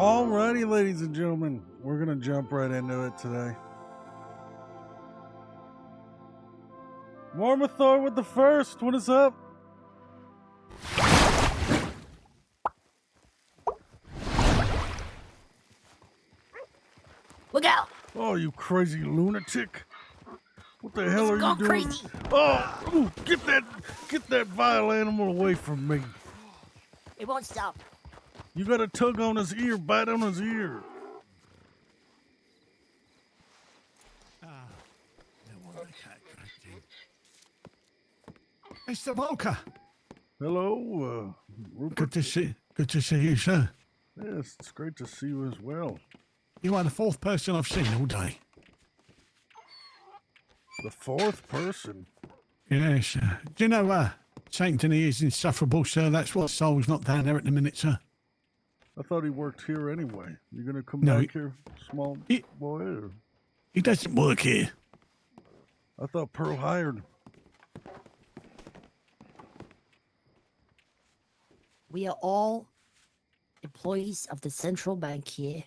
Alrighty, ladies and gentlemen, we're gonna jump right into it today. Mormathor with the first. What is up? Look out! Oh, you crazy lunatic! What the hell are you Go doing? crazy! Oh, ooh, get that vile animal away from me! It won't stop. You gotta tug on his ear, bite on his ear. Mr. Walker. Hello, Rupert. Good to see you, sir. Yes, it's great to see you as well. You are the fourth person I've seen all day. The fourth person? Yes. Do you know, Saint Denis is insufferable, sir. That's why Sol's not down there at the minute, sir. I thought he worked here anyway. You gonna come No, back here, small boy? Or? He doesn't work here. I thought Pearl hired him. We are all employees of the central bank here.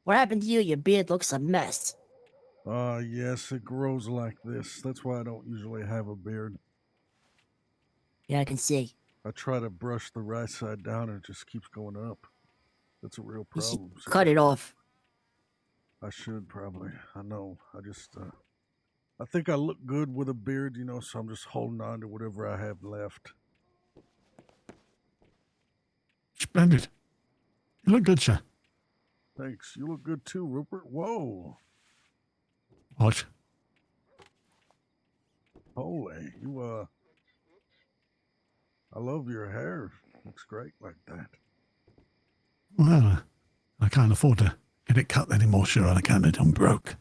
What happened to you? Your beard looks a mess. Yes, it grows like this. That's why I don't usually have a beard. Yeah, I can see. I try to brush the right side down and it just keeps going up. That's a real You problem. should cut it off. I should probably. I know. I think I look good with a beard, so I'm just holding on to whatever I have left. Splendid. You look good, sir. Thanks. You look good too, Rupert. Whoa. What? Holy, I love your hair. Looks great like that. Well, I can't afford to get it cut anymore, sir, on account that I'm broke.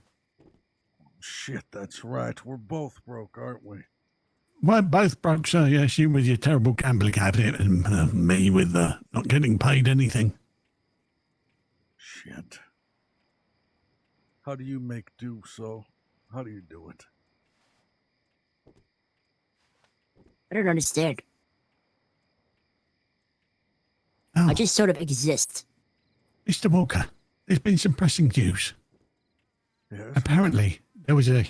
Shit, that's right. We're both broke, aren't we? We're both broke, sir. Yes, you with your terrible gambling habit and me with not getting paid anything. Shit. How do you make do, so? How do you do it? I don't understand. Oh, I just sort of exist. Mr. Walker, there's been some pressing news. Yes? Apparently, there was a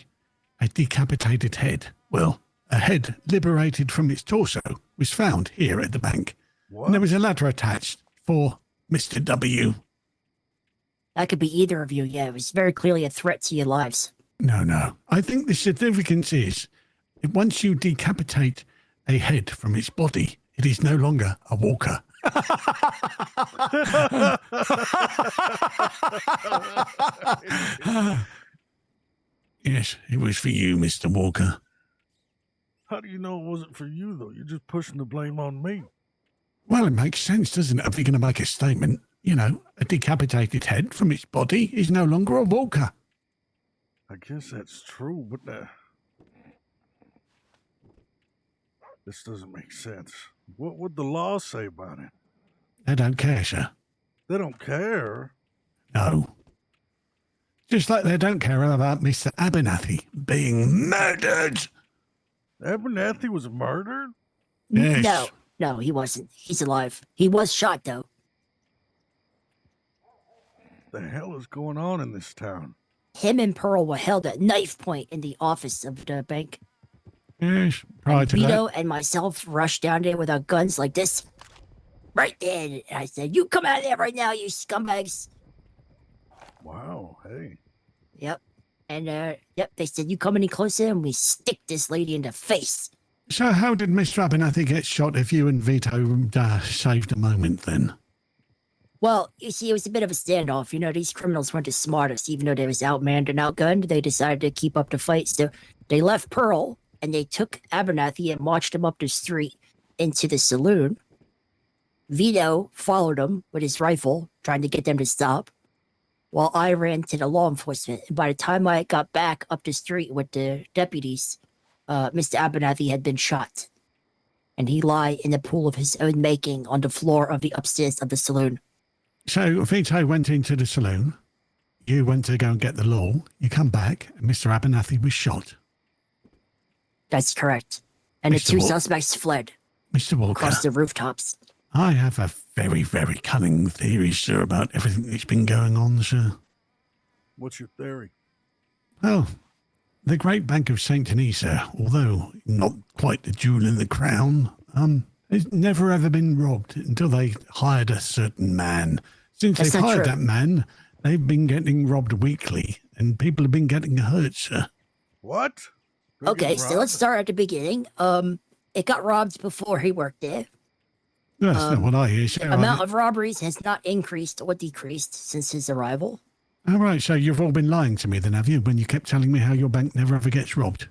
decapitated head. Well, a head liberated from its torso was found here at the bank. What? And there was a ladder attached for Mr. W. That could be either of you. Yeah, it was very clearly a threat to your lives. No. I think the significance is that once you decapitate a head from its body, it is no longer a walker. Yes, it was for you, Mr. Walker. How do you know it wasn't for you, though? You're just pushing the blame on me. Well, it makes sense, doesn't it? If you're going to make a statement, a decapitated head from its body is no longer a walker. I guess that's true, but this doesn't make sense. What would the law say about it? They don't care, sir. They don't care. No. Just like they don't care about Mr. Abernathy being murdered. Abernathy was murdered? Yes. No, he wasn't. He's alive. He was shot, though. The hell is going on in this town? Him and Pearl were held at knife point in the office of the bank. Yes, prior to Vito that. and myself rushed down there with our guns like this. Right there. And I said, you come out of there right now, you scumbags. Wow, hey. Yep. And, they said, you come any closer and we stick this lady in the face. So how did Mr. Abernathy get shot if you and Vito saved a moment then? Well, you see, it was a bit of a standoff. These criminals weren't the smartest. Even though they was outmanned and outgunned, they decided to keep up the fight. So they left Pearl and they took Abernathy and marched him up the street into the saloon. Vito followed him with his rifle, trying to get them to stop, while I ran to the law enforcement. And by the time I got back up the street with the deputies, Mr. Abernathy had been shot. And he lay in a pool of his own making on the floor of the upstairs of the saloon. So Vito went into the saloon. You went to go and get the law. You come back, and Mr. Abernathy was shot. That's correct. And the Mr. two Walker. suspects fled Mr. Walker, across the rooftops. I have a very, very cunning theories, sir, about everything that's been going on, sir. What's your theory? Well, the Great Bank of Saint Denis, sir, although not quite the jewel in the crown, has never ever been robbed until they hired a certain man. Since That's they've not hired true. that man, they've been getting robbed weekly, and people have been getting hurt, sir. What? They're Okay, getting so robbed? let's start at the beginning. It got robbed before he worked there. That's not what I hear, sir. Amount of robberies has not increased or decreased since his arrival. All right, so you've all been lying to me then, have you, when you kept telling me how your bank never ever gets robbed?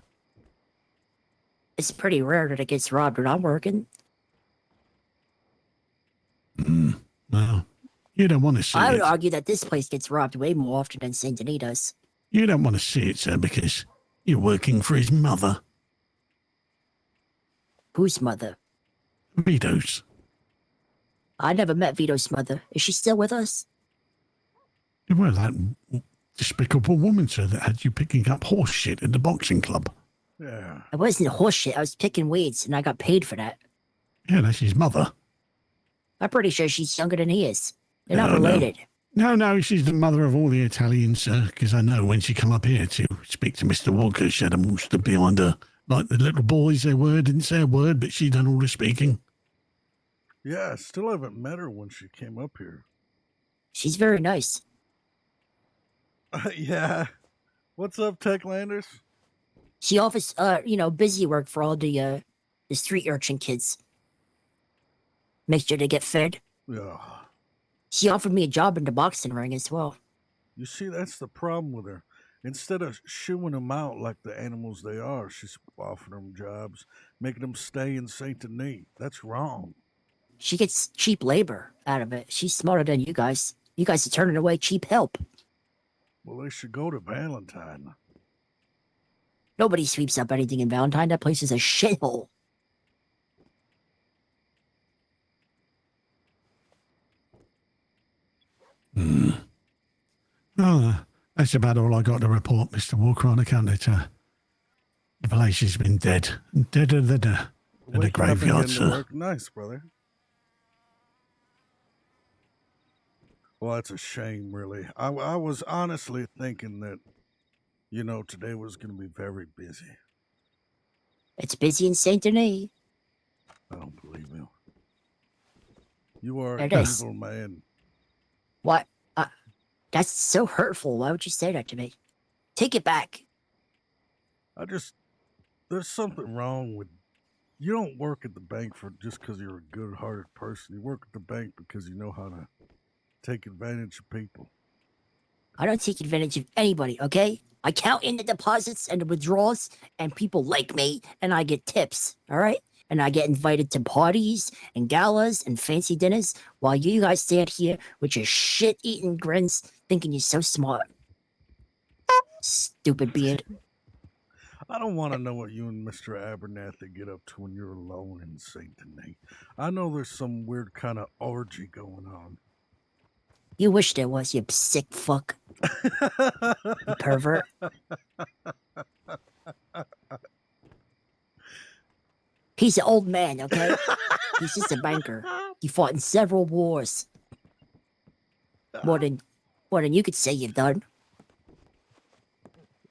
It's pretty rare that it gets robbed when I'm working. Well, you don't want to see I would it. argue that this place gets robbed way more often than Saint Denis does. You don't want to see it, sir, because you're working for his mother, Whose mother? Vito's. I never met Vito's mother. Is she still with us? Well, that despicable woman, sir, that had you picking up horse shit at the boxing club. Yeah. I wasn't horseshit. I was picking weeds, and I got paid for that. Yeah, that's his mother. I'm pretty sure she's younger than he is. They're not No, no. related. No, she's the mother of all the Italians, sir, because I know when she come up here to speak to Mr. Walker, she had them all stood behind her. Like the little boys, they were, didn't say a word, but she done all the speaking. Yeah, I still haven't met her when she came up here. She's very nice. Yeah. What's up, Techlanders? She offers, busy work for all the street urchin kids. Make sure they get fed. Yeah. She offered me a job in the boxing ring as well. You see, that's the problem with her. Instead of shooing them out like the animals they are, she's offering them jobs, making them stay in Saint Denis. That's wrong. She gets cheap labor out of it. She's smarter than you guys. You guys are turning away cheap help. Well, they should go to Valentine. Nobody sweeps up anything in Valentine. That place is a shithole. Oh, that's about all I got to report, Mr. Walker, on account that the place has been dead. Deader than the Waking up and graveyard, getting to sir. work. Nice, brother. Well, that's a shame, really. I was honestly thinking that, today was going to be very busy. It's busy in Saint Denis. I don't believe you. You are It an is. evil man. What? That's so hurtful. Why would you say that to me? Take it back. There's something wrong with, you don't work at the bank just because you're a good-hearted person. You work at the bank because you know how to take advantage of people. I don't take advantage of anybody, okay? I count in the deposits and the withdrawals, and people like me, and I get tips, all right? And I get invited to parties and galas and fancy dinners while you guys stand here with your shit-eating grins thinking you're so smart. Stupid beard. I don't want to know what you and Mr. Abernathy get up to when you're alone in Saint Denis. I know there's some weird kind of orgy going on. You wish there was, you sick fuck. You pervert. He's an old man, okay? He's just a banker. He fought in several wars. More than you could say you've done.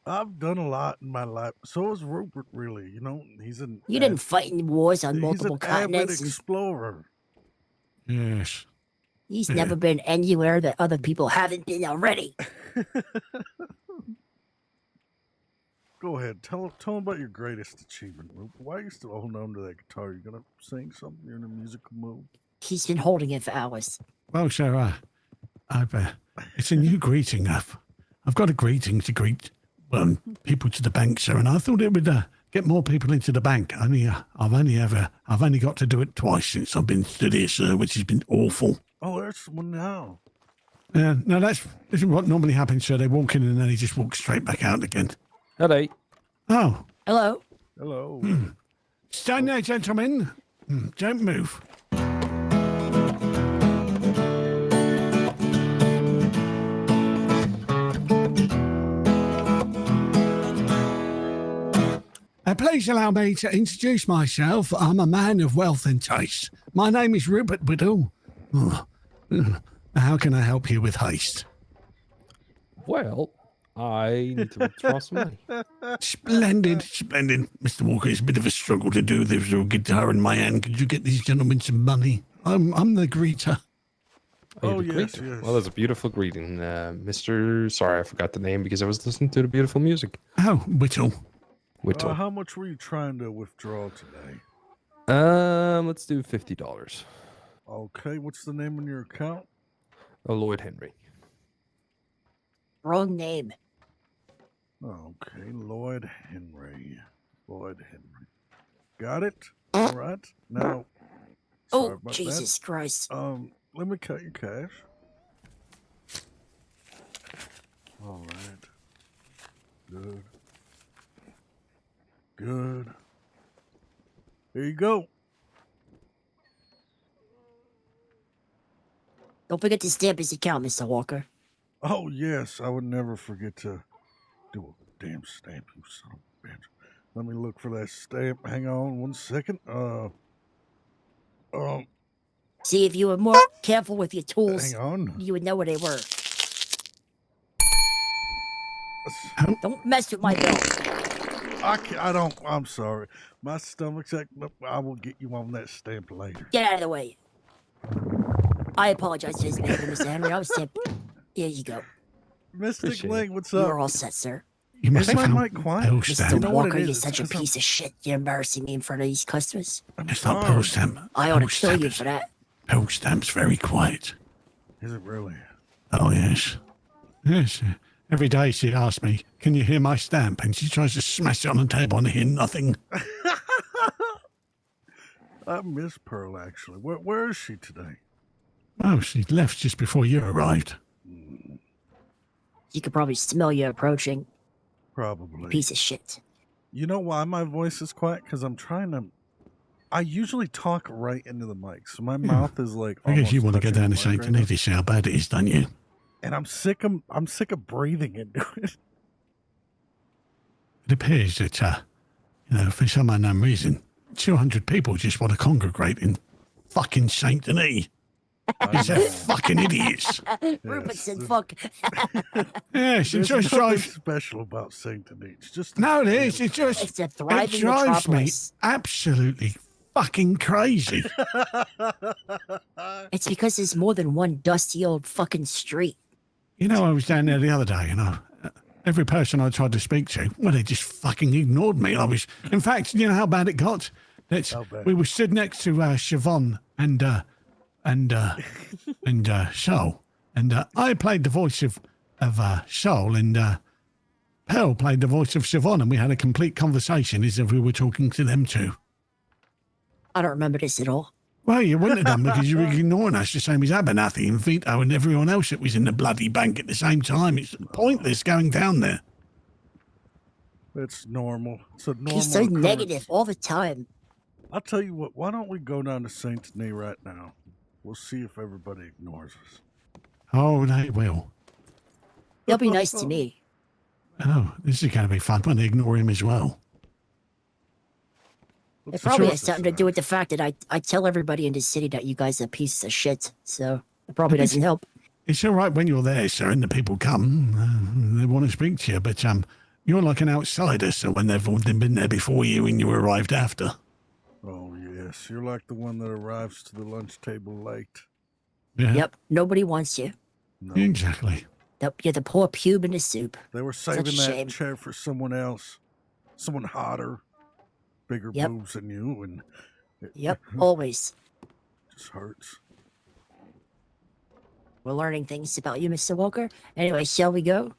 I've done a lot in my life. So is Rupert, really. You didn't fight in wars on multiple He's an avid continents. explorer. Yes. He's never been anywhere that other people haven't been already. Go ahead. Tell him about your greatest achievement, Rupert. Why are you still holding on to that guitar? You gonna sing something? You're in a musical mood? He's been holding it for hours. Well, sir, it's a new greeting. I've got a greeting to greet people to the bank, sir, and I thought it would get more people into the bank. I've only got to do it twice since I've been stood here, sir, which has been awful. Oh, there's one now. No, this is what normally happens, sir. They walk in and then he just walks straight back out again. Hello. Oh, Hello? Hello. stand there, gentlemen. Don't move. Please allow me to introduce myself. I'm a man of wealth and taste. My name is Rupert Biddle. Oh. How can I help you with haste? Well, I need to withdraw some money. Splendid, splendid. Mr. Walker, it's a bit of a struggle to do this with a guitar in my hand. Could you get these gentlemen some money? I'm the greeter. Oh, You're the yes, greeter. yes. Well, that's a beautiful greeting, Mr. Sorry, I forgot the name because I was listening to the beautiful music. Oh, Whittle. Whittle. How much were you trying to withdraw today? Let's do $50. Okay, what's the name on your account? Lloyd Henry. Wrong name. Okay, Lloyd Henry. Lloyd Henry. Got it? All right. Now, sorry Oh, about Jesus Christ. that. Let me cut your cash. All right. Good. Good. Here you go. Don't forget to stamp his account, Mr. Walker. Oh, yes, I would never forget to do a damn stamp, you son of a bitch. Let me look for that stamp. Hang on 1 second. See, if you were more careful with your tools, Hang on. you would know where they were. Oh, Don't mess with my bill. I'm sorry. My stomach's acting up. I will get you on that stamp later. Get out of the way. I apologize to his neighbor, Mr. Henry. I was stamping. Here you go. Mystic Appreciate it. Link, what's You're up? all set, sir. you must Is have my found mic quiet? post Mr. stamp. know what Walker, it you're is, such a it's 'cause piece of shit. You're embarrassing me in front of these customers. It's not sorry. post stamp. I ought to Post kill stamp you is- for that. Post stamp's very quiet. Is it really? Oh, yes. Yes. Every day she asks me, can you hear my stamp? And she tries to smash it on the table and I hear nothing. I miss Pearl, actually. Where is she today? Oh, she left just before you arrived. You could probably smell you approaching. Probably. Piece of shit. You know why my voice is quiet? Because I'm trying to. I usually talk right into the mic, so my mouth is like. I guess you almost want to go touching down the to mic St. right now. Denis to see how bad it is, don't you? And I'm sick of breathing into it. It appears that, for some unknown reason, 200 people just want to congregate in fucking St. Denis. Because they're fucking idiots. Rupert said, the- fuck. Yes, it There's just nothing drives... special about St. Denis. It's just a No, it is. damn It just... It's a It thriving drives me metropolis. absolutely fucking crazy. It's because there's more than one dusty old fucking street. You know, I was down there the other day, every person I tried to speak to, well, they just fucking ignored me. In fact, you know how bad it got? That How bad? we were stood next to Siobhan and Sol, and I played the voice of Sol, and Pearl played the voice of Siobhan, and we had a complete conversation as if we were talking to them two. I don't remember this at all. Well, you wouldn't have done because you were ignoring us the same as Abernathy and Vito and everyone else that was in the bloody bank at the same time. It's pointless going down there. It's normal. It's a normal. He's so occurrence. negative all the time. I'll tell you what. Why don't we go down to Saint Denis right now? We'll see if everybody ignores us. Oh, they will. He'll be nice to me. Oh, this is going to be fun when they ignore him as well. It Let's probably check has this something to do out. with the fact that I tell everybody in the city that you guys are pieces of shit. So it probably Okay. doesn't help. It's all right when you're there, sir, and the people come. They want to speak to you, but you're like an outsider, so when they've all been there before you and you arrived after. Oh yes, you're like the one that arrives to the lunch table late. Yeah, Yep, nobody wants you. No, exactly. Nope, you're the poor pube in the soup. they were Such a saving that shame. chair for someone else, someone hotter, bigger Yep. boobs than you, and it Yep, always. just hurts. We're learning things about you, Mr. Walker. Anyway, shall we go?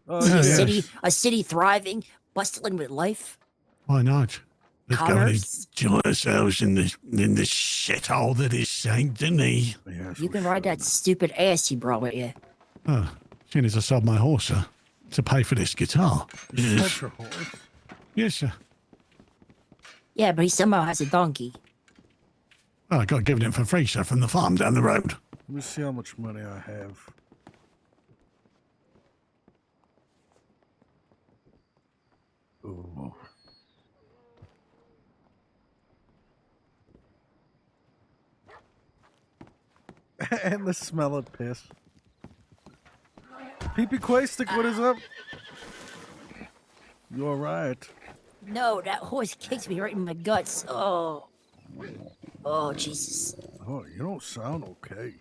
Oh, See yeah. a city thriving, bustling with life. Why not? Let's go and Commerce. enjoy ourselves in the shithole that is Saint Denis. Yes, You we can ride that should. stupid ass you brought with you. Oh, soon as I sold my horse, sir, to pay for this guitar. You Yes, sold your horse? yes, sir. Yeah, but he somehow has a donkey. Well, I got given it for free, sir, from the farm down the road. Let me see how much money I have. Ooh. And the smell of piss. Pee-pee Quaystick, what is up? You alright? No, that horse kicked me right in my guts. Oh. Oh, Jesus. Oh, you don't sound okay.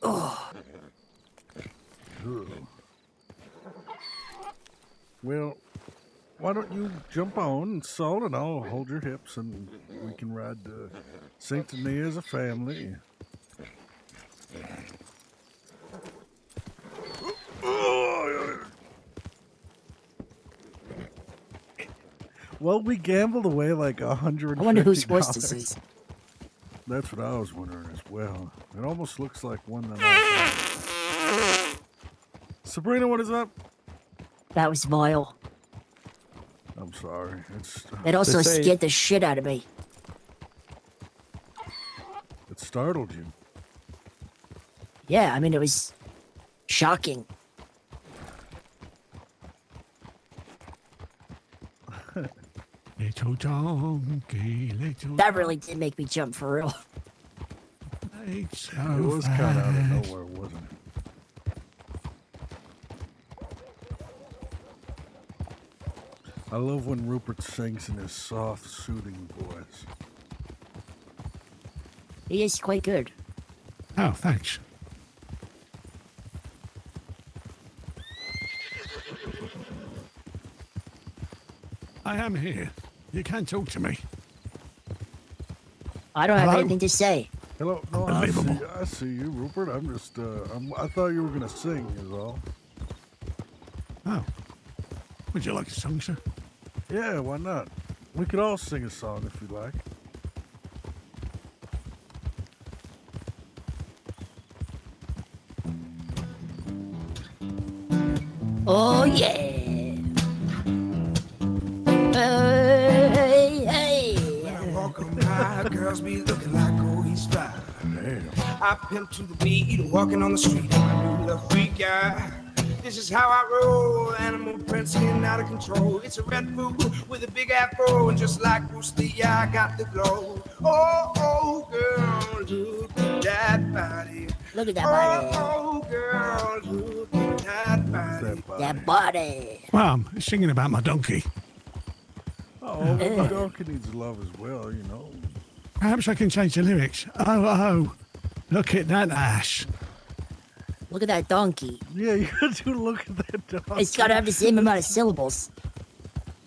Oh. Ugh. Well, why don't you jump on and Saul and I'll hold your hips and we can ride to Saint Denis as a family. Well, we gambled away like $150. I wonder whose horse this is. That's what I was wondering as well. It almost looks like one that I had. Sabrina, what is up? That was vile. I'm sorry. It also They say- scared the shit out of me. It startled you. Yeah, I mean, it was shocking. Little donkey, little That really did make me jump for real. donkey, so It was kind of out of fast. nowhere, wasn't it? I love when Rupert sings in his soft, soothing voice. He is quite good. Oh, thanks. I am here. You can talk to me. I don't have Hello? anything to say. Hello, no, I Unbelievable. see you, Rupert. I'm just, I thought you were gonna sing, is all. Oh. Would you like a song, sir? Yeah, why not? We could all sing a song if you like. Oh, yeah. Hey, hey. When I walk on by, girls be looking like, oh, he's fly. Damn. I pimp to the beat, walking on the street, my new love freak guy. This is how I roll, animal prince getting out of control. It's a red food with a big afro, and just like Bruce Lee, I got the glow. Oh, oh, girl, look at that body. Look at that body. Oh, girl, look at that body. That body. That body. Well, I'm singing about my donkey. Oh, but the donkey needs love as well, you know. Perhaps I can change the lyrics. Oh, look at that ass. Look at that donkey. Yeah, you got to look at that donkey. It's got to have the same amount of syllables.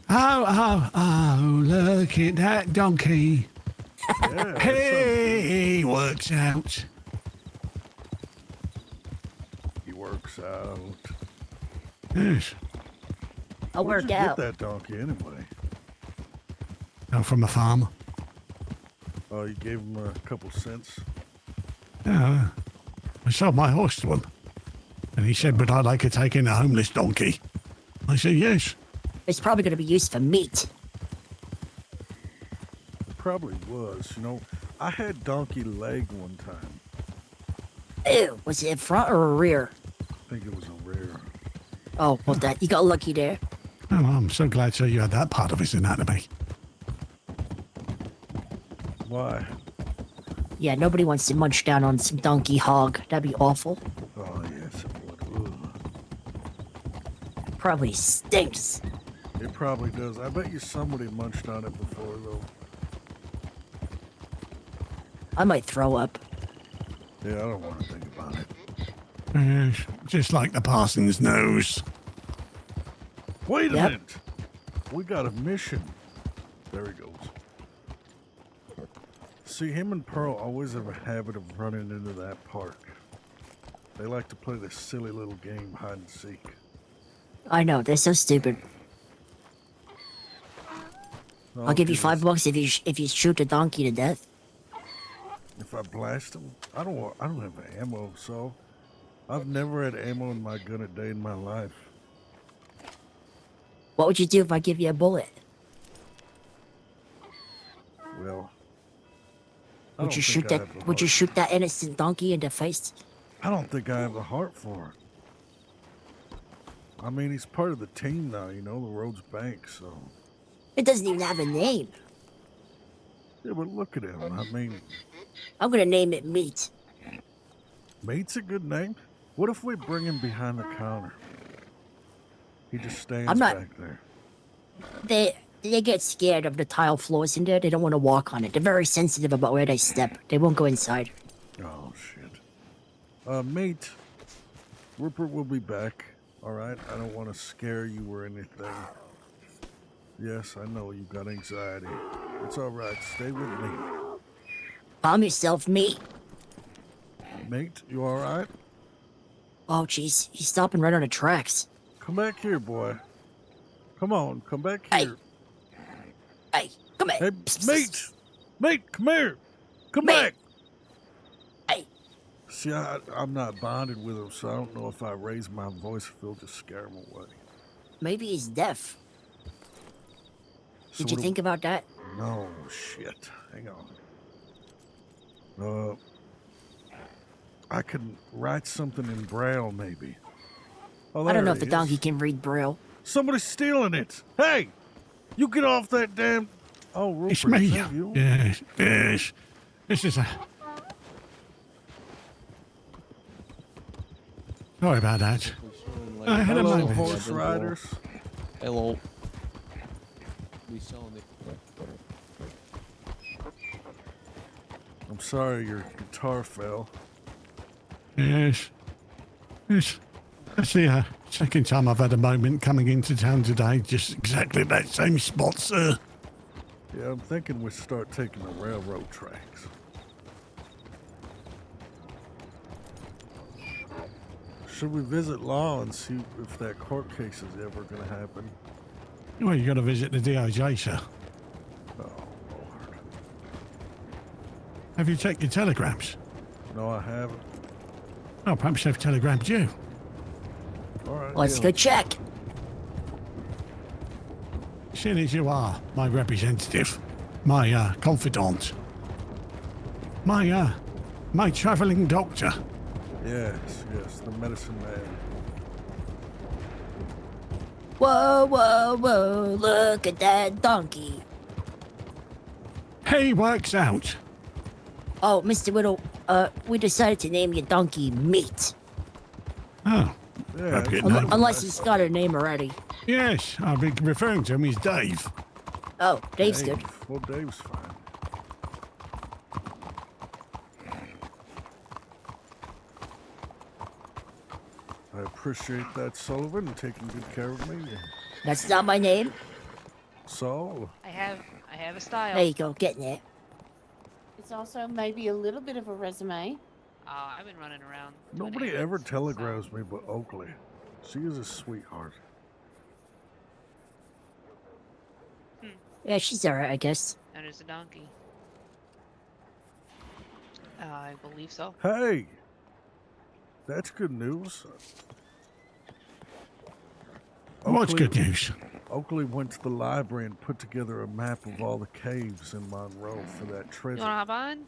Oh, look at that donkey. Yeah, Hey, works out. he works out. Yes. I'll Where'd work you out. get that donkey anyway? I'm from a farm. Oh, you gave him a couple cents. Yeah, I sold my horse to him. And he said, would I like to take in a homeless donkey? I said, yes. It's probably going to be used for meat. It probably was. You know, I had donkey leg one time. Ew, was it in front or a rear? I think it was a rare. Oh, well, that you got lucky there. Oh, I'm so glad to you had that part of his anatomy. Why? Yeah, nobody wants to munch down on some donkey hog. That'd be awful. Oh, yes, it would. Ugh. Probably stinks. It probably does. I bet you somebody munched on it before, though. I might throw up. Yeah, I don't want to think about it. Yes, just like the parson's nose. Wait a Yep. minute. We got a mission. There he goes. See, him and Pearl always have a habit of running into that park. They like to play this silly little game, hide and seek. I know, they're so stupid. I'll give you $5 if you shoot the donkey to death. If I blast him, I don't have ammo, so I've never had ammo in my gun a day in my life. What would you do if I give you a bullet? Well, I Would don't you think shoot I that? have the Would you heart. shoot that innocent donkey in the face? I don't think I have the heart for it. I mean, he's part of the team now, you know, the road's bank, so. It doesn't even have a name. Yeah, but look at him. I mean, I'm gonna name it Meat. Mate's a good name. What if we bring him behind the counter? He just stands I'm not- back there. They get scared of the tile floors in there. They don't want to walk on it. They're very sensitive about where they step. They won't go inside. Oh, shit. Mate, Rupert will be back, all right? I don't want to scare you or anything. Yes, I know you got anxiety. It's all right. Stay with me. Calm yourself, me. Mate, you all right? Oh, jeez. He's stopping right on the tracks. Come back here, boy. Come on, come back Hey. here. Hey, come here. Hey, Psst, psst, mate! psst. Mate, come here! Come Mate. back! Hey. See, I'm not bonded with him, so I don't know if I raise my voice if he'll just scare him away. Maybe he's deaf. So Did you what do- think about that? No, shit. Hang on. I could write something in Braille, maybe. Oh, I don't know there if the he donkey is. can read Braille. Somebody's stealing it! Hey! You get off that damn... Oh, Rupert, It's me. is that you? Yes, yes. This is a... Sorry about that. I had a Hello, moment. horse riders. Hello. We selling it. I'm sorry your guitar fell. Yes. Yes. That's the second time I've had a moment coming into town today. Just exactly that same spot, sir. Yeah, I'm thinking we start taking the railroad tracks. Should we visit law and see if that court case is ever going to happen? Well, you got to visit the DOJ, sir. Oh, Lord. Have you checked your telegrams? No, I haven't. Oh, perhaps they've telegrammed you. All right. Let's yeah. go check. Seeing as you are my representative, my confidant, my travelling doctor. Yes, yes, the medicine man. Whoa, whoa, whoa. Look at that donkey. He works out. Oh, Mr. Whittle, we decided to name your donkey Meat. Oh, Yeah, That's good it's- name. Unless he's got a name already. yes, I've been referring to him as Dave. Oh, Dave's Dave. good. Well, Dave's fine. I appreciate that, Sullivan, and taking good care of me. That's not my name. So, I have a style. There you go, getting it. It's also maybe a little bit of a resume. I've been running around. doing nobody ever errands, so- telegrams me but Oakley. She is a sweetheart. Yeah, she's alright, I guess. And there's a donkey. I believe so. Hey! That's good news. What's Oakley- good news? Oakley went to the library and put together a map of all the caves in Monroe for that You treasure. wanna hop on?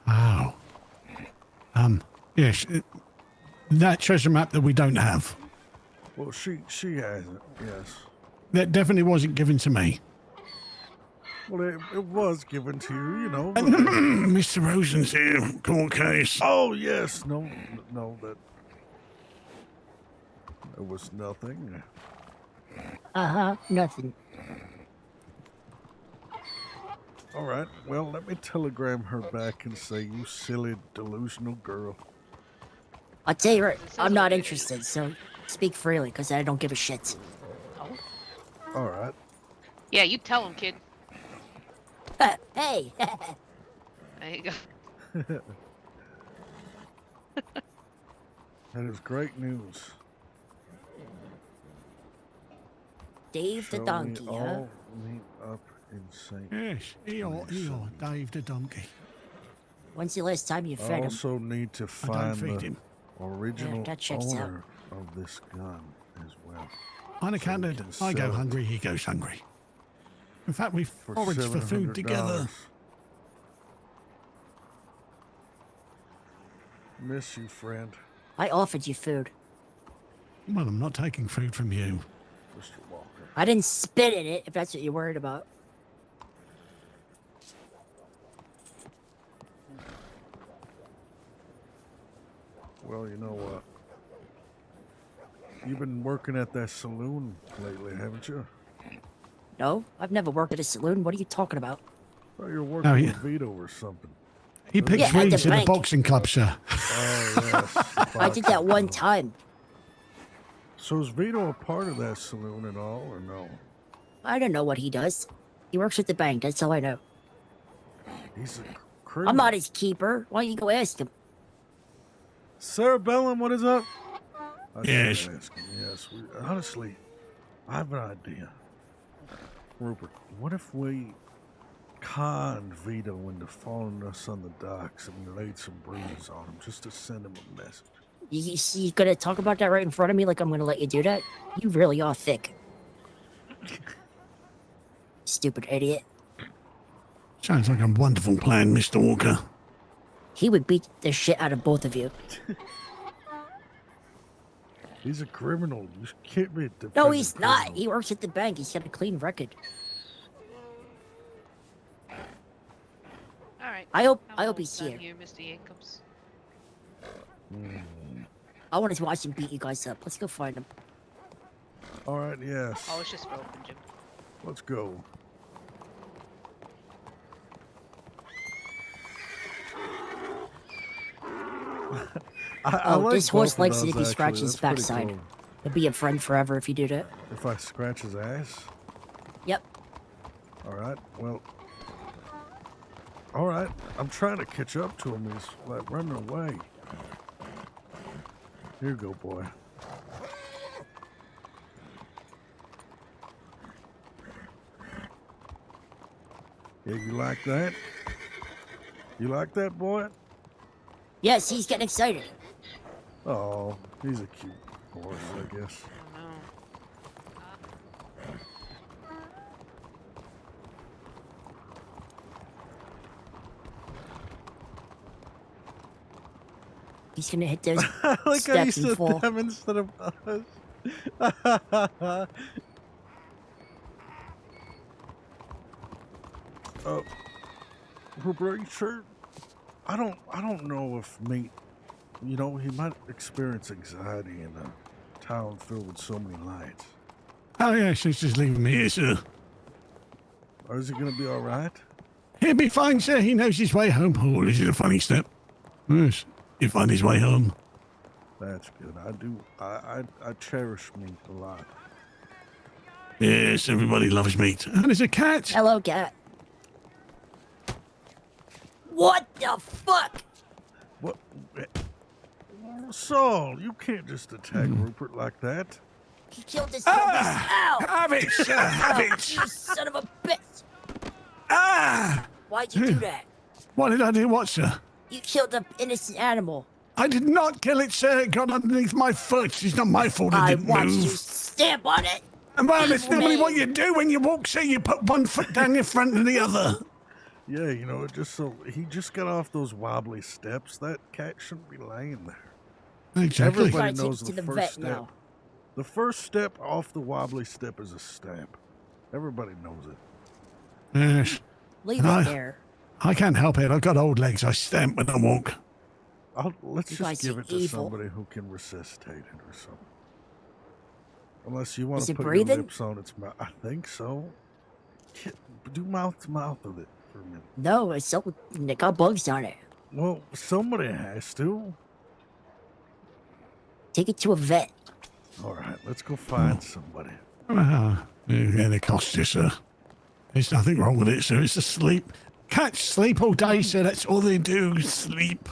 Oh. Yes, that treasure map that we don't have. Well, she has it, yes. That definitely wasn't given to me. Well, it was given to you, you know. but- Mr. Rosen's here, court case. oh, yes. No, that was nothing. Uh-huh, nothing. All right. Well, let me telegram her back and say, you silly, delusional girl. I'll tell you right, This I'm is not okay. interested, so speak freely, because I don't give a shit. Oh. All right. Yeah, you tell him, kid. Hey! There you go. That is great news. Dave the Shall donkey, we huh? all meet up in St. Yes, Eeyore, Dave the donkey. When's the last time you I fed him? also need to I don't find feed the him. original that checks out. owner of this gun as well. On account of can I go sell it. hungry, he goes hungry. In fact, we For foraged for food together. $700. Miss you, friend. I offered you food. Well, I'm not taking food from you. Mr. Walker. I didn't spit in it, if that's what you're worried about. Well, you know what? You've been working at that saloon lately, haven't you? No, I've never worked at a saloon. What are you talking about? Thought you were working Oh, yeah. with Vito or something. He picks Yeah, at the weeds at the bank. boxing club, sir. Oh, yes. I did that one time. So is Vito a part of that saloon at all, or no? I don't know what he does. He works at the bank. That's all I know. He's a criminal. I'm not his keeper. Why don't you go ask him? Sir Bellum, what is up? I should Yes. ask him. Yes. Honestly, I have an idea. Rupert, what if we conned Vito into following us on the docks and laid some bruises on him just to send him a message? You gonna talk about that right in front of me like I'm gonna let you do that? You really are thick. Stupid idiot. Sounds like a wonderful plan, Mr. Walker. He would beat the shit out of both of you. He's a criminal. You can't be a No, defending he's not. criminal. He works at the bank. He's got a clean record. All right. I hope I'm he's almost done here. Mr. Jacobs. I want to watch him beat you guys up. Let's go find him. All right, yes. Oh, it's just broken, Jim. Let's go. I Oh, like this horse both of likes it those, if you actually. scratch his That's pretty backside. cool. He'll be a friend forever if you do that. If I scratch his ass? Yep. All right, well. All right, I'm trying to catch up to him. He's like running away. Here you go, boy. Yeah, you like that? You like that, boy? Yes, he's getting excited. Oh, he's a cute horse, I guess. Oh, no. He's gonna hit those I like how you steps and said fall. them instead of us. Oh, Rupert, are you sure? I don't know if mate, you know, he might experience anxiety in a town filled with so many lights. Oh, yes, he's just leaving me here, sir. Or is he gonna be all right? He'll be fine, sir. He knows his way home. Oh, this is a funny step. Yes, he'll find his way home. That's good. I cherish meat a lot. Yes, everybody loves meat. And there's a cat. Hello, cat. What the fuck? What? Saul, you can't just attack Rupert like that. He killed his Ow! Have it, sir. Have Oh, it. you son of a bitch! Ah! Why'd you do that? What did I do? What, sir? You killed an innocent animal. I did not kill it, sir. It got underneath my foot. It's not my fault it I didn't watched you move. stamp on it. And well, that's Evil normally man. what you do when you walk, sir. You put one foot down in front of the other. Yeah, you know, he just got off those wobbly steps. That cat shouldn't be laying there. Exactly. Everybody Gotta take knows it to the the first vet step. now. The first step off the wobbly step is a stamp. Everybody knows it. Yes. Leave Ah. it there. I can't help it. I've got old legs. I stamp when I walk. Let's You just guys give are it to evil. somebody who can resuscitate it or something. Unless you want Is to it put your breathing? lips on its mouth. I think so. Do mouth to mouth with it for a minute. No, it's so it got bugs on it. Well, somebody has to. Take it to a vet. All right, let's go find somebody. Yeah, they cost you, sir. There's nothing wrong with it, sir. It's asleep. Cats sleep all day, sir. That's all they do, sleep.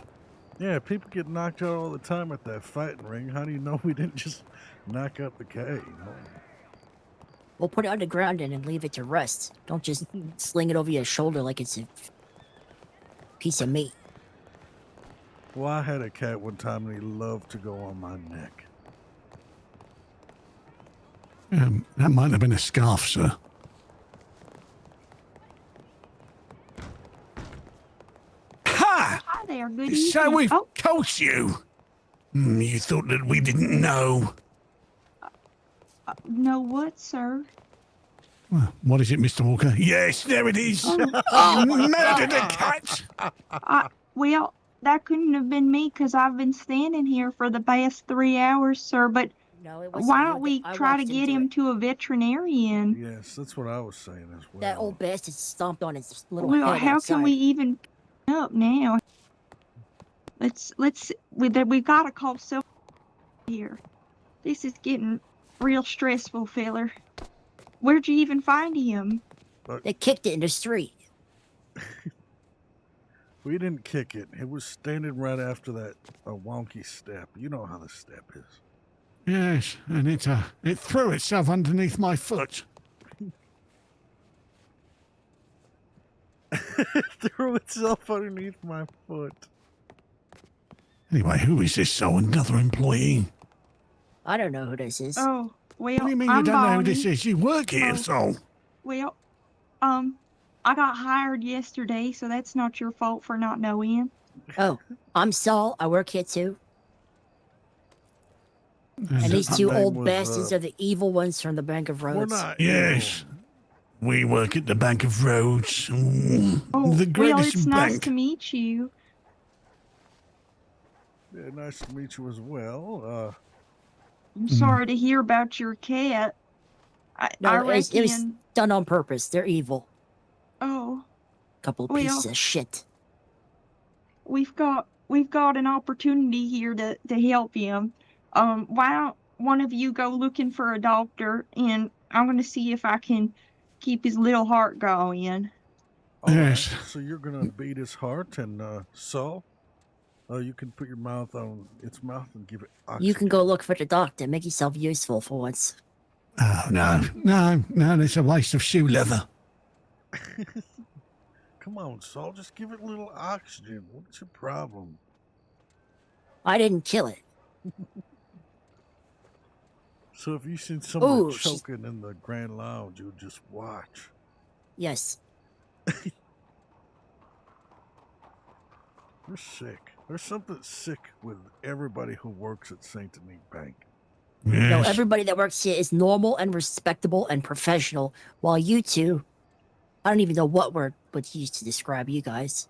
Yeah, people get knocked out all the time at that fighting ring. How do you know we didn't just knock out the cat, you know? We'll put it on the ground and leave it to rest. Don't just sling it over your shoulder like it's a piece of meat. Well, I had a cat one time and he loved to go on my neck. That might have been a scarf, sir. Ha! Hi there, good So evening. we've Oh, caught you. You thought that we didn't know. no, what, sir? What is it, Mr. Walker? Yes, there it is. Oh, You murdered a cat. well, That couldn't have been me because I've been standing here for the past 3 hours, sir. But No, it wasn't why you. don't we I try to walked get into him it. to a veterinarian? Yes, that's what I was saying as well. That old bastard stomped on his little Well, head how outside. can we even up now? We gotta call self here. This is getting real stressful, feller. Where'd you even find him? They kicked it in the street. We didn't kick it. It was standing right after that wonky step. You know how the step is. Yes, and it threw itself underneath my foot. It threw itself underneath my foot. Anyway, who is this soul? Another employee? I don't know who this is. Oh, well, What do you mean I'm you don't know who Bonnie. this is? You work here, Oh. soul. Well, I got hired yesterday, so that's not your fault for not knowing. Oh, I'm Saul. I work here too. And And these His two name old was, bastards are the evil ones from the Bank of We're Roads. not. Yes. We work at the Bank of Roads. Ooh, Oh, the well, greatest it's nice bank. to meet you. Yeah, nice to meet you as well. I'm sorry to hear about your cat. I No, it was reckon. done on purpose. They're evil. Oh, Couple of Well- pieces of shit. we've got an opportunity here to help him. Why don't one of you go looking for a doctor, and I'm gonna see if I can keep his little heart going. All Yes. right, so you're gonna beat his heart, and Saul, you can put your mouth on its mouth and give it oxygen. You can go look for the doctor. Make yourself useful for once. Oh, no, it's a waste of shoe leather. Come on, Saul, just give it a little oxygen. What's your problem? I didn't kill it. So if you seen someone Ooh, she's- choking in the Grand Lounge, you would just watch. Yes. You're sick. There's something sick with everybody who works at Saint Denis Bank. Yes. No, everybody that works here is normal and respectable and professional, while you two, I don't even know what word would use to describe you guys.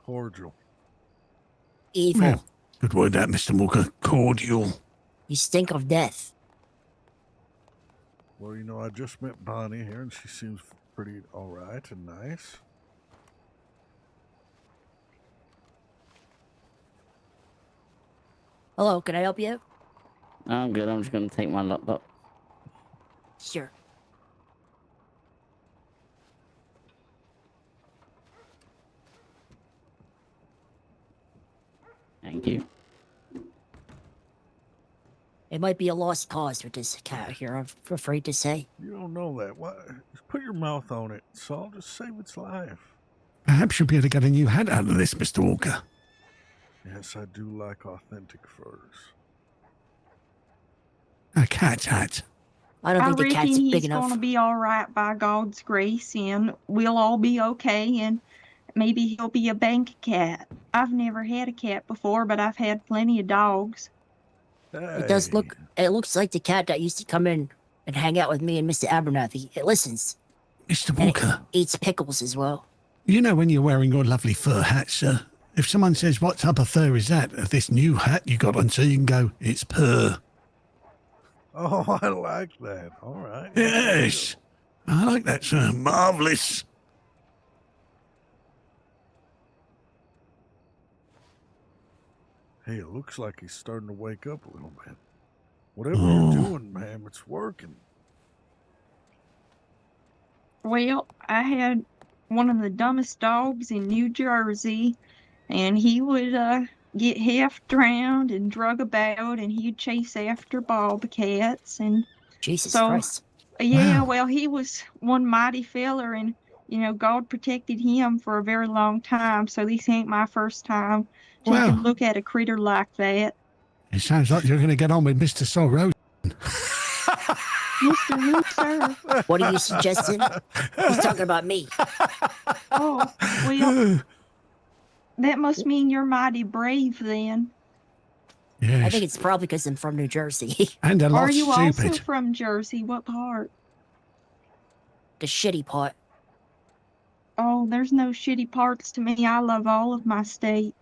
Cordial. Evil. Yeah. Good word that, Mr. Walker. Cordial. You stink of death. Well, you know, I just met Bonnie here, and she seems pretty all right and nice. Hello, can I help you? I'm good. I'm just going to take my laptop. Sure. Thank you. It might be a lost cause with this cat here, I'm afraid to say. You don't know that. What? Just put your mouth on it, Saul. Just save its life. Perhaps you'll be able to get a new hat out of this, Mr. Walker. Yes, I do like authentic furs. A cat hat. I don't I think the reckon cat's he's big enough. gonna be all right by God's grace, and we'll all be okay, and maybe he'll be a bank cat. I've never had a cat before, but I've had plenty of dogs. It does look, it looks like the cat that used to come in and hang out with me and Mr. Abernathy. It listens. Mr. And Walker, it eats pickles as well. you know when you're wearing your lovely fur hat, sir, if someone says, what type of fur is that? Of this new hat you got on, so you can go, it's purr. Oh, I like that. All right. Yes. I like that, sir. Marvellous. Hey, it looks like he's starting to wake up a little bit. Whatever Oh. you're doing, ma'am, it's working. Well, I had one of the dumbest dogs in New Jersey, and he would get half drowned and drug about, and he'd chase after bobcats, and Jesus So- Christ. yeah, Wow. well, he was one mighty feller, and God protected him for a very long time. So this ain't my first time taking Wow. a look at a critter like that. It sounds like you're going to get on with Mr. Sorrow. Mr. Who, sir? What are you suggesting? He's talking about me. Oh, well, that must mean you're mighty brave then. Yes. I think it's probably because I'm from New Jersey. And a lot Are you also stupid. from Jersey? What part? The shitty part. Oh, there's no shitty parts to me. I love all of my state.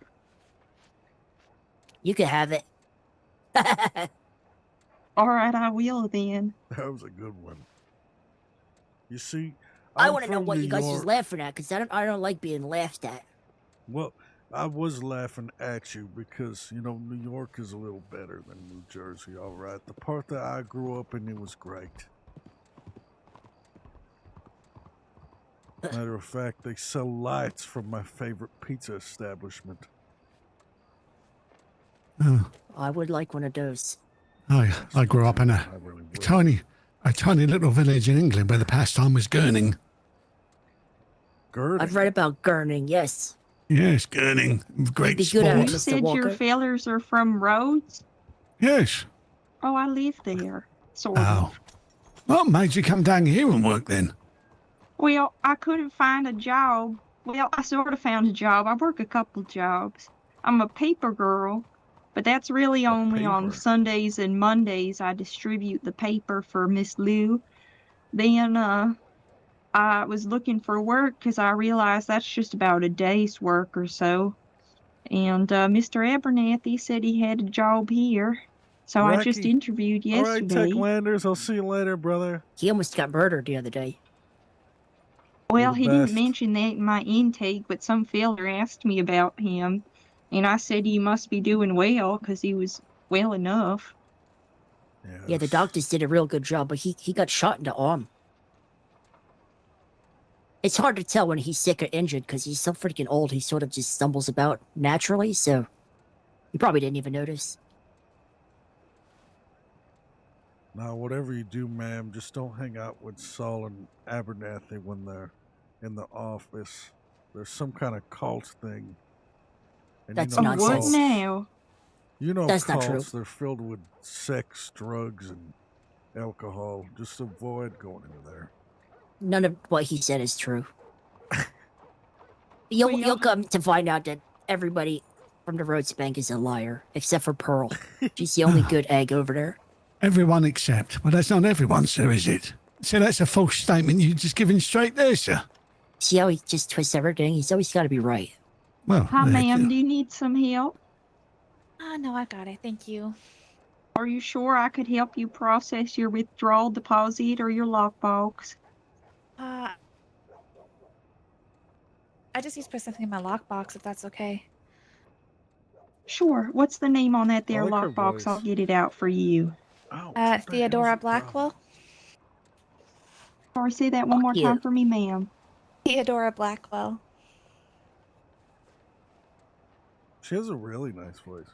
You can have it. All right, I will then. That was a good one. You see, I I'm want to know from what New you guys was York. laughing at, because I don't like being laughed at. Well, I was laughing at you because, you know, New York is a little better than New Jersey, all right? The part that I grew up in, it was great. Matter of fact, they sell lights from my favorite pizza establishment. I would like one of those. I grew up in I a really would. tiny little village in England where the pastime was gurning. Gurney. I've read about gurning, yes. Yes, gurning. Great be good at sport. it, You Mr. said your Walker. fellers are from Rhodes? Yes. Oh, I live there. Sort Oh. of. What made you come down here and work then? Well, I couldn't find a job. Well, I sort of found a job. I work a couple jobs. I'm a paper girl, but that's really only on paper? Sundays and Mondays. I distribute the paper for Miss Lou. Then, I was looking for work because I realized that's just about a day's work or so. And Mr. Abernathy said he had a job here. So I just Rocky. interviewed All right, yesterday. Techlanders, I'll see you later, brother. He almost got murdered the other day. Well, the he didn't best. mention that in my intake, but some feller asked me about him. And I said he must be doing well because he was well enough. Yeah, the Yes. doctors did a real good job, but he got shot in the arm. It's hard to tell when he's sick or injured because he's so freaking old. He sort of just stumbles about naturally, so you probably didn't even notice. Now, whatever you do, ma'am, just don't hang out with Saul and Abernathy when they're in the office. There's some kind of cult thing. And That's Of nonsense. what cults- now? You know That's not cults, true. they're filled with sex, drugs, and alcohol. Just avoid going into there. None of what he said is true. You'll Well- come to find out that everybody from the Rhodes Bank is a liar, except for Pearl. She's the only good egg over there. Everyone except. Well, that's not everyone, sir, is it? So that's a false statement you just given straight there, sir. See how he just twists everything? He's always got to be right. Well, Hi, ma'am. Do you need some help? No, I got it. Thank you. Are you sure I could help you process your withdrawal deposit or your lockbox? I just need to put something in my lockbox if that's okay. Sure. What's the name on that there like her lockbox? I'll voice. get it out for you. Oh, Theodora Blackwell. Sorry, say that one more you. time for me, ma'am. Theodora Blackwell. She has a really nice voice.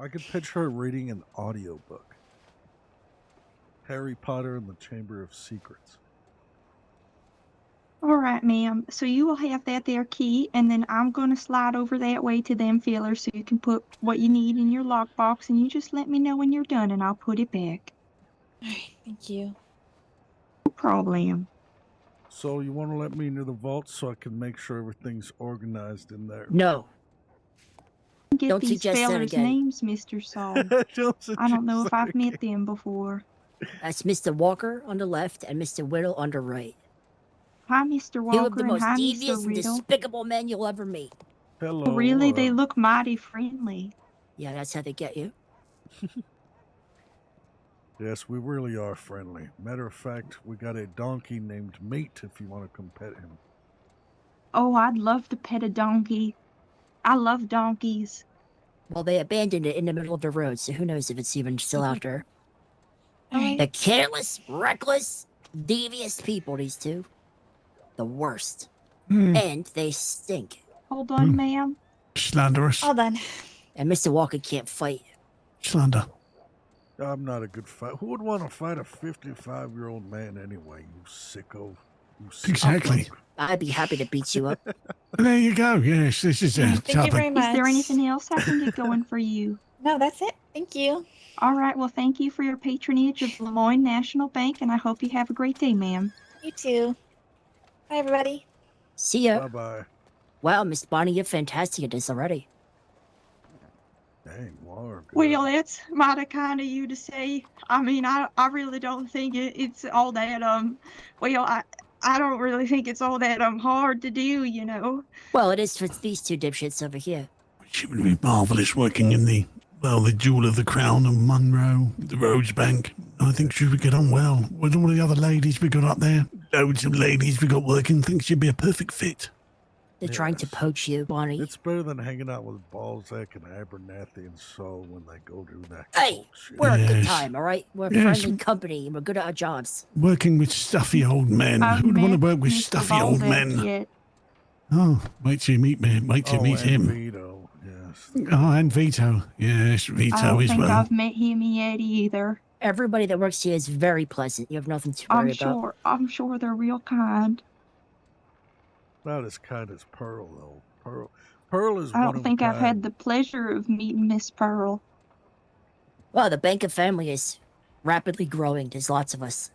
I could picture her reading an audiobook. Harry Potter and the Chamber of Secrets. All right, ma'am. So you will have that there key, and then I'm going to slide over that way to them fillers so you can put what you need in your lockbox, and you just let me know when you're done, and I'll put it back. All right, thank you. No problem. So you want to let me into the vault so I can make sure everything's organized in there? No. Get Don't these suggest that fellers' again. names, Mr. Saul. I don't know if I've met them before. That's Mr. Walker on the left and Mr. Whittle on the right. Hi, Mr. Two of Walker, the and most hi, devious Mr. and Riddle. despicable men you'll ever meet. Hello. Oh, really? They look mighty friendly. Yeah, that's how they get you. Yes, we really are friendly. Matter of fact, we got a donkey named Meat if you want to come pet him. Oh, I'd love to pet a donkey. I love donkeys. Well, they abandoned it in the middle of the road, so who knows if it's even still out there. All right. The careless, reckless, devious people, these two. The worst. And they stink. Hold on, ma'am. Slanderous. All done. And Mr. Walker can't fight. Slander. I'm not a good fight. Who would want to fight a 55-year-old man anyway, you sicko? You sicko. Exactly. I'd be happy to beat you up. There you go. Yes, this is a Thank you very much. Is there anything else I can get going for you? No, that's it. Thank you. All right, well, thank you for your patronage of Lemoyne National Bank, and I hope you have a great day, ma'am. You too. Bye, everybody. See ya. Bye-bye. Wow, Miss Bonnie, you're fantastic at this already. Dang, Mark. Well, that's mighty kind of you to say. I mean, I really don't think it's all that well, I don't really think it's all that hard to do, you know. Well, it is for these two dipshits over here. She would be marvellous working in the Jewel of the Crown of Monroe, the Rhodes Bank. I think she would get on well with all the other ladies we got up there. Loads of ladies we got working. Think she'd be a perfect fit. They're trying to poach you, Bonnie. It's better than hanging out with Balzac and Abernathy and Saul when they go do that. Hey, shit. we're a good Yes. time, all right? We're a Yes. friendly company, and we're good at our jobs. Working with stuffy old men. I've Who'd want to met work with Mr. stuffy old Balzac men? yet. Oh, wait till you meet me. Wait till you meet and him. Vito, yes. Oh, and Vito. Yes, I Vito don't as think well. I've met him yet either. Everybody that works here is very pleasant. You have nothing to worry about. I'm sure they're real kind. Not as kind as Pearl, though. Pearl is I one don't of think a I've had kind. the pleasure of meeting Miss Pearl. Well, the Banker family is rapidly growing. There's lots of us.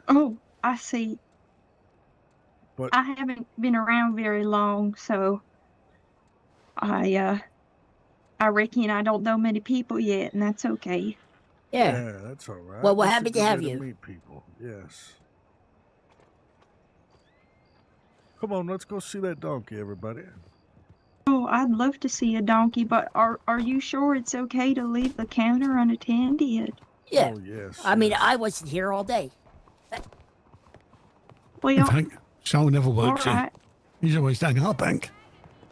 Oh, I see. But I haven't been around very long, so I reckon I don't know many people yet, and that's okay. Yeah. that's all right. Well, we're That's a happy to good way have you. Meet people, yes. Come on, let's go see that donkey, everybody. Oh, I'd love to see a donkey, but are you sure it's okay to leave the counter unattended? Yeah. Oh, yes. I mean, yes. I wasn't here all day. In Well, fact, Saul never all works here. right. He's always down our bank.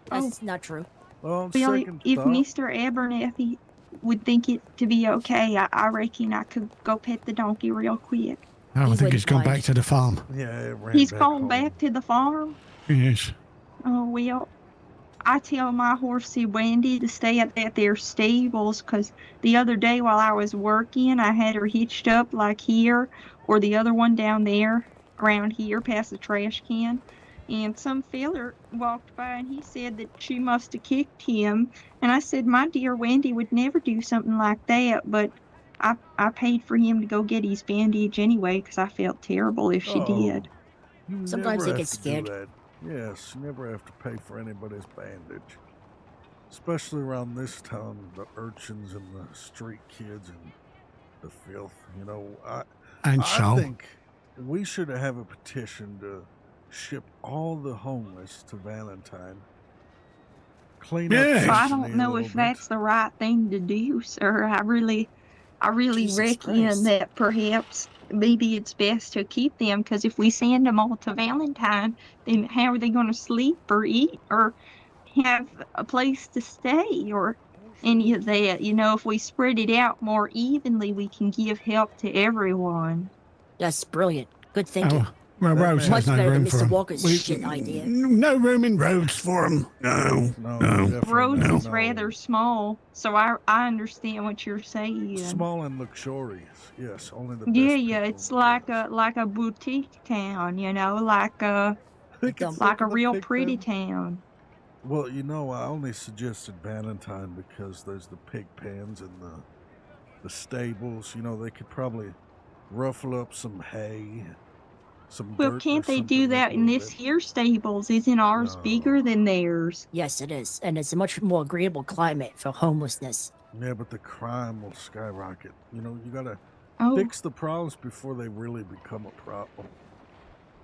That's not true. Well, on Well, second if thought, Mr. Abernathy would think it to be okay, I reckon I could go pet the donkey real quick. Oh, I He think he's wouldn't gone mind. back to the farm. yeah, it ran He's back gone home. back to the farm? Yes. Oh, well, I tell my horsey Wendy to stay at their stables, 'cause the other day while I was working, I had her hitched up like here, or the other one down there, around here, past the trash can. And some feller walked by and he said that she must have kicked him. And I said, my dear Wendy would never do something like that, but I paid for him to go get his bandage anyway, 'cause I felt terrible if she did. You Sometimes never they have get to scared. do that. Yes, you never have to pay for anybody's bandage. Especially around this town, the urchins and the street kids and the filth. You know, And I Saul. think we should have a petition to ship all the homeless to Valentine. Clean Yes. up I Destiny don't a know little if bit. that's the right thing to do, sir. I really Jesus reckon Christ. that perhaps maybe it's best to keep them, because if we send them all to Valentine, then how are they going to sleep or eat or have a place to stay or any of that? You know, if we spread it out more evenly, we can give help to everyone. That's brilliant. Good thinking. Oh, well, That Rose man- has Much no better than room for Mr. him. Walker's shit idea. No room in Rhodes for him. No. No, No. definitely Rhodes not. is No. rather small, so I understand what you're saying. Small and luxurious. Yes, only the Yeah, best yeah, people, it's like yes. a boutique town, you know, like a Think it's like a in the real pig pretty pen? town. Well, you know, I only suggested Valentine because there's the pig pens and the stables. You know, they could probably ruffle up some hay, some Well, dirt or can't they something, do make that a in little this bit. here stables? Isn't ours bigger No. than theirs? Yes, it is. And it's a much more agreeable climate for homelessness. Yeah, but the crime will skyrocket. You know, you gotta Oh, fix the problems before they really become a problem.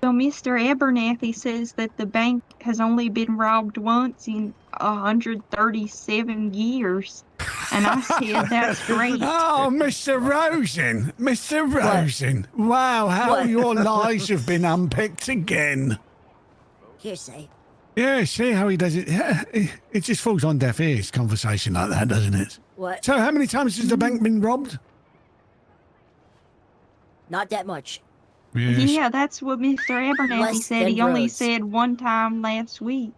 so Mr. Abernathy says that the bank has only been robbed once in 137 years. And I said, that's great. Oh, Mr. Rosen. Mr. Rosen. Wow, how What? your lies have been unpicked again. Hearsay. Yeah, see how he does it? Yeah, it just falls on deaf ears, conversation like that, doesn't it? What? So how many times has the bank been robbed? Not that much. Yes. Yeah, that's what Mr. Abernathy Less said. than He only Rhodes. said one time last week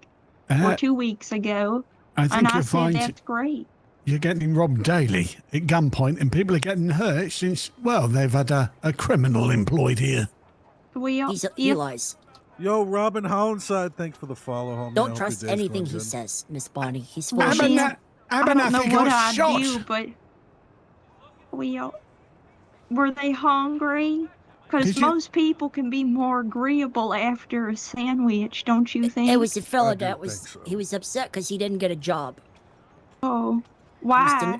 or 2 weeks ago. I And think I you'll said, find that's great. you're getting robbed daily at gunpoint and people are getting hurt since, well, they've had a criminal employed here. Well, He if lies. Yo, Robin Hollinside, thanks for the follow, homie. I Don't hope trust your day's anything going he good. says, Miss Bonnie. He's full Well, of I mean, shit. I don't know Abernathy what got I'd shot. do, but well, were they hungry? Because Did you- most people can be more agreeable after a sandwich, don't you think? It was a fella I do that was think so. he was upset because he didn't get a job. Oh, Why?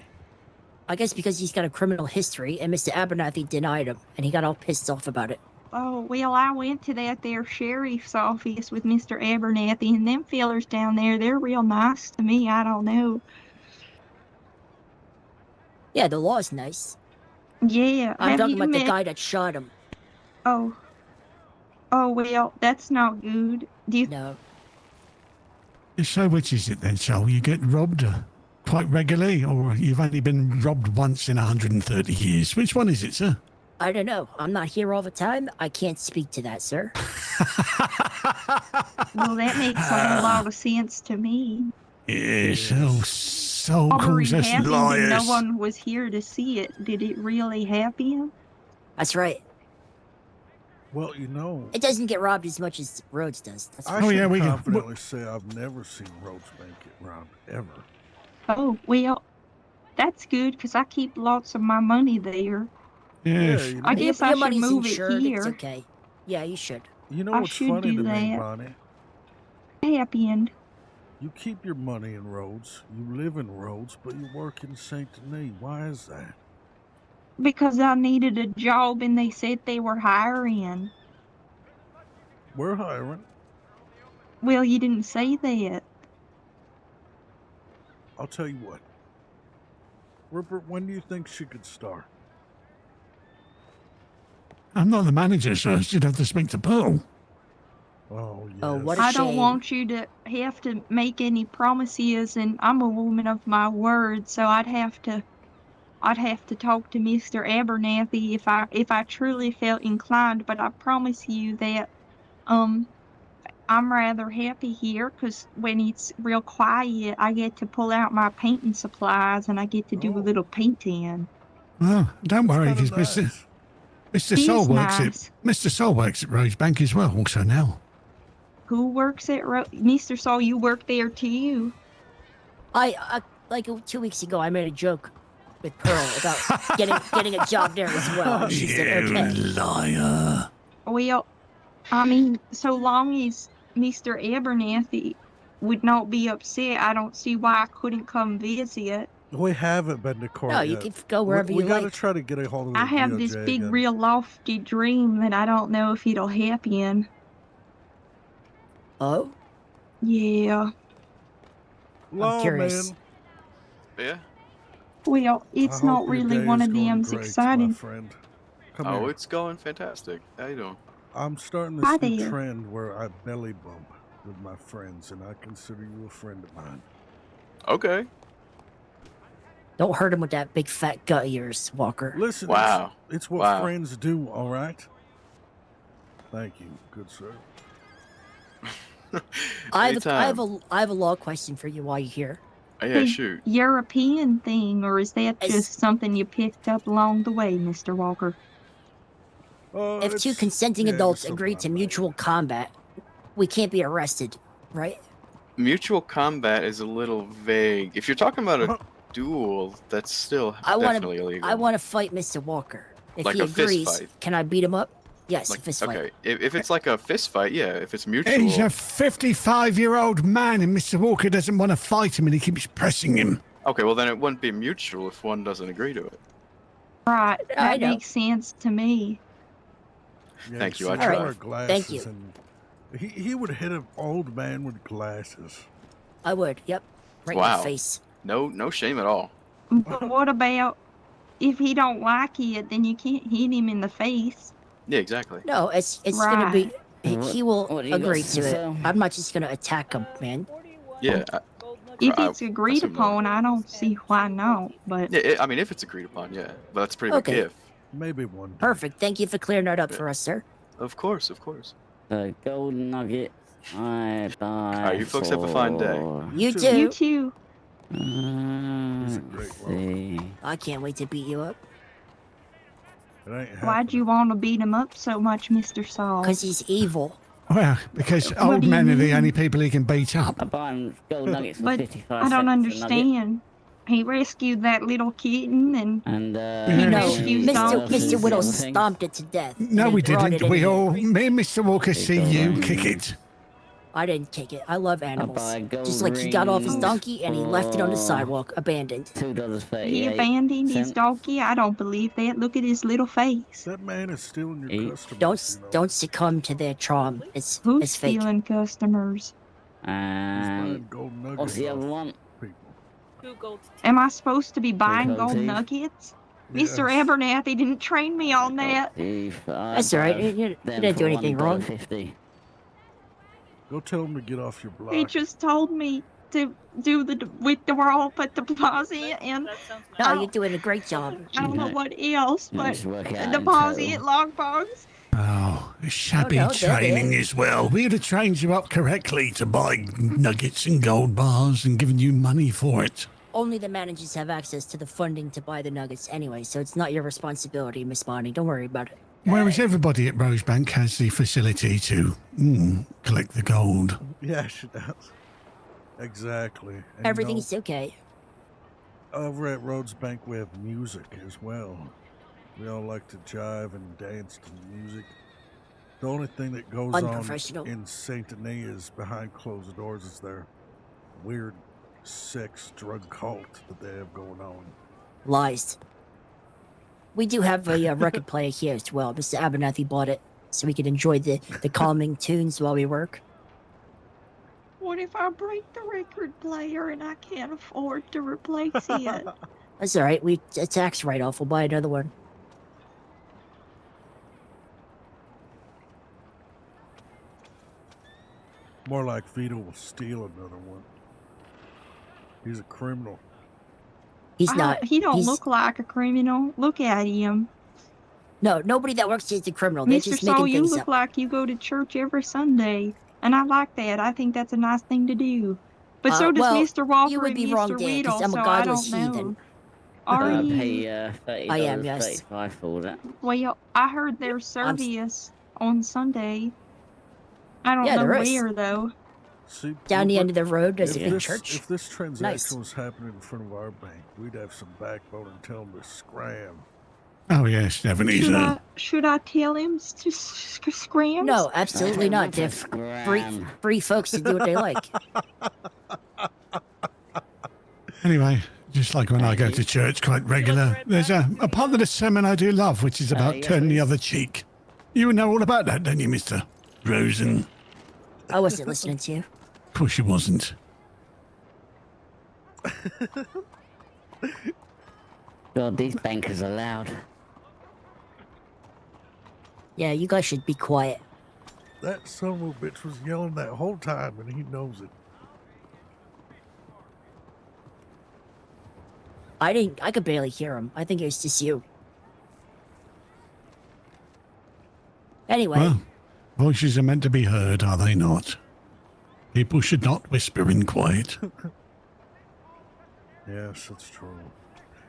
I guess because he's got a criminal history, and Mr. Abernathy denied him, and he got all pissed off about it. Oh, well, I went to that there sheriff's office with Mr. Abernathy, and them fellers down there, they're real nice to me. I don't know. Yeah, the law's nice. Yeah. I'm have talking you about the met- guy that shot him. Oh. Oh, well, that's not good. Do you No. So which is it then, Sol? You get robbed quite regularly, or you've only been robbed once in 130 years? Which one is it, sir? I don't know. I'm not here all the time. I can't speak to that, sir. Well, that makes a whole lot of sense to me. Yes, oh, Sol Robbery calls us happened and no liars. one was here to see it. Did it really happen? That's right. Well, you know, It doesn't get robbed as much as Rhodes does. That's I right. Oh, should yeah, we can- confidently say I've never seen Rhodes make it round, ever. Oh, well, that's good because I keep lots of my money there. Yes. Yeah, you I know, guess Your I should money's move it insured. here. It's okay. Yeah, you should. you know I what's should funny do to me, that. Bonnie? Happened. You keep your money in Rhodes, you live in Rhodes, but you work in St. Denis. Why is that? Because I needed a job and they said they were hiring. We're hiring. Well, you didn't say that. I'll tell you what. Rupert, when do you think she could start? I'm not the manager, so you'd have to speak to Pearl. Oh, yes. Oh, what a I don't shame. want you to have to make any promises, and I'm a woman of my word, so I'd have to talk to Mr. Abernathy if I truly felt inclined. But I promise you that I'm rather happy here because when it's real quiet, I get to pull out my painting supplies and I get to do a Oh. little painting. Well, don't That's worry, kinda because nice. Mr. He Sol is works nice. at Mr. Sol works at Rosebank as well, also now. Who works at Mr. Saul? You work there too? I like 2 weeks ago, I made a joke with Pearl about getting a job there as well. And she said, You okay. liar. Well, I mean, so long as Mr. Abernathy would not be upset, I don't see why I couldn't come visit. We haven't been to court No, yet. you can go wherever we you gotta like. try to get a hold of the I have this DOJ big, again. real lofty dream that I don't know if it'll happen. Oh? Yeah. curious. Lawman. Yeah. Well, I it's hope not your really day one is of going them's great, my exciting. friend. Come Oh, here. it's going fantastic. How you doing? I'm starting Hi this new there. trend where I belly bump with my friends, and I consider you a friend of mine. Okay. Don't hurt him with that big fat gut of yours, Walker. Listen, Wow. it's what Wow. friends do, all right? Thank you, good sir. I Anytime. have a law question for you while you're here. Oh, yeah, The shoot. European thing, or is that It's- just something you picked up along the way, Mr. Walker? If two consenting adults agree to mutual combat, we can't be arrested, right? Mutual combat is a little vague. If you're talking about a duel, that's still definitely illegal. I want to fight Mr. Walker. If Like he a fist agrees, fight. can I beat him up? Yes, Like, a fist fight. okay, if it's like a fist fight, yeah. If it's mutual, He's a 55-year-old man, and Mr. Walker doesn't want to fight him, and he keeps pressing him. okay, well then it wouldn't be mutual if one doesn't agree to it. Right, I that know. makes sense to me. Yeah, Thank you, I see, tried. wear Alright, glasses thank you. And he would hit an old man with glasses. I would. Yep. Right in Wow. the face. No shame at all. But what about if he don't like it, then you can't hit him in the face. Yeah, exactly. No, it's gonna be. He will What do you got agree to to it. say? I'm not just gonna attack him, man. Yeah, If I- it's agreed assume that. upon, I don't see why not. But yeah. I mean, if it's agreed upon, yeah. But that's pretty Okay. big if. Maybe one day. Perfect. Thank you for clearing that up for us, sir. Of course, of course. The golden nugget. I buy. Alright, you folks have a fine day. for- You too. too. you too. He's a Let's great see. I can't wait to beat you up. It ain't Why'd you want to beat him up so much, Mr. Saul? Cause he's evil. Well, because What old do you men are the mean? only people he can beat up. I buy him gold nuggets for But 55 I don't cents a nugget. understand. He rescued that little kitten, and And You You know, rescued Mr. donkeys Mr. Whittle and things. stomped it to death. No, and we he brought didn't. it in We here. all, me and Mr. Walker, see you alright. kick it. I didn't kick it. I love I'll animals. buy a gold Just like he got off his ring donkey and he left it on the for sidewalk, abandoned. $2.38. He abandoned his donkey? I don't believe that. Look at his little face. That man is stealing your customers. Don't succumb to their charm. It's Who's fake. stealing customers? And what's the other one? Am I supposed to be buying gold Difficulty. nuggets? Mr. Abernathy didn't train me on that. That's all right. You didn't do anything wrong. Go tell him to get off your block. He just told me to do the withdrawal, put the deposit, and No, you're doing a great job. I don't know what else, but Just work out in deposit, total. logbooks. Oh, shabby no, they're training there. as well. We'd have trained you up correctly to buy nuggets and gold bars and given you money for it. Only the managers have access to the funding to buy the nuggets anyway, so it's not your responsibility, Miss Bonnie. Don't worry about it. Whereas everybody at Rosebank has the facility to collect the gold. Yeah, she does. Exactly. And you know, Everything's okay. over at Rosebank, we have music as well. We all like to jive and dance to the music. The only thing that goes on Unprofessional. in Saint Denis is behind closed doors is their weird sex drug cult that they have going on. Lies. We do have a record player here as well. Mr. Abernathy bought it so we could enjoy the calming tunes while we work. What if I break the record player and I can't afford to replace it? That's all right. A tax write-off. We'll buy another one. More like Vito will steal another one. He's a criminal. He's not. He don't he's, look like a criminal. Look at him. No, nobody that works here is a criminal. They're Mr. just Saul, making you things look up. like you go to church every Sunday. And I like that. I think that's a nice thing to do. But so does well, Mr. Walker you would and be Mr. wrong, Dan, Weedle, 'cause I'm a so I godless don't know. heathen. Are I'll you? pay $30, I am, yes. 35 for that. Well, I heard there's service on Sunday. I don't Yeah, know there is. where, though. See, Down the Rupert, end of the road, there's a if big this, church. If this transaction Nice. was happening in front of our bank, we'd have some backbone and tell him to scram. Oh, yes, definitely, sir. Should I tell him to scram? No, absolutely not. They're free folks to do what they like. Anyway, just like when I go to church quite regular, there's a part of the sermon I do love, which is about yes, turning the please. other cheek. You know all about that, don't you, Mr. Rosen? I wasn't listening to you. Of course you wasn't. God, these bankers are loud. Yeah, you guys should be quiet. That son of a bitch was yelling that whole time, and he knows it. I could barely hear him. I think it was just you. Anyway, Well, voices are meant to be heard, are they not? People should not whisper in quiet. Yes, that's true.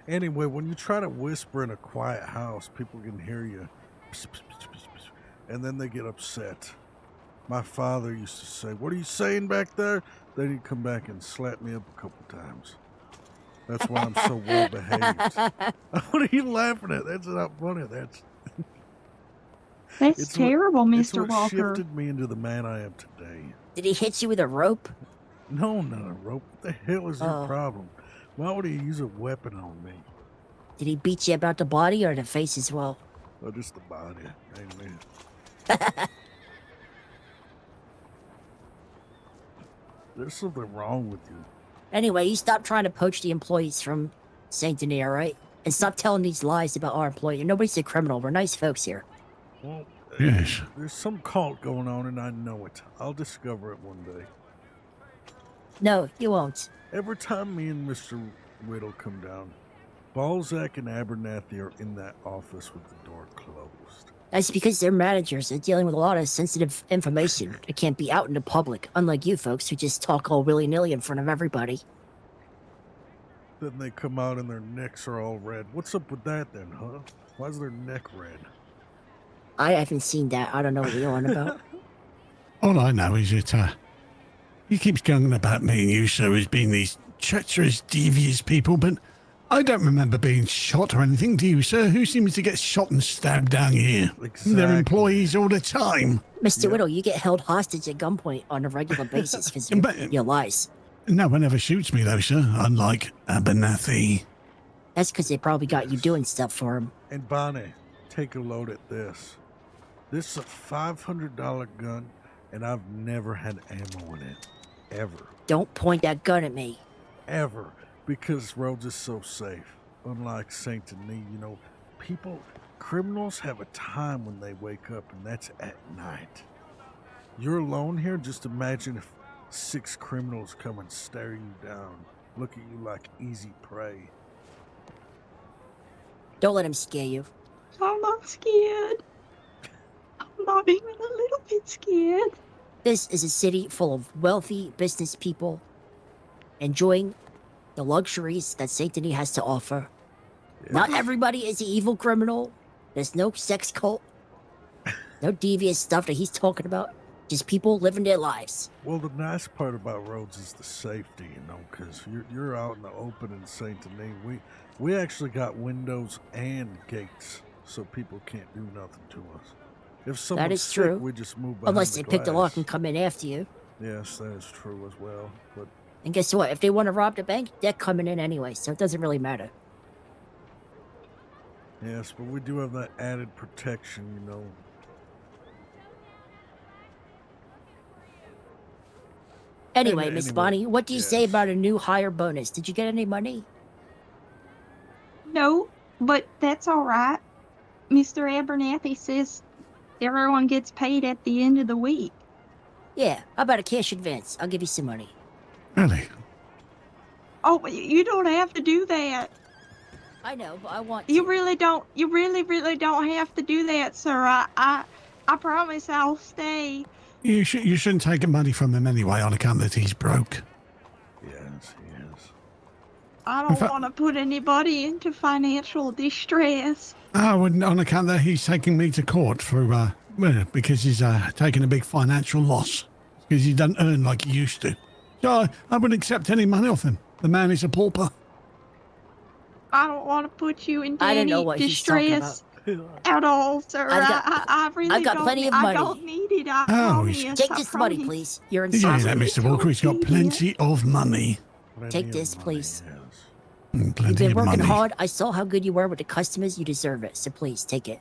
Anyway, when you try to whisper in a quiet house, people can hear you. Pss, pss, pss, pss, pss, and then they get upset. My father used to say, "What are you saying back there?" Then he'd come back and slap me up a couple times. That's why I'm so well behaved. What are you laughing at? That's not funny. That's That's terrible, it's Mr. what Walker. shifted me into the man I am today. did he hit you with a rope? No, not a rope. What the hell is your Oh. problem? Why would he use a weapon on me? Did he beat you about the body or the face as well? Oh, just the body. Amen. There's something wrong with you. Anyway, you stop trying to poach the employees from Saint Denis, all right? And stop telling these lies about our employee. Nobody's a criminal. We're nice folks here. Well, Yes. there's some cult going on, and I know it. I'll discover it one day. No, you won't. Every time me and Mr. Whittle come down, Balzac and Abernathy are in that office with the door closed. That's because their managers are dealing with a lot of sensitive information that can't be out in the public, unlike you folks who just talk all willy-nilly in front of everybody. Then they come out and their necks are all red. What's up with that then, huh? Why's their neck red? I haven't seen that. I don't know what you're on about. All I know is that he keeps going about me and you, sir, as being these treacherous, devious people, but I don't remember being shot or anything, do you, sir? Who seems to get shot and stabbed down here? Exactly. They're employees all the time. Mr. Yep. Whittle, you get held hostage at gunpoint on a regular basis because your lies. No one ever shoots me, though, sir, unlike Abernathy. That's because they probably got you doing stuff for him. And Bonnie, take a load at this. This is a $500 gun, and I've never had ammo in it. Ever. Don't point that gun at me. Ever. Because Rhodes is so safe. Unlike Saint Denis, you know, criminals have a time when they wake up, and that's at night. You're alone here? Just imagine if 6 criminals come and stare you down, look at you like easy prey. Don't let him scare you. I'm not scared. I'm not even a little bit scared. This is a city full of wealthy business people enjoying the luxuries that Saint Denis has to offer. Yeah. Not everybody is an evil criminal. There's no sex cult. No devious stuff that he's talking about. Just people living their lives. Well, the nice part about Rhodes is the safety, you know, because you're out in the open in Saint Denis. We actually got windows and gates, so people can't do nothing to us. If someone's That is sick, true. we just move behind Unless the they pick the lock glass. and come in after you. Yes, that is true as well. But And guess what? If they want to rob the bank, they're coming in anyway, so it doesn't really matter. yes, but we do have that added protection, you know. Anyway, Miss anyway, Bonnie, what do you say yes. about a new hire bonus? Did you get any money? No, but that's all right. Mr. Abernathy says everyone gets paid at the end of the week. Yeah, how about a cash advance? I'll give you some money. Really? Oh, but you don't have to do that. I know, but I want You to. really don't. You really don't have to do that, sir. I promise I'll stay. You shouldn't take money from him anyway on account that he's broke. Yes, he is. I In don't fact- want to put anybody into financial distress. Oh, and on account that he's taking me to court for, well, because he's taking a big financial loss. Because he doesn't earn like he used to. So I wouldn't accept any money off him. The man is a pauper. I don't want to put you into I don't know any what he's talking distress at all, sir. I really I've got don't. plenty of I money. don't need it. I Oh, promise. Take I this money, promise. please. You're Did you hear insulting that, me. Mr. Walker? He's got plenty of money. Plenty of this, money, please. yes. You've Plenty been of working money. hard. I saw how good you were with the customers. You deserve it. So please, take it.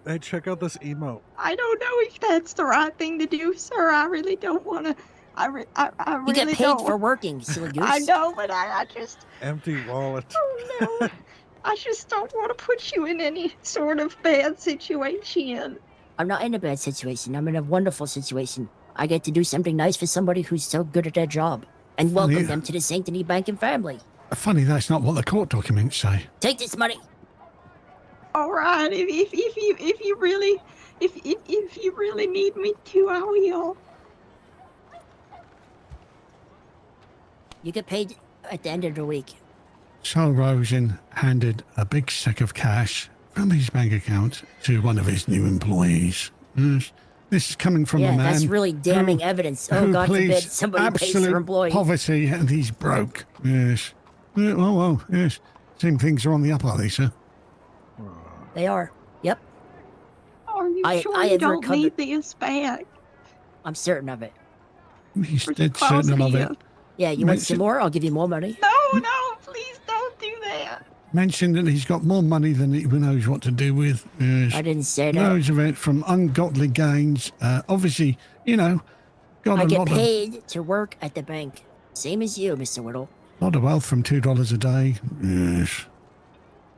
Hey, check out this emote. I don't know if that's the right thing to do, sir. I really don't want to. I You really get paid don't. for working, silly goose. I know, but I just. Empty wallet. Oh no. I just don't want to put you in any sort of bad situation. I'm not in a bad situation. I'm in a wonderful situation. I get to do something nice for somebody who's so good at their job and welcome Funny. them to the Saint Denis banking family. Funny, that's not what the court documents say. Take this money. All right, if you really need me to, I will. You get paid at the end of the week. So Rosen handed a big sack of cash from his bank account to one of his new employees. Yes, this is coming from a Yeah, man that's really damning evidence. Oh, who God forbid pleads somebody pays absolute their employee. poverty and he's broke. Yes. Oh, yes. Seem things are on the up, are they, sir? They are. Yep, Are you I sure you have don't need recovered- this back? I'm certain of it. He's For dead the certain of it. cost Yeah, you want Mention- some more? I'll give you more money. No, please don't do that. Mentioned that he's got more money than he knows what to do with. Yes. I didn't say that. Knows of it from ungodly gains. Obviously, you know, got I a get lot paid to work at the bank. Same as you, Mr. Whittle. of wealth from $2 a day. Yes.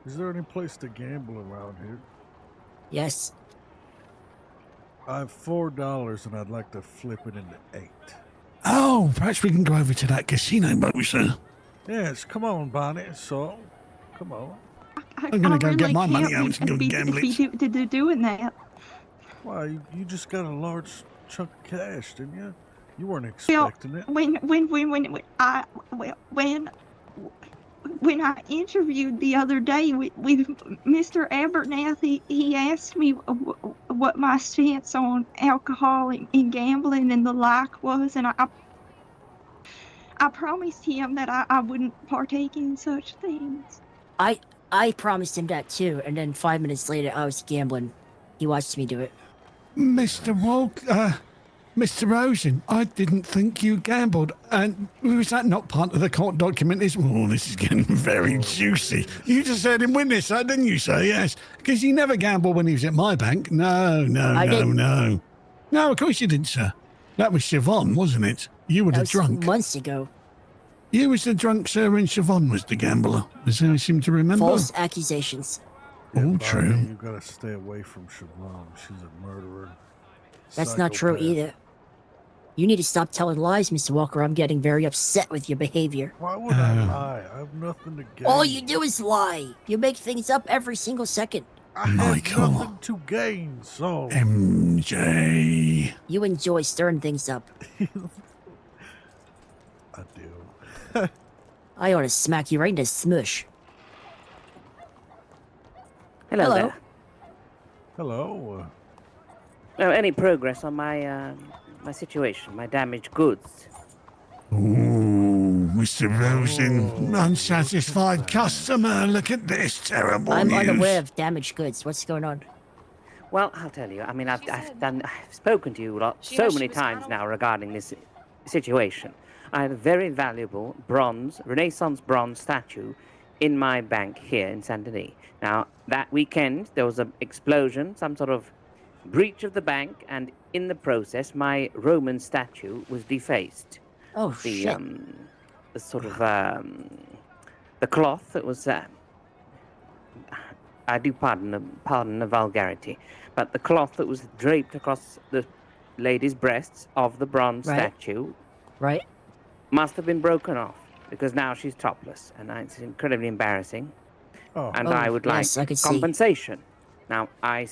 Is there any place to gamble around here? Yes. I have $4 and I'd like to flip it into 8. Oh, perhaps we can go over to that casino, won't we, sir? Yes, come on, Bonnie. So, come on. I'm gonna go get my money out and go be gamble it. doing that. Why, you just got a large chunk of cash, didn't you? You weren't Well, expecting it. When I interviewed the other day with Mr. Abernathy, he asked me what my stance on alcohol and gambling and the like was, and I promised him that I wouldn't partake in such things. I promised him that too, and then 5 minutes later I was gambling. He watched me do it. Mr. Mr. Rosen, I didn't think you gambled. And was that not part of the court document? Oh, this is getting very juicy. You just said in witness, didn't you, sir? Yes. Because he never gambled when he was at my bank. No. No, of course you didn't, sir. That was Siobhan, wasn't it? You were the drunk. Months ago. You was the drunk, sir, and Siobhan was the gambler. As I seem to remember. False accusations. All true. You gotta stay away from Siobhan. She's a murderer. That's not true either. You need to stop telling lies, Mr. Walker. I'm getting very upset with your behavior. Why would I lie? I have nothing to gain. All you do is lie. You make things up every single second. I have nothing to gain, so... MJ. You enjoy stirring things up. I do. I ought to smack you right in the smush. Hello there. Hello. Any progress on my my situation, my damaged goods? Ooh, Mr. Rosen, unsatisfied customer. Look at this terrible I'm news. unaware of damaged goods. What's going on? Well, I'll tell you. I mean, I've spoken to you so many times now regarding this situation. I had a very valuable Renaissance bronze statue in my bank here in Saint Denis. Now, that weekend, there was an explosion, some sort of breach of the bank, and in the process, my Roman statue was defaced. Oh, shit. The sort of, the cloth that was, I do pardon the vulgarity, but the cloth that was draped across the lady's breasts of the bronze statue must have been broken off, because now she's topless, and it's incredibly embarrassing. And I would like compensation. Now, I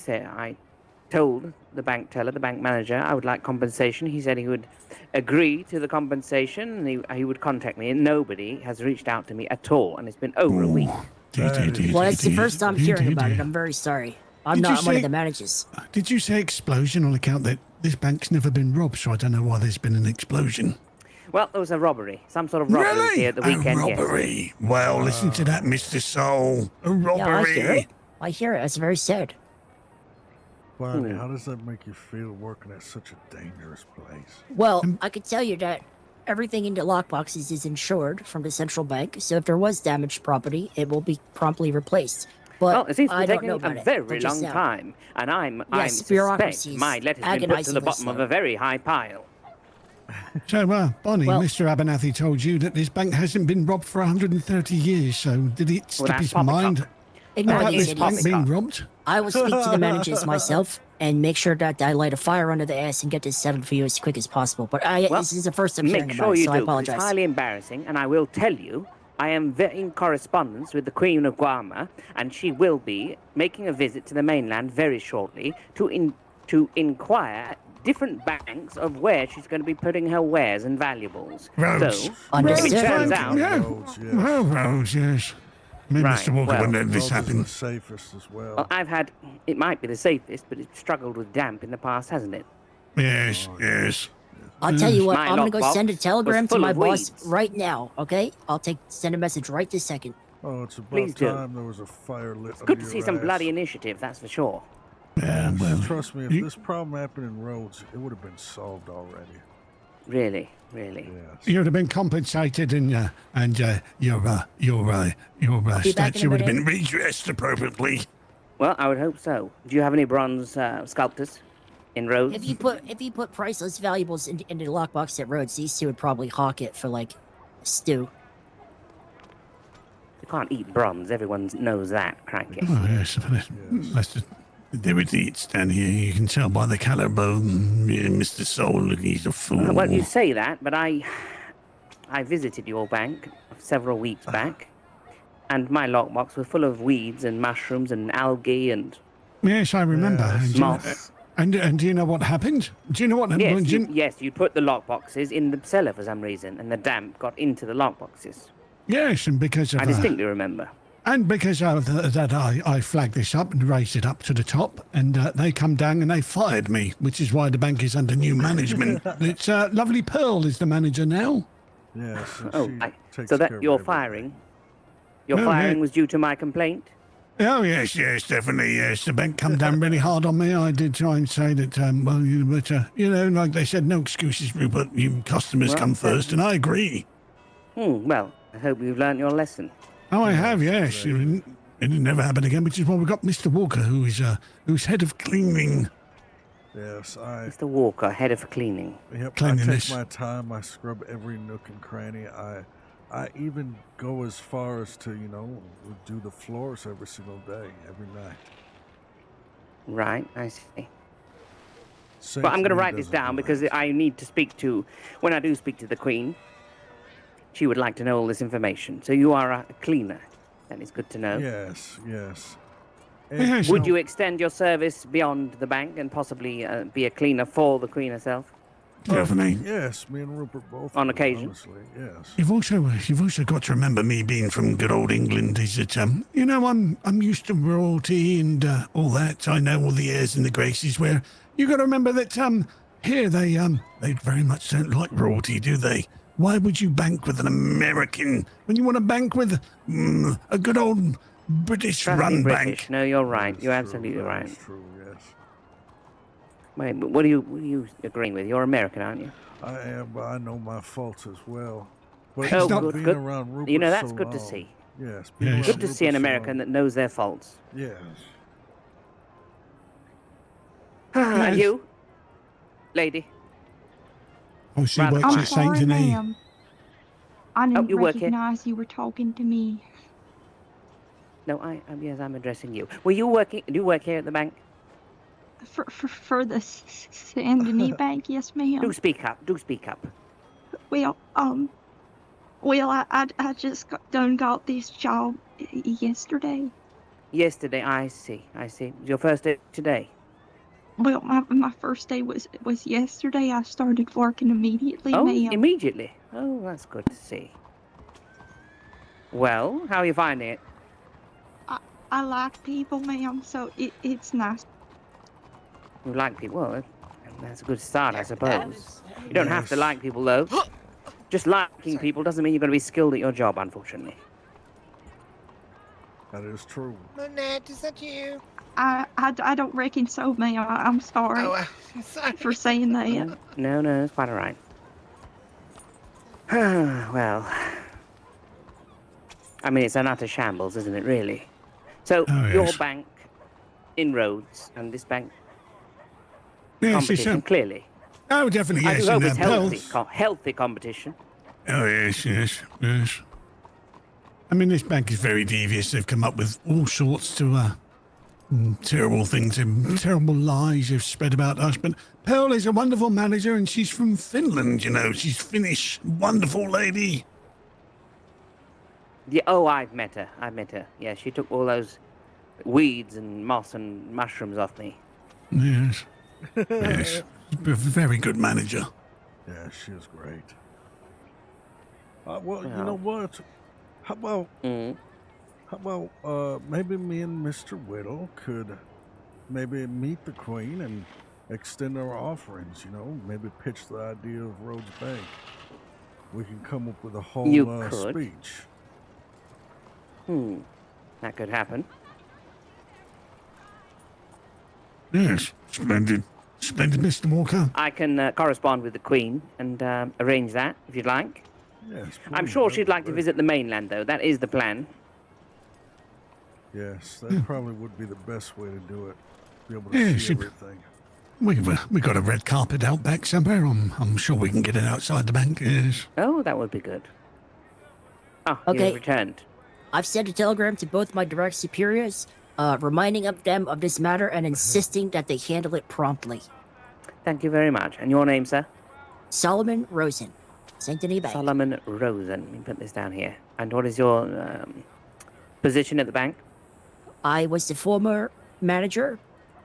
told the bank teller, the bank manager, I would like compensation. He said he would agree to the compensation, and he would contact me, and nobody has reached out to me at all, and it's been over a week. Well, it's the first time hearing about it. I'm very sorry. I'm not one of the managers. Did you say explosion on account that this bank's never been robbed, so I don't know why there's been an explosion? Well, there was a robbery. Some sort of robbery here at the weekend. A robbery? Yes. Well, listen to that, Mr. Soul. A robbery. Yeah, I hear it. It's very sad. Barney, how does that make you feel working at such a dangerous place? Well, I could tell you that everything in the lockboxes is insured from the central bank, so if there was damaged property, it will be promptly replaced. But well, it seems to be I don't taking know a about it. very long time, and I suspect bureaucracy is my letter's been put to the bottom of a very high pile. So, Bonnie, Mr. Abernathy told you that this bank hasn't been robbed for 130 years, so did it slip his mind about this bank being robbed? I will speak to the managers myself and make sure that I light a fire under the ass and get this settled for you as quick as possible. But this is the first time hearing about it, so I apologize. It's highly embarrassing, and I will tell you, I am in correspondence with the Queen of Guarma, and she will be making a visit to the mainland very shortly to inquire different banks of where she's going to be putting her wares and valuables. Rhodes. So, if it turns out... Rhodes, yes. Maybe Mr. Walker wouldn't let this happen. The safest as well. Well, it might be the safest, but it's struggled with damp in the past, hasn't it? Yes. I'll tell you what, I'm going to go send a telegram to my boss right now, okay? I'll send a message right this second. Oh, it's about time there was a fire lit. It's good to see some bloody initiative, that's for sure. Yeah, well, trust me, if this problem happened in Rhodes, it would have been solved already. Really? Yes. You would have been compensated, and your statue would have been redressed appropriately. Well, I would hope so. Do you have any bronze sculptors in Rhodes? If you put priceless valuables in the lockbox at Rhodes, these two would probably hawk it for like stew. You can't eat bronze. Everyone knows that, cranky. Oh, yes. That's just... There it is down here. You can tell by the collarbone. Mr. Soul, look, he's a fool. Well, you say that, but I visited your bank several weeks back, and my lockbox was full of weeds and mushrooms and algae and... Yes, I remember. Moss. And do you know what happened? Do you know what happened? Yes, you put the lockboxes in the cellar for some reason, and the damp got into the lockboxes. Yes, and because of... I distinctly remember. And because of that, I flagged this up and raised it up to the top, and they come down and they fired me, which is why the bank is under new management. It's Lovely Pearl is the manager now. Yes. So that you're firing Your Oh, firing yeah. was due to my complaint? Oh, yes, definitely, yes. The bank come down really hard on me. I did try and say that, like they said, no excuses, Rupert. You customers come first, and I agree. Well, I hope you've learnt your lesson. Oh, I have, yes. It never happen again, which is why we got Mr. Walker, who's head of cleaning. Yes, Mr. Walker, head of cleaning. Yep, Cleanliness. I take my time. I scrub every nook and cranny. I even go as far as to, do the floors every single day, every night. Right, I see. Safe But I'm going to me write this doesn't down do because that. I need to speak to, when I do speak to the Queen, she would like to know all this information. So you are a cleaner. That is good to know. Yes. Yes, Would you extend your service beyond the bank and possibly be a cleaner for the Queen herself? Definitely. Yes, me and Rupert both. On would, occasion. Honestly, yes. You've also got to remember me being from good old England. Is that I'm used to royalty and all that. I know all the airs and the graces. Where you got to remember that here they very much don't like royalty, do they? Why would you bank with an American when you want to bank with a good old British-run British. bank? No, you're right. That's You're true, absolutely that right. is true, yes. Wait, but what are you agreeing with? You're American, aren't you? I am, but I know my faults as well. But Oh, being good, good. around Rupert You know, that's so good to long- see. Yes. Yeah, being it's Good around to see an Rupert so American long- that knows their faults. Yes. And you, lady? Oh, she Right. works I'm at Saint sorry, Denis. ma'am. I didn't you work here? recognize you were talking to me. No, yes, I'm addressing you. Were you working? Do you work here at the bank? For the Saint Denis Bank, yes, ma'am. Do speak up. Do speak up. Well, I just got this job yesterday. Yesterday, I see. Your first day today. Well, my first day was yesterday. I started working immediately, Oh, ma'am. immediately. Oh, that's good to see. Well, how are you finding it? I like people, ma'am, so it's nice. You like people? Well, that's a good start, I suppose. You don't have to like people, though. Just liking people doesn't mean you're going to be skilled at your job, unfortunately. That is true. Lynette, is that you? I don't reckon so, ma'am. I'm sorry Sorry. for saying that. No, it's quite all right. Well, I mean, it's an utter shambles, isn't it, really? So, your bank inroads and this bank competition, clearly. Oh, definitely, yes. I do hope and, it's healthy competition. Oh, yes. I mean, this bank is very devious. They've come up with all sorts to terrible things and terrible lies they've spread about us. But Pearl is a wonderful manager, and she's from Finland, She's Finnish. Wonderful lady. Yeah, I've met her. Yeah, she took all those weeds and moss and mushrooms off me. Yes. Yes. A very good manager. Yeah, she is great. Well, you know what? How about maybe me and Mr. Whittle could maybe meet the Queen and extend our offerings, maybe pitch the idea of Rhodes Bank. We can come up with a whole speech. That could happen. Yes, splendid, Mr. Walker. I can correspond with the Queen and arrange that, if you'd like. Yes, I'm sure she'd like to visit the mainland, though. That is the plan. Yes, that probably would be the best way to do it. Be able to see everything. We got a red carpet out back somewhere. I'm sure we can get it outside the bank. Yes. Oh, that would be good. Oh, Okay. you've returned. I've sent a telegram to both my direct superiors, reminding them of this matter and insisting that they handle it promptly. Thank you very much. And your name, sir? Solomon Rosen, St. Denis Bank. Solomon Rosen. Let me put this down here. And what is your position at the bank? I was the former manager,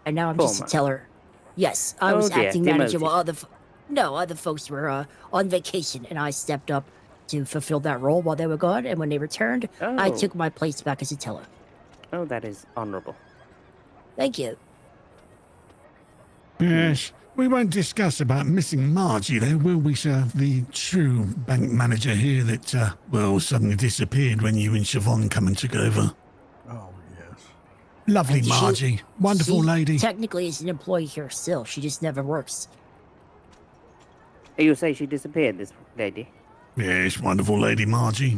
and now I'm just a teller. Yes, I was dear, acting manager demoted. while other folks were on vacation, and I stepped up to fulfill that role while they were gone. And when they returned, I Oh. took my place back as a teller. Oh, that is honorable. Thank you. Yes. We won't discuss about missing Margie, though, will we, sir? The true bank manager here that, suddenly disappeared when you and Siobhan come and took over. Oh, yes. Lovely And Margie. Wonderful she lady. Technically is an employee here still. She just never works. You say she disappeared, this lady? Yes, wonderful lady Margie.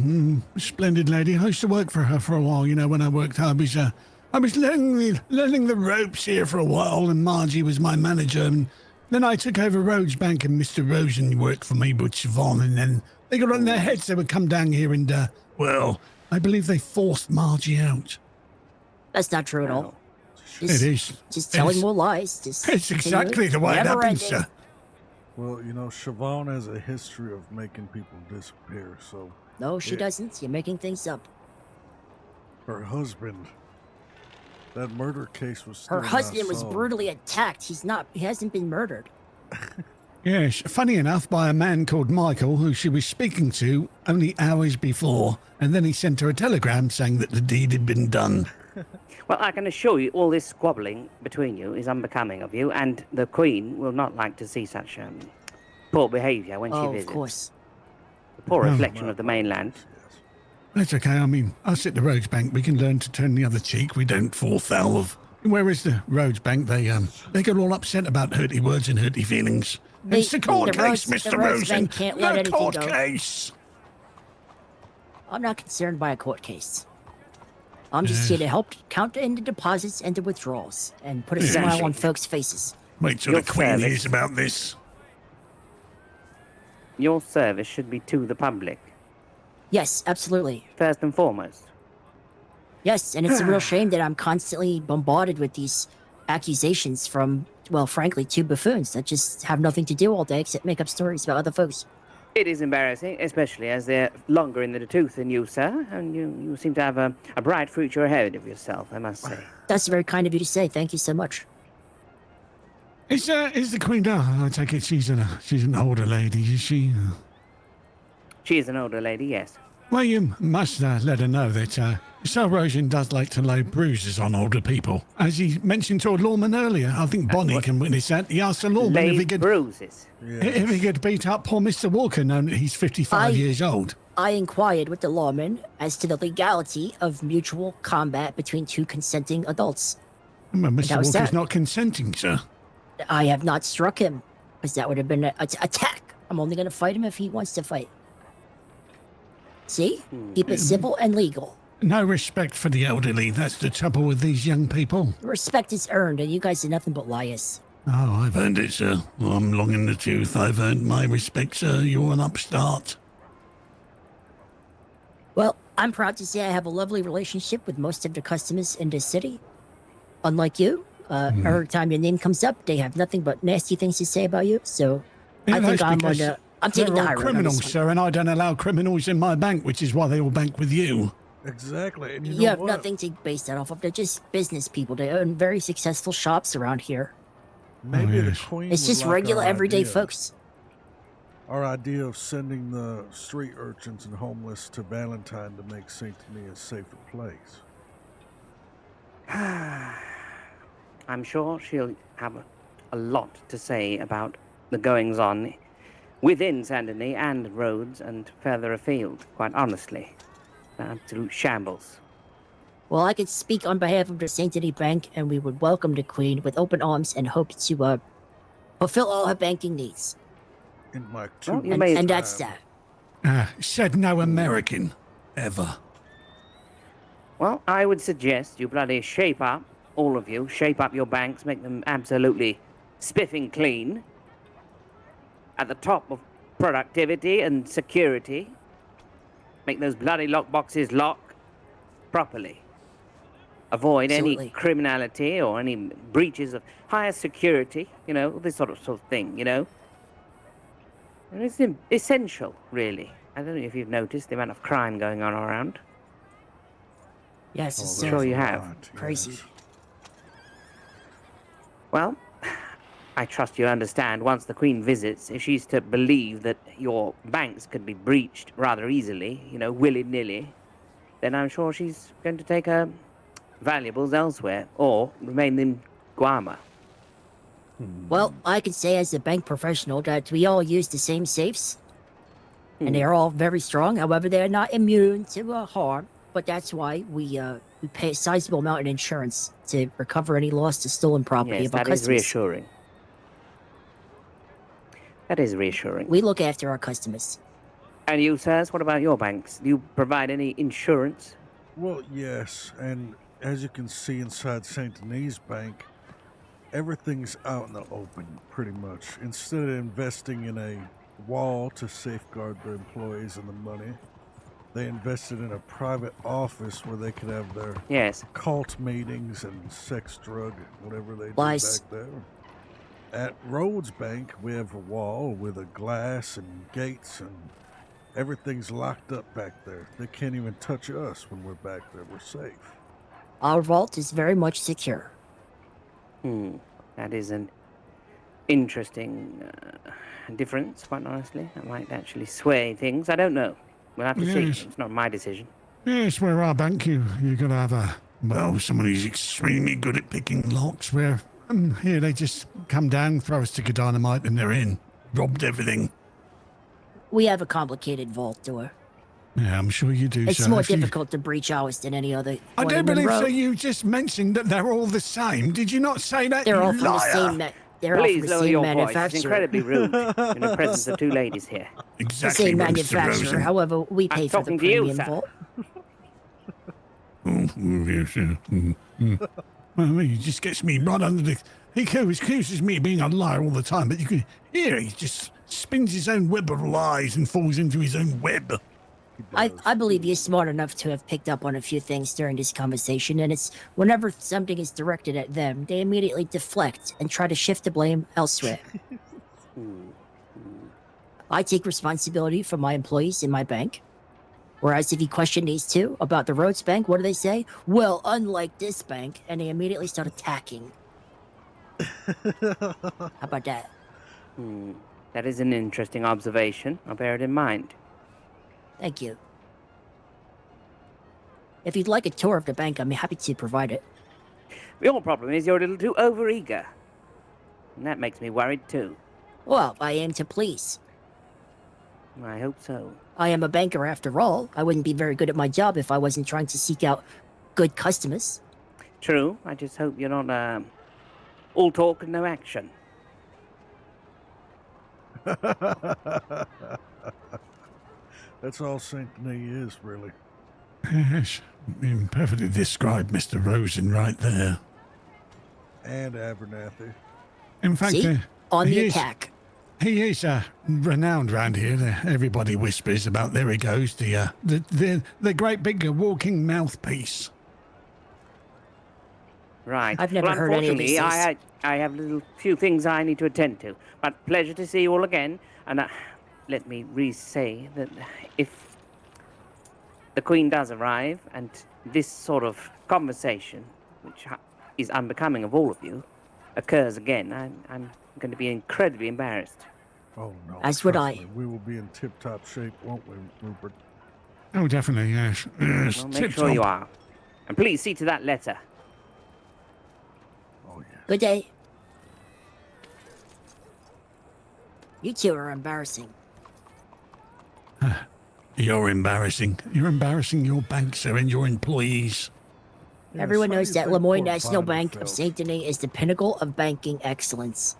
Splendid lady. I used to work for her for a while, when I worked. I was learning the ropes here for a while, and Margie was my manager, and then I took over Rhodes Bank, and Mr. Rosen worked for me with Siobhan, and then they got on their heads. They would come down here and, I believe they forced Margie out. That's not true at all. It is. Just telling more lies. It's exactly the way it happens, sir. Well, Siobhan has a history of making people disappear, so... No, she doesn't. You're making things up. Her husband... That murder case was Her husband was brutally attacked. He hasn't been murdered. Yes, funny enough, by a man called Michael, who she was speaking to only hours before, and then he sent her a telegram saying that the deed had been done. Well, I can assure you all this squabbling between you is unbecoming of you, and the Queen will not like to see such poor behaviour when she visits. Of course. A poor reflection of the mainland. That's okay. I mean, us at the Rhodes Bank, we can learn to turn the other cheek. We don't fall foul of... Whereas the Rhodes Bank, they get all upset about hurty words and hurty feelings. It's a court case, Mr. Rosen. No court case. I'm not concerned by a court case. I'm just here to help count in the deposits and the withdrawals and put a smile on folks' faces. Wait till the Queen hears about this. Your service should be to the public. Yes, absolutely. First and foremost. Yes, and it's a real shame that I'm constantly bombarded with these accusations from, frankly, two buffoons that just have nothing to do all day except make up stories about other folks. It is embarrassing, especially as they're longer in the tooth than you, sir, and you seem to have a bright future ahead of yourself, I must say. That's very kind of you to say. Thank you so much. Is the Queen down? I take it she's an older lady, is she? She is an older lady, yes. Well, you must let her know that Sir Rosen does like to lay bruises on older people. As he mentioned to a lawman earlier, I think Bonnie can witness that. He asked the lawman if he could... bruises? If he could beat up poor Mr. Walker, knowing that he's 55 years old. I inquired with the lawman as to the legality of mutual combat between two consenting adults. Well, Mr. Walker's not consenting, sir. I have not struck him, because that would have been an attack. I'm only going to fight him if he wants to fight. See? Keep it civil and legal. No respect for the elderly. That's the trouble with these young people. Respect is earned, and you guys are nothing but liars. Oh, I've earned it, sir. Well, I'm long in the tooth. I've earned my respect, sir. You're an upstart. Well, I'm proud to say I have a lovely relationship with most of the customers in this city. Unlike you, every time your name comes up, they have nothing but nasty things to say about you, so I think I'm taking the high road on criminals, this one. sir, and I don't allow criminals in my bank, which is why they all bank with you. Exactly. And you have nothing to base that off of. They're just business people. They own very successful shops around here. Maybe the Queen It's just would like regular, our everyday idea. folks. Our idea of sending the street urchins and homeless to Valentine to make St. Denis a safer place. I'm sure she'll have a lot to say about the goings-on within Saint Denis and Rhodes and further afield, quite honestly. An absolute shambles. Well, I could speak on behalf of the St. Denis Bank, and we would welcome the Queen with open arms and hope to fulfill all her banking needs. In my and that's that. Said no American, ever. Well, I would suggest you bloody shape up, all of you, shape up your banks, make them absolutely spiffing clean. At the top of productivity and security. Make those bloody lockboxes lock properly. Avoid any criminality or any breaches of higher security, this sort of thing, And it's essential, really. I don't know if you've noticed the amount of crime going on around. Yes, it's sure you have. Crazy. Well, I trust you understand, once the Queen visits, if she's to believe that your banks could be breached rather easily, willy-nilly, then I'm sure she's going to take her valuables elsewhere, or remain in Guarma. Well, I can say as a bank professional that we all use the same safes, and they are all very strong. However, they are not immune to harm, but that's why we pay a sizable amount in insurance to recover any loss to stolen property Yes, of our that is customers. reassuring. That is reassuring. We look after our customers. And you, sirs, what about your banks? Do you provide any insurance? Well, yes, and as you can see inside St. Denis Bank, everything's out in the open, pretty much. Instead of investing in a wall to safeguard their employees and the money, they invested in a private office where they could have their cult meetings and sex, drug, whatever they do back there. At Rhodes Bank, we have a wall with a glass and gates, and everything's locked up back there. They can't even touch us when we're back there. We're safe. Our vault is very much secure. That is an interesting difference, quite honestly. That might actually sway things. I don't know. We'll have to see. It's not my decision. Yes, where our bank, you're going to have someone who's extremely good at picking locks, where here they just come down, throw a stick of dynamite, and they're in. Robbed everything. We have a complicated vault door. Yeah, I'm sure you do, It's sir. more difficult to breach ours than any other. I do believe so. You just mentioned that they're all the same. Did you not say that? They're all you from the liar? same. They're Please all from the lower same your voice. manufacturer. It's incredibly rude in the presence of two ladies here. Exactly. The same Mr. manufacturer. Rosen. However, we pay I'm for the talking to you, premium sir. vault. Yes, yeah. Well, he just gets me right under the... He accuses me of being a liar all the time, but you can hear he just spins his own web of lies and falls into his own web. I believe you're smart enough to have picked up on a few things during this conversation, and it's whenever something is directed at them, they immediately deflect and try to shift the blame elsewhere. I take responsibility for my employees in my bank. Whereas if you question these two about the Rhodes Bank, what do they say? Well, unlike this bank, and they immediately start attacking. How about that? That is an interesting observation. I'll bear it in mind. Thank you. If you'd like a tour of the bank, I'm happy to provide it. Your problem is you're a little too overeager. And that makes me worried too. Well, I aim to please. I hope so. I am a banker after all. I wouldn't be very good at my job if I wasn't trying to seek out good customers. True. I just hope you're not all talk and no action. That's all St. Denis is, really. Yes, you perfectly described Mr. Rosen right there. And Abernathy. In fact, See? On the attack. He is renowned round here. Everybody whispers about, there he goes, the great big walking mouthpiece. Right. I've never heard any of these unfortunately, I have a few things I need to attend to. But pleasure to see you all again. And let me re-say that if the Queen does arrive and this sort of conversation, which is unbecoming of all of you, occurs again, I'm going to be incredibly embarrassed. Oh, no. As would I. We will be in tip-top shape, won't we, Rupert? Oh, definitely, yes. Yes, Well, make sure you are. And please see to that letter. Oh, yeah. Good day. You two are embarrassing. You're embarrassing. You're embarrassing your bank, sir, and your employees. Yeah, Everyone so knows you that think Lemoyne poor National Bonnie Bank of felt. St. Denis is the pinnacle of banking excellence.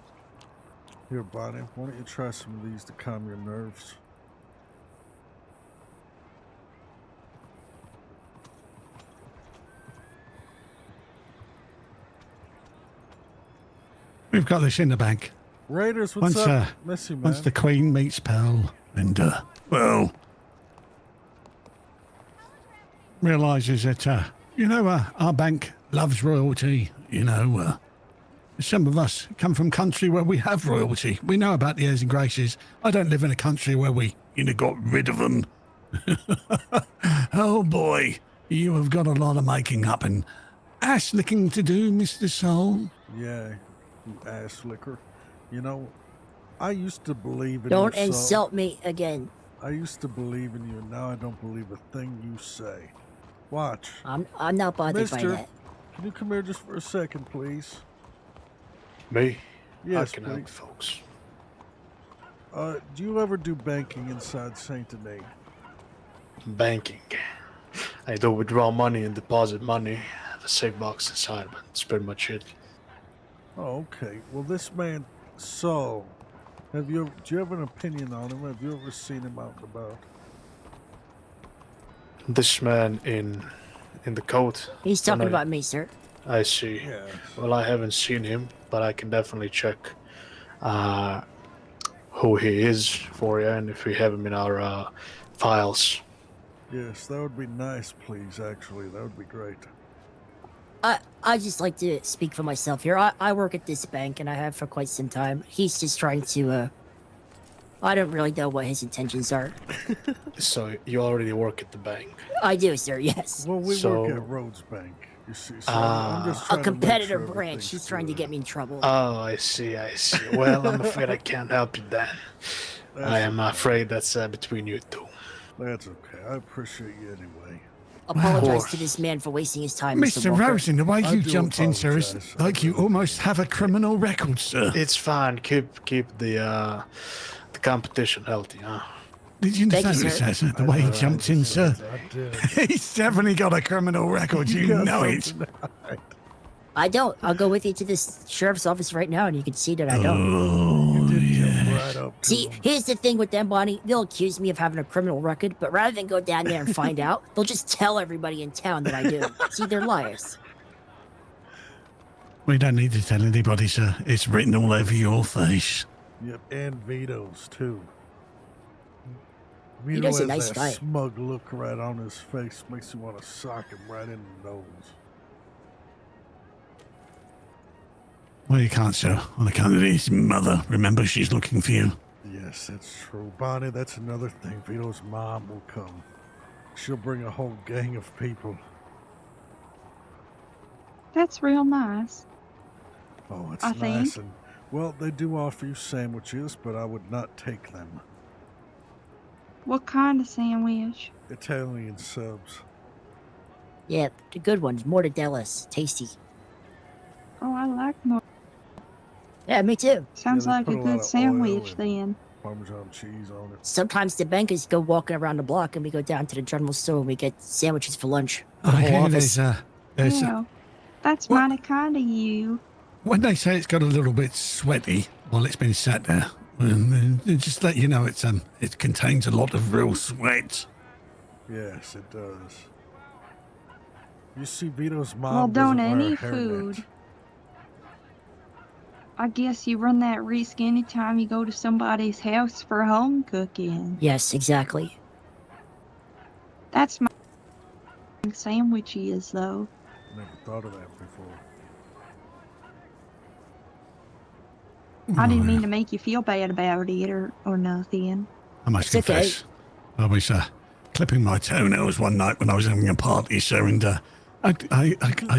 Here, Bonnie, why don't you try some of these to calm your nerves? We've got this in the bank. Raiders, what's Once, up? Miss you, man. Once the Queen meets Pearl and, realizes that, our bank loves royalty, some of us come from country where we have royalty. We know about the airs and graces. I don't live in a country where we, got rid of them. Oh boy, you have got a lot of making up and ass licking to do, Mr. Soul. Yeah, you ass licker. I used to believe in Don't you, Saul. insult me again. I used to believe in you, and now I don't believe a thing you say. Watch. I'm not bothered by Mister, that. can you come here just for a second, please? Me? Yes, can please. help folks. Do you ever do banking inside Saint Denis? Banking. I do withdraw money and deposit money. I have a safe box inside, but that's pretty much it. Oh, okay. Well, this man, Saul, do you have an opinion on him? Have you ever seen him out and about? This man in the coat. He's talking about me, sir. I see. Yes. Well, I haven't seen him, but I can definitely check who he is for you, and if we have him in our files. Yes, that would be nice, please. Actually, that would be great. I just like to speak for myself here. I work at this bank, and I have for quite some time. He's just trying to, I don't really know what his intentions are. So you already work at the bank? I do, sir, yes. Well, we work at Rhodes Bank, you see. So I'm just trying a to make competitor sure branch. everything's He's trying to good. get me in trouble. Oh, I see. Well, I'm afraid I can't help you then. I am afraid that's between you two. That's okay. I appreciate you anyway. Apologize to this man for wasting his time, Mr. Walker. Rosen, the way I you do jumped in, sir, is apologize. like you almost have a criminal record, sir. It's fine. Keep the competition healthy, huh? Did you Thank you, understand, sir. sir? The way he jumped in, sir. I did. He's definitely got a criminal record. You got know it. something to hide. I don't. I'll go with you to this sheriff's office right now, and you can see that I don't. Oh, yeah. Right up to See, him. here's the thing with them, Bonnie. They'll accuse me of having a criminal record, but rather than go down there and find out, they'll just tell everybody in town that I do. See, they're liars. We don't need to tell anybody, sir. It's written all over your face. Yep, and Vito's too. Vito Vito's a has nice that guy. smug look right on his face, makes you want to sock him right in the nose. Well, you can't, sir, on account of his mother. Remember, she's looking for you. Yes, that's true. Bonnie, that's another thing. Vito's mom will come. She'll bring a whole gang of people. That's real nice. Oh, it's I nice. think. And, well, they do offer you sandwiches, but I would not take them. What kind of sandwich? Italian subs. Yeah, the good ones. Mortadellas. Tasty. Oh, I like more. Yeah, me too. Sounds they like put a a lot good of sandwich oil then. Parmesan cheese on it. Sometimes the bankers go walking around the block, and we go down to the general store and we get sandwiches for lunch. I The whole hear office. there's Yeah, that's What? mighty kind of you. when they say it's got a little bit sweaty while it's been sat there, just let you know it contains a lot of real sweat. Yes, it does. You see, Vito's mom Well, don't doesn't wear any a hairnet. food. I guess you run that risk anytime you go to somebody's house for home cooking. Yes, exactly. That's my sandwich is, though. Never thought of that before. I didn't mean to make you feel bad about it or nothing. I must It's okay. confess, I was clipping my toenails one night when I was having a party, sir, and I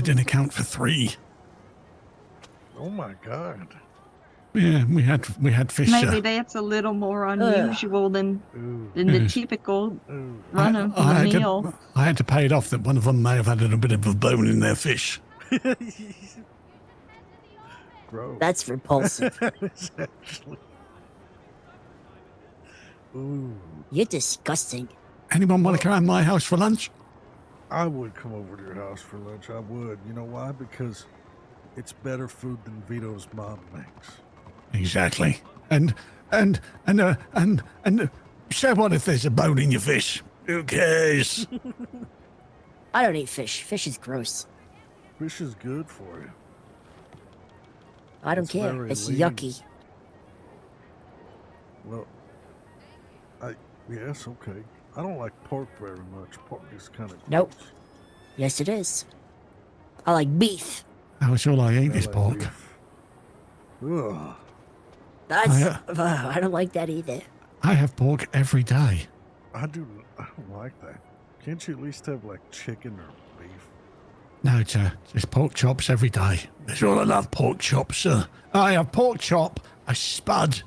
didn't account for 3. Oh my God. Yeah, we had fish. Maybe that's a little more unusual than Ooh. the Yes. typical Ooh. run of the I had mill. I had to pay it off that one of them may have had a little bit of a bone in their fish. Gross. That's repulsive. That is actually. Ooh. You're disgusting. Anyone want to come around my house for lunch? I would come over to your house for lunch. I would. You know why? Because it's better food than Vito's mom makes. Exactly. And so what if there's a bone in your fish? Who cares? I don't eat fish. Fish is gross. Fish is good for you. I don't It's care. very It's lean. yucky. Well, yes, okay. I don't like pork very much. Pork is kind of Nope. Yes, it is. I like beef. That was all I ate is pork. Ugh. That's. I don't like that either. I have pork every day. I don't like that. Can't you at least have like chicken or beef? No, sir. Just pork chops every day. That's all I love, pork chops, sir. I have pork chop, a spud,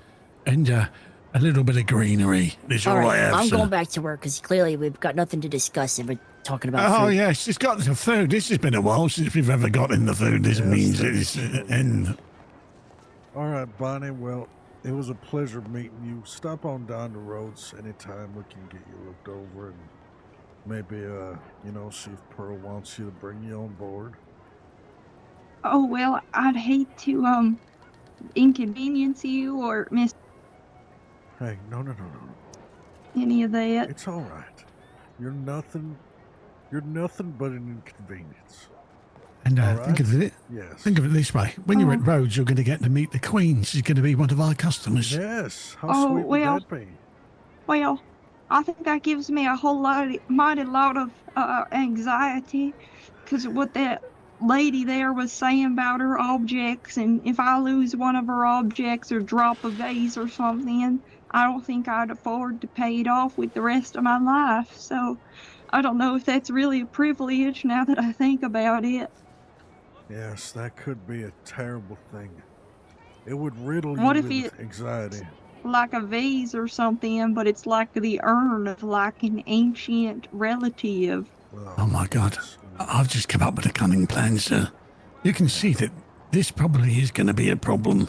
and a little bit of greenery. That's all, I have, I'm sir. going back to work because clearly we've got nothing to discuss and we're talking about Oh, food. yes, it's got the food. This has been a while since we've ever gotten the food. This means it's... and All right, Bonnie. Well, it was a pleasure meeting you. Stop on down the roads anytime. We can get you looked over and maybe, see if Pearl wants you to bring you on board. Oh, well, I'd hate to, inconvenience you or miss Hey, no. any of that. It's all right. You're nothing but an inconvenience. And All think right? of it. Yes. Think of it this way: when you're at Rhodes, you're going to get to meet the Queen. She's going to be one of our customers. Yes. How Oh, sweet well. would that be? Well, I think that gives me a mighty lot of anxiety, because what that lady there was saying about her objects, and if I lose one of her objects or drop a vase or something, I don't think I'd afford to pay it off with the rest of my life. So I don't know if that's really a privilege now that I think about it. Yes, that could be a terrible thing. It would riddle What you if with it anxiety. like a vase or something, but it's like the urn of like an ancient relative? Oh my God! I've just come up with a cunning plan, sir. You can see that this probably is going to be a problem.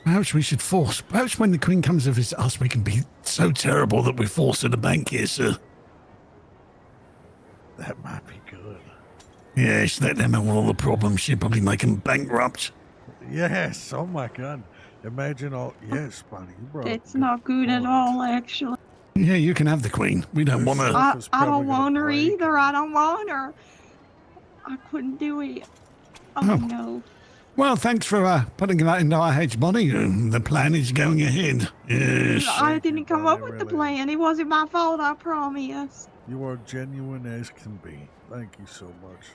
Perhaps we should perhaps when the Queen comes to visit us, we can be so terrible that we force her to bank here, sir. That might be good. Yes, let them have all the problems. She'd probably make them bankrupt. Yes. Oh my God. Imagine all. Yes, Bonnie. You brought. It's not good at all, actually. Yeah, you can have the Queen. We don't want her. I don't want her either. I don't want her. I couldn't do it. Oh, no. Well, thanks for putting that into our heads, Bonnie. The plan is going ahead. Yes. I didn't come up with the plan. It wasn't my fault, I promise. You are genuine as can be. Thank you so much.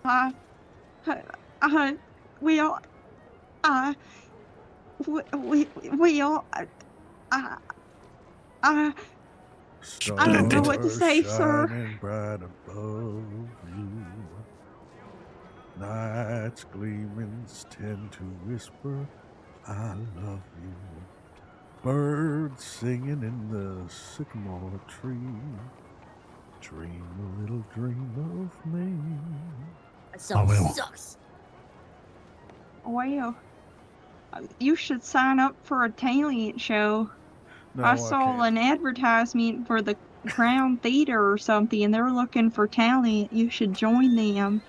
I don't know what to say, sir. Shining bright above you. Nights gleaming tend to whisper, I love you. Birds singing in the sycamore tree. Dream a little dream of me. That song sucks. Well, you should sign up for a talent show. No, I saw an advertisement for the Crown Theater or something, and they're looking for talent. You should join them.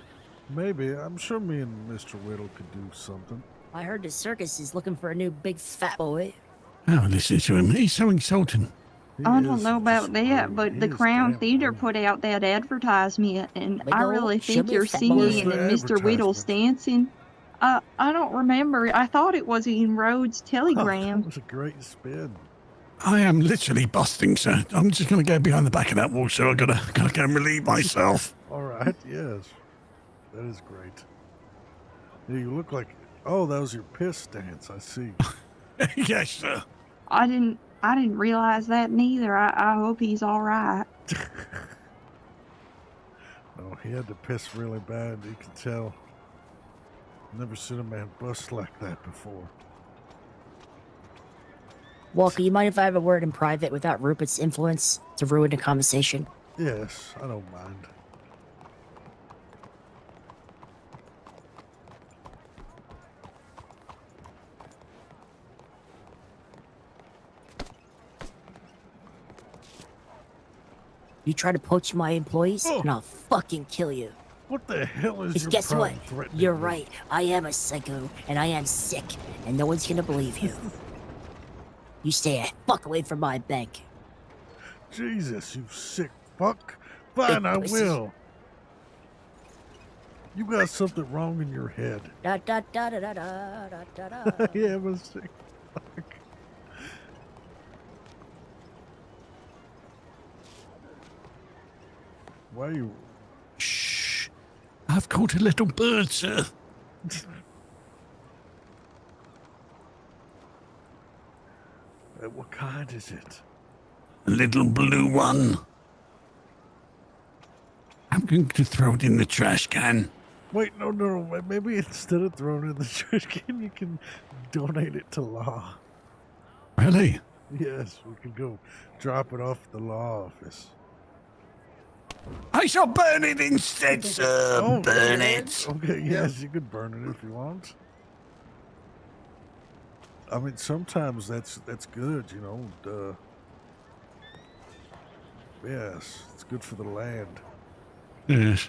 Maybe. I'm sure me and Mr. Whittle could do something. I heard the circus is looking for a new big fat boy. Oh, listen to him. He's so insulting. I don't know about that, but the Crown Theater put out that advertisement, and I really think you're singing and Mr. Whittle's dancing. I don't remember. I thought it was in Rhodes Telegram. That was a great spin. I am literally busting, sir. I'm just going to go behind the back of that wall, so I've got to go and relieve myself. All right, yes. That is great. Yeah, you look like... Oh, that was your piss dance, I see. Yes, sir. I didn't realize that neither. I hope he's all right. Oh, he had to piss really bad, you can tell. Never seen a man bust like that before. Walker, you mind if I have a word in private without Rupert's influence to ruin the conversation? Yes, I don't mind. You try to poach my employees, and I'll fucking kill you. What the hell is your guess what? problem threatening You're me? right. I am a psycho, and I am sick, and no one's gonna believe you. You stay a fuck away from my bank. Jesus, you sick fuck. Fine, I will. You got something wrong in your head. Da da da da da da da da. Yeah, I'm a sick fuck. Why are you... Shh. I've caught a little bird, sir. What kind is it? A little blue one. I'm going to throw it in the trash can. Wait, no. Maybe instead of throwing it in the trash can, you can donate it to law. Really? Yes, we can go drop it off at the law office. I shall burn it instead, sir. Burn it. Okay, yes, you could burn it if you want. I mean, sometimes that's good, you know. Yes, it's good for the land. Yes.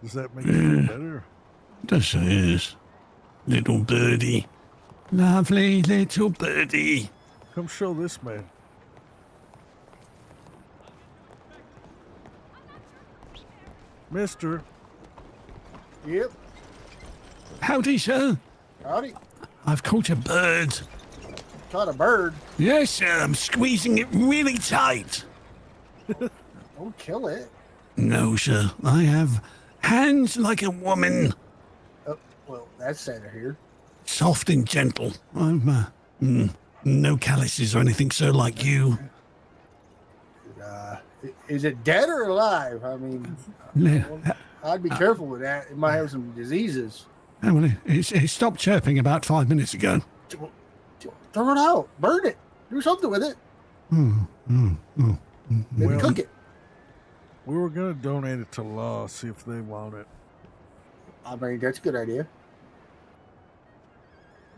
Does that make you feel better? Does yes. Little birdie. Lovely little birdie. Come show this man. Mister. Yep. Howdy, sir. Howdy. I've caught a bird. Caught a bird? Yes, sir. I'm squeezing it really tight. Don't kill it. No, sir. I have hands like a woman. Oh, well, that's sad to hear. Soft and gentle. I'm, no calluses or anything, sir, like you. Is it dead or alive? I mean, I'd be careful with that. It might have some diseases. Oh, well, it stopped chirping about 5 minutes ago. Throw it out. Burn it. Do something with it. Maybe cook it. We were going to donate it to Law, see if they want it. I mean, that's a good idea.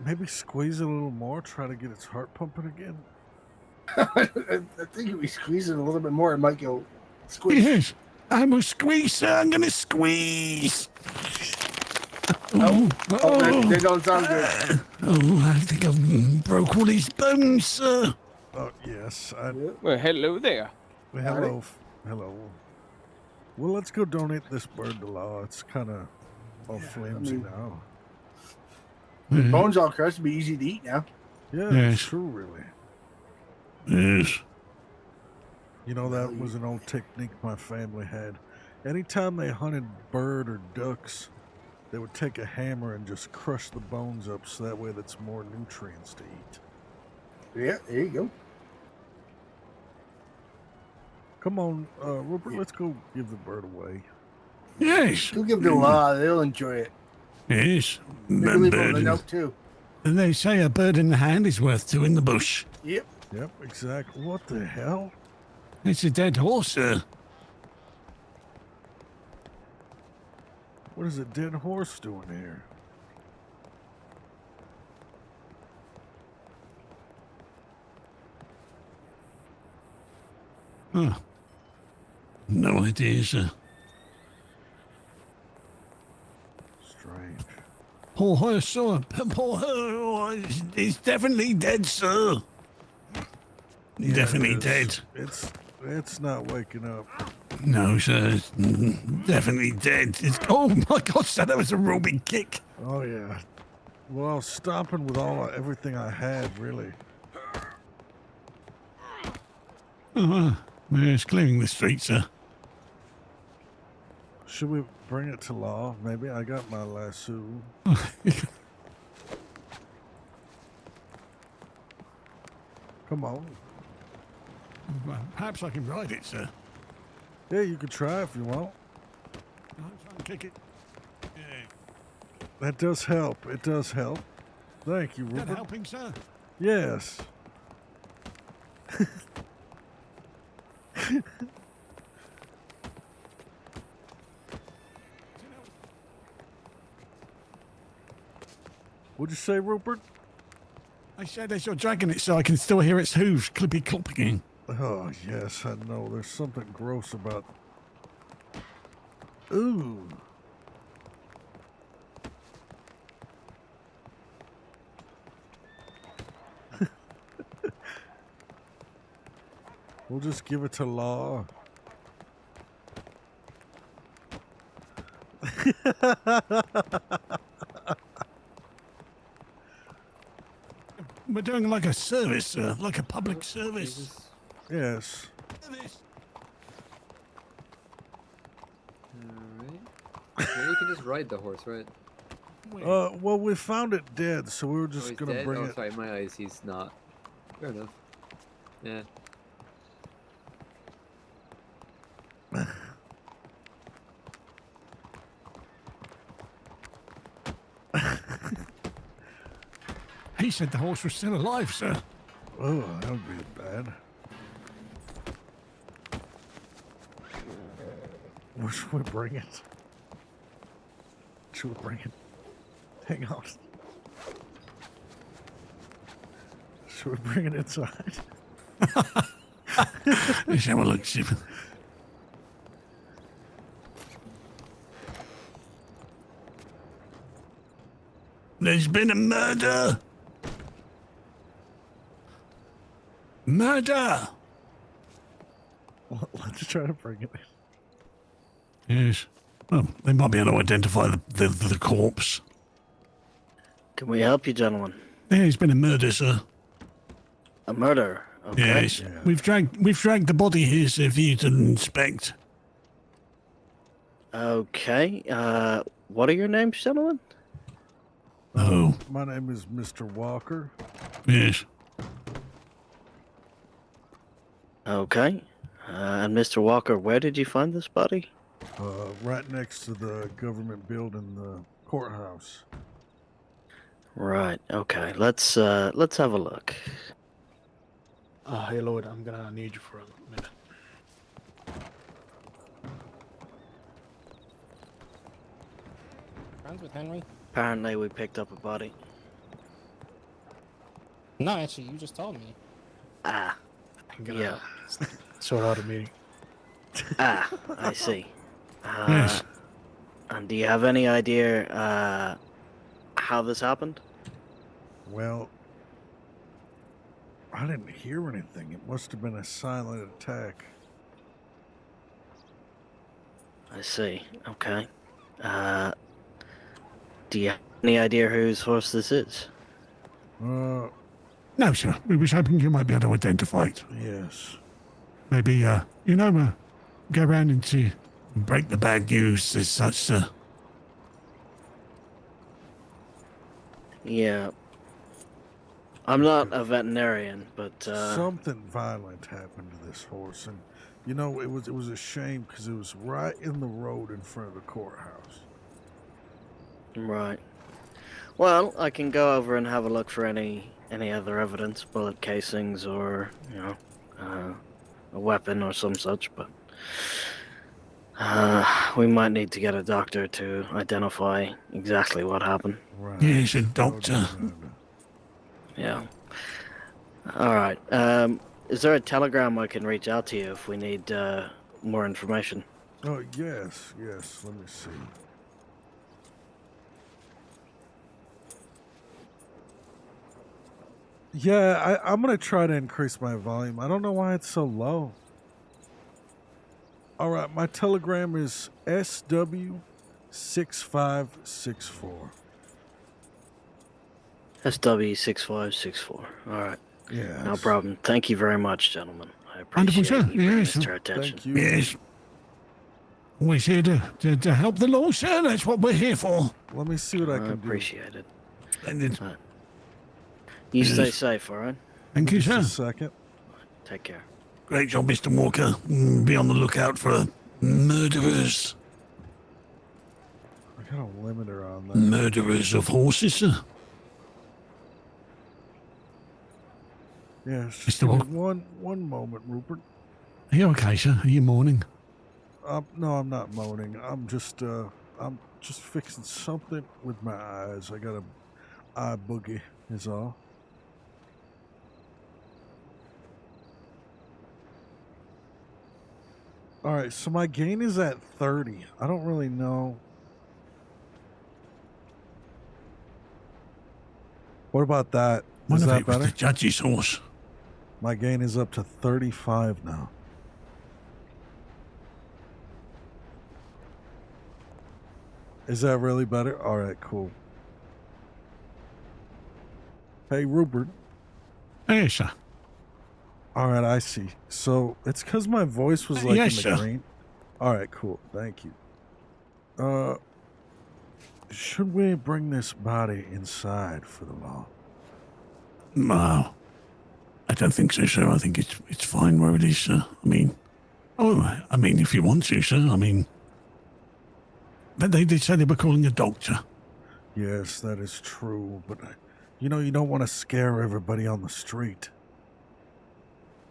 Maybe squeeze it a little more, try to get its heart pumping again. I think if we squeeze it a little bit more, it might go squeeze. Yes, I'm a squeezer. I'm going to squeeze. That don't sound good. I think I've broke all his bones, sir. Oh, yes. Well, hello there. Hello. Hello. Well, let's go donate this bird to Law. It's kind of all flimsy now. Bones all crushed, be easy to eat now. Yeah, Yes. it's true, really. Yes. You know, that was an old technique my family had. Anytime they hunted bird or ducks, they would take a hammer and just crush the bones up so that way that's more nutrients to eat. Yeah, there you go. Come on, Rupert, let's go give the bird away. Yes. Go give it to Law. They'll enjoy it. Yes. They can leave it on the note, too. And they say a bird in the hand is worth two in the bush. Yep. Yep, exactly. What the hell? It's a dead horse, sir. What is a dead horse doing here? Huh. No idea, sir. Strange. Poor horse, sir. Poor horse. It's definitely dead, sir. Yeah, Definitely it dead. is. It's not waking up. No, sir. It's definitely dead. Oh, my God, sir. That was a real big kick. Oh, yeah. Well, I was stomping with everything I had, really. Oh, it's clearing the street, sir. Should we bring it to Law? Maybe I got my lasso. Come on. Well, perhaps I can ride it, sir. Yeah, you can try if you want. I'll try and kick it. Yeah. That does help. It does help. Thank you, Is Rupert. that helping, sir? Yes. What'd you say, Rupert? I said as you're dragging it so I can still hear its hooves clippy-clopping. Oh, yes, I know. There's something gross about... Ooh. We'll just give it to Law. We're doing like a service, sir. Like a public service. Yes. Service. Alright. Yeah, you can just ride the horse, right? Well, we found it dead, so we were just he's gonna dead? bring Oh, it. sorry, my eyes, he's not. Fair enough. Yeah. He said the horse was still alive, sir. Oh, that would be bad. Where should we bring it? Should we bring it? Hang on. Should we bring it inside? Let's have a look, Stephen. There's been a murder. Murder. Let's try to bring it in. Yes. Well, they might be able to identify the corpse. Can we help you, gentlemen? There's been a murder, sir. A murder? Okay. Yes. Yeah. We've dragged the body here so for you to inspect. Okay. What are your names, gentlemen? Oh. My name is Mr. Walker. Yes. Okay. And Mr. Walker, where did you find this body? Right next to the government building, the courthouse. Right. Okay. Let's have a look. Hey Lloyd, I'm gonna need you for a minute. Friends with Henry? Apparently, we picked up a body. No, actually, you just told me. Ah. I'm gonna Yeah. sort out a meeting. Ah, I see. Yes. And do you have any idea how this happened? Well, I didn't hear anything. It must have been a silent attack. I see. Okay. Do you have any idea whose horse this is? No, sir. We was hoping you might be able to identify it. Yes. Maybe, go around and see, break the bad news as such, sir. Yeah. I'm not a veterinarian, but Something violent happened to this horse, and you know it was a shame because it was right in the road in front of the courthouse. right. Well, I can go over and have a look for any other evidence, bullet casings, or a weapon or some such. But we might need to get a doctor to identify exactly what happened. Right. Yes, a doctor. Yeah. All right. Is there a telegram I can reach out to you if we need more information? Oh yes. Let me see. Yeah, I'm gonna try to increase my volume. I don't know why it's so low. All right, my telegram is SW6564. SW6564. All right. Yeah. No problem. Thank you very much, gentlemen. I Wonderful, appreciate sir. you bringing Yes. this to our attention. Thank you. Yes. Always here to help the law, sir. That's what we're here for. Let me see what I can do. Appreciate it. Splendid. You stay safe, all right? Thank you, Just sir. a second. Take care. Great job, Mr. Walker. Be on the lookout for murderers. I got a limiter on that. Murderers of horses, sir. Yes. Mr. Just give me Walker. one moment, Rupert. Are you okay, sir? Are you mourning? No, I'm not moaning. I'm just fixing something with my eyes. I got a eye boogie, is all. All right, so my gain is at 30. I don't really know. What about that? One Is of that it was better? the judge's horse. My gain is up to 35 now. Is that really better? All right, cool. Hey, Rupert. Hey, sir. All right, I see. So it's because my voice was like Yes, in the sir. green. All right, cool. Thank you. Should we bring this body inside for the law? No. I don't think so, sir. I think it's fine where it is, sir. I mean, if you want to, sir. I mean, but they did say they were calling a doctor. Yes, that is true. But, you know, you don't want to scare everybody on the street.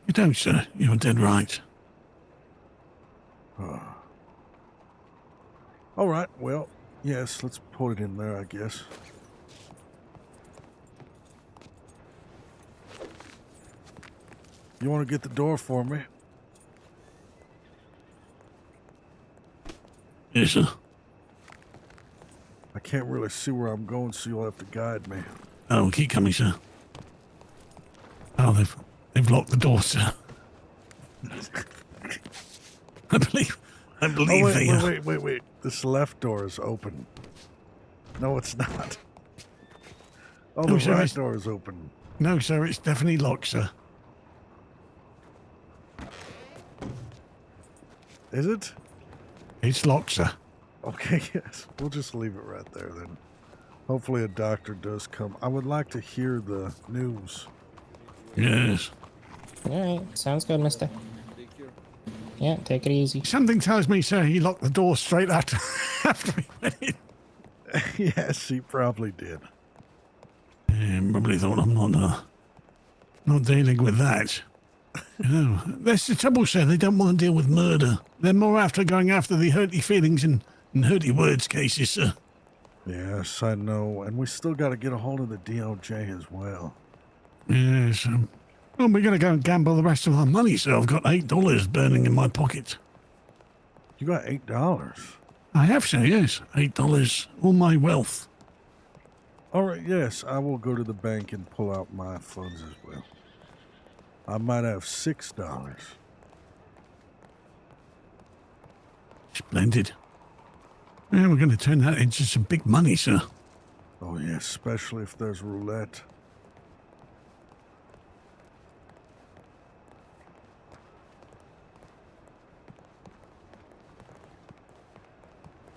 You don't, sir. You're dead right. All right, well, yes, let's put it in there, I guess. You want to get the door for me? Yes, sir. I can't really see where I'm going, so you'll have to guide me. Oh, keep coming, sir. Oh, they've locked the door, sir. I believe wait. This left door is open. No, it's not. Oh, No, the sir, right door is open. No, sir, it's definitely locked, sir. Is it? It's locked, sir. Okay, yes. We'll just leave it right there then. Hopefully a doctor does come. I would like to hear the news. Yes. All right, sounds good, mister. Yeah, take it easy. Something tells me, sir, he locked the door straight after we went in. Yes, he probably did. Probably thought I'm not dealing with that. You know, that's the trouble, sir. They don't want to deal with murder. They're more after going after the hurty feelings and hurty words cases, sir. Yes, I know. And we still got to get a hold of the DOJ as well. Yes. Well, we're going to go and gamble the rest of our money, sir. I've got $8 burning in my pocket. You got $8? I have, sir, yes. $8. All my wealth. All right, yes. I will go to the bank and pull out my funds as well. I might have $6. Splendid. Yeah, we're going to turn that into some big money, sir. Oh, yeah, especially if there's roulette.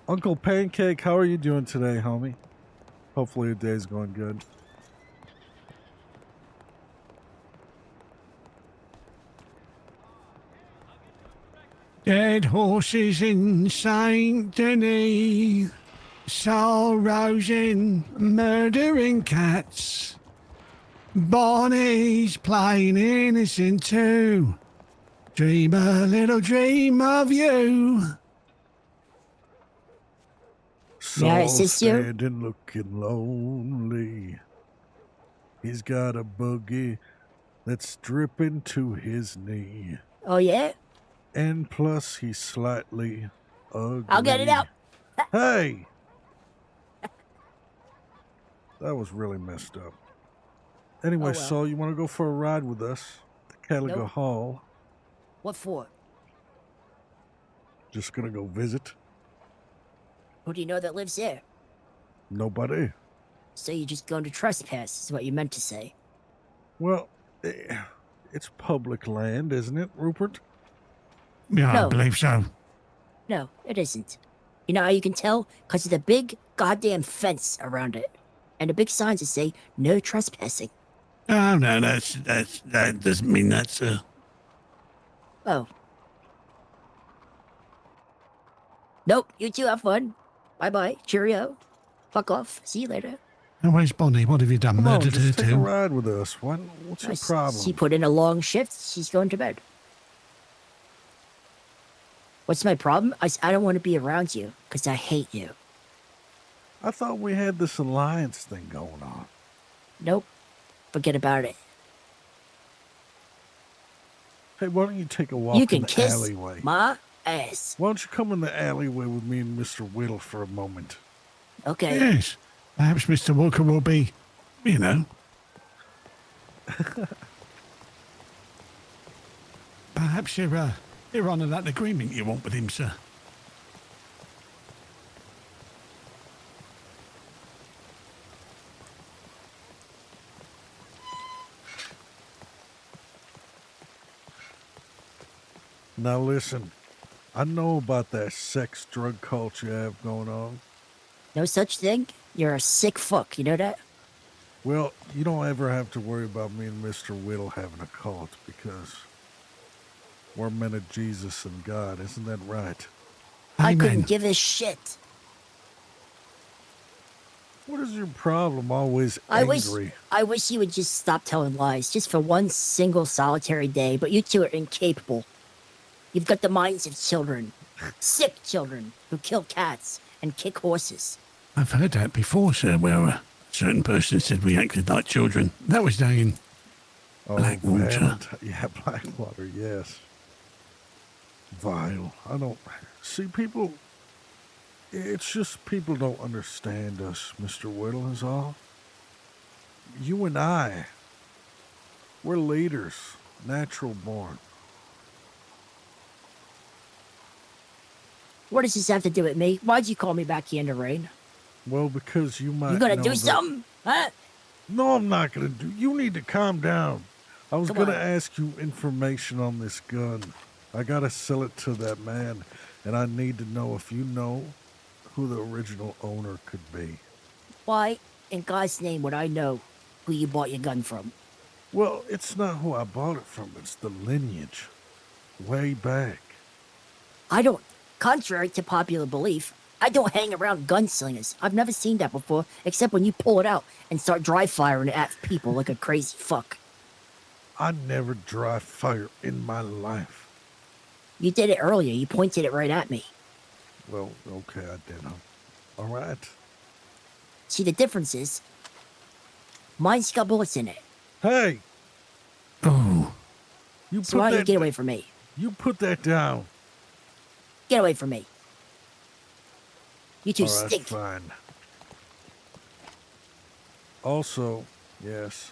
Uncle Pancake, how are you doing today, homie? Hopefully your day's going good. Dead horses in Saint Denis, sorrows in murdering cats, Bonnie's playing innocent too. Dream a little dream of you. May I Saul assist you? standing looking lonely. He's got a buggy that's dripping to his knee. Oh, yeah? And plus, he's slightly ugly. I'll get it out. Hey! That was really messed up. Anyway, Oh, well. Saul, you want to go for a ride with us to Calico Nope. Hall? What for? Just gonna go visit? Who do you know that lives there? Nobody. So you're just going to trespass, is what you meant to say. Well, it's public land, isn't it, Rupert? Yeah, No. I believe so. No, it isn't. You know how you can tell? Because of the big goddamn fence around it. And the big signs that say, no trespassing. Oh, no, that doesn't mean that, sir. Oh. Nope, you two have fun. Bye-bye. Cheerio. Fuck off. See you later. Now, where's Bonnie? What have you done? Come on, Murdered her just take a too? ride with us. What's your problem? She put in a long shift. She's going to bed. What's my problem? I don't want to be around you because I hate you. I thought we had this alliance thing going on. Nope. Forget about it. Hey, why don't you take a walk You in can the kiss alleyway? my ass. Why don't you come in the alleyway with me and Mr. Whittle for a moment? Okay. Yes. Perhaps Mr. Walker will be, you know. Perhaps you're on that agreement you want with him, sir. Now listen, I know about that sex drug culture you have going on. No such thing. You're a sick fuck. You know that? Well, you don't ever have to worry about me and Mr. Whittle having a cult because we're men of Jesus and God. Isn't that right? I Amen. couldn't give a shit. What is your problem? Always I angry. wish you would just stop telling lies just for one single solitary day, but you two are incapable. You've got the minds of children. Sick children who kill cats and kick horses. I've heard that before, sir, where a certain person said we acted like children. That was down in Oh, Blackwater. Yeah, Blackwater, yes. Vile. I don't... See, people... It's just people don't understand us, Mr. Whittle, is all. You and I, we're leaders, natural born. What does this have to do with me? Why'd you call me back here in the rain? Well, because you might You gonna know do that- something? Huh? No, I'm not gonna do... You need to calm down. I was Come gonna on. ask you information on this gun. I gotta sell it to that man, and I need to know if you know who the original owner could be. Why, in God's name, would I know who you bought your gun from? Well, it's not who I bought it from. It's the lineage. Way back. I don't, contrary to popular belief, I don't hang around gunslingers. I've never seen that before, except when you pull it out and start dry firing at people like a crazy fuck. I never dry fire in my life. You did it earlier. You pointed it right at me. Well, okay, I did, huh? All right. See, the difference is, mine's got bullets in it. Hey! Oh. You So why don't you get away from me? You put that down. Get away from me. You two All right, stink. fine. Also, yes,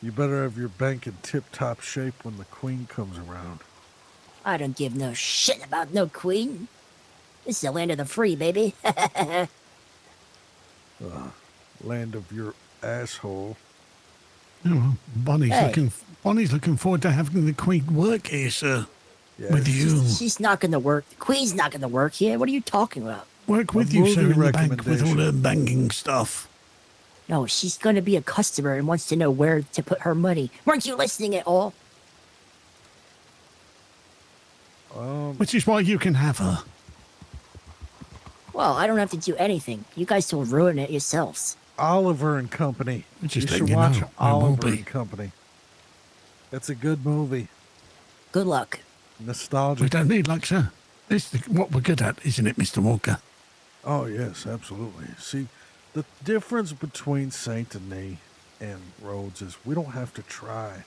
you better have your bank in tip-top shape when the queen comes around. I don't give no shit about no queen. This is the land of the free, baby. Land of your asshole. Oh, well, Bonnie's Hey. looking forward to having the Queen work here, sir. Yeah, with you. She's not gonna work. The queen's not gonna work here. What are you talking about? Work with you, sir, in the bank with all the banking stuff. No, she's gonna be a customer and wants to know where to put her money. Weren't you listening at all? Which is why you can have her. Well, I don't have to do anything. You guys will ruin it yourselves. Oliver and Company. Just you letting should you watch know, I will Oliver be. and Company. It's a good movie. Good luck. Nostalgic. We don't need luck, sir. This is what we're good at, isn't it, Mr. Walker? Oh, yes, absolutely. See, the difference between Saint Denis and Rhodes is we don't have to try.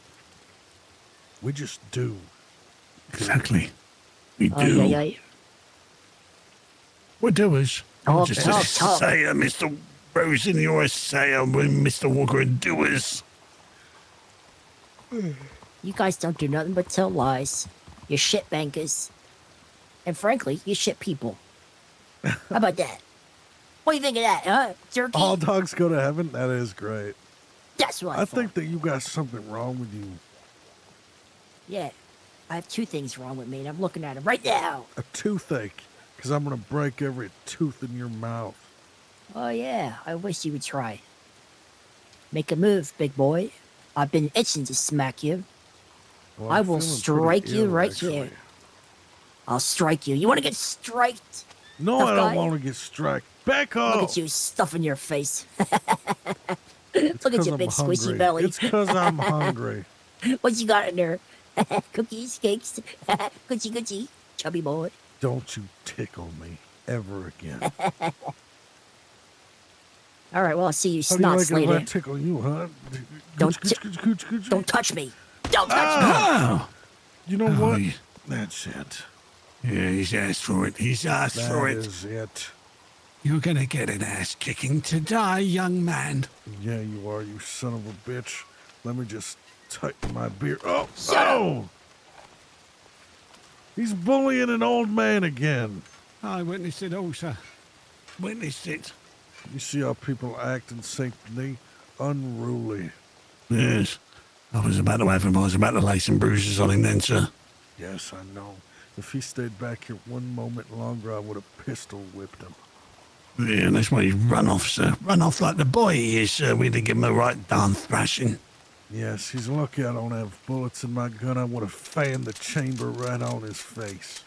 We just do. Exactly. We Oh, do. yeah, yeah. We're doers. Oh, I'm just a talk. sayer, Mr. Rosen. You're a sayer. We're Mr. Walker and doers. You guys don't do nothing but tell lies. You're shit bankers. And frankly, you shit people. How about that? What do you think of that, huh? Jerky? All dogs go to heaven? That is great. That's what I think that you got something wrong with you. Yeah. I have two things wrong with me, and I'm looking at them right now. A toothache. Because I'm going to break every tooth in your mouth. Oh, yeah. I wish you would try. Make a move, big boy. I've been itching to smack you. Well, I I'm will feeling strike pretty you ill, right actually. here. I'll strike you. You want to get striked? No, Tough I don't guy? want to get struck. Back off. Look at you stuffing your face. Look at 'cause your I'm big squishy hungry. belly. It's because I'm hungry. What you got in there? Cookies, cakes, Gucci, chubby boy. Don't you tickle me ever again. All right, well, I'll see you How do you snots like it if I later. tickle you, huh? Don't touch me. Don't touch Ah! You know what? yeah. That's it. Yeah, he's asked for it. He's asked for That it. is it. You're gonna get an ass kicking today, young man. Yeah, you are, you son of a bitch. Let me just tighten my beard. Oh, Shut up. oh! He's bullying an old man again. I witnessed it all, sir. Witnessed it. You see how people act in St. Denis? Unruly. Yes. I was about to have him. I was about to lay some bruises on him then, sir. Yes, I know. If he stayed back here one moment longer, I would have pistol whipped him. Yeah, and that's why he's run off, sir. Run off like the boy he is, sir. We'd have given him a right darn thrashing. Yes, he's lucky I don't have bullets in my gun. I would have fanned the chamber right on his face.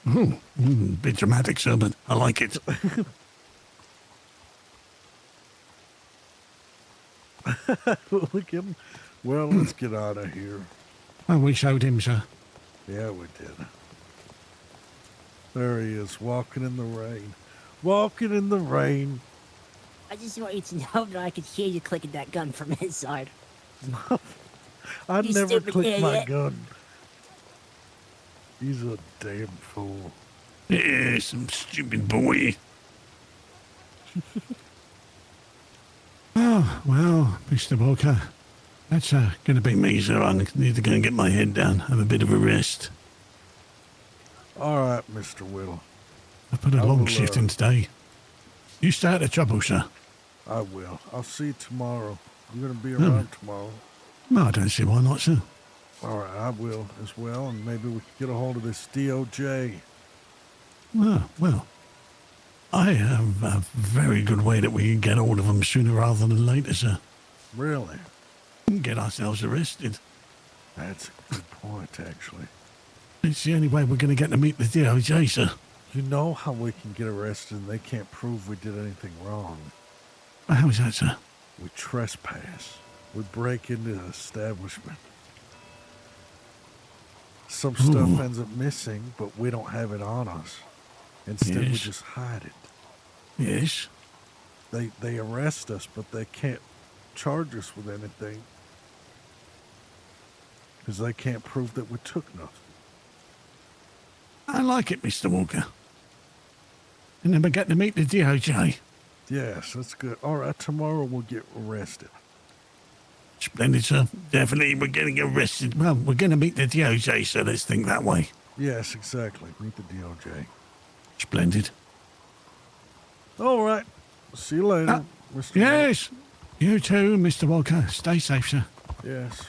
Ooh, bit dramatic, sir, but I like it. Look at him. Well, let's get out of here. Well, we showed him, sir. Yeah, we did. There he is, walking in the rain. Walking in the rain. I just want you to know that I could hear you clicking that gun from inside. I You never stupid clicked my idiot. gun. He's a damn fool. Yeah, some stupid boy. Oh, well, Mr. Walker, that's going to be me, so I need to go and get my head down, have a bit of a rest. All right, Mr. Whittle. I put a I long will, shift in today. You stay out of trouble, sir. I will. I'll see you tomorrow. You're going to be around tomorrow. No, I don't see why not, sir. All right, I will as well, and maybe we can get a hold of this DOJ. Well, I have a very good way that we can get hold of them sooner rather than later, sir. Really? Get ourselves arrested. That's a good point, actually. It's the only way we're going to get to meet the DOJ, sir. You know how we can get arrested and they can't prove we did anything wrong. How is that, sir? We trespass. We break into an establishment. Some stuff ends up missing, but we don't have it on us. Instead, we just hide it. Yes. They arrest us, but they can't charge us with anything because they can't prove that we took nothing. I like it, Mr. Walker. And then we get to meet the DOJ. Yes, that's good. All right, tomorrow we'll get arrested. Splendid, sir. Definitely, we're getting arrested. Well, we're going to meet the DOJ, so let's think that way. Yes, exactly. Meet the DOJ. Splendid. All right. See you later, Mr. Yes. You too, Mr. Walker. Stay safe, sir. Yes.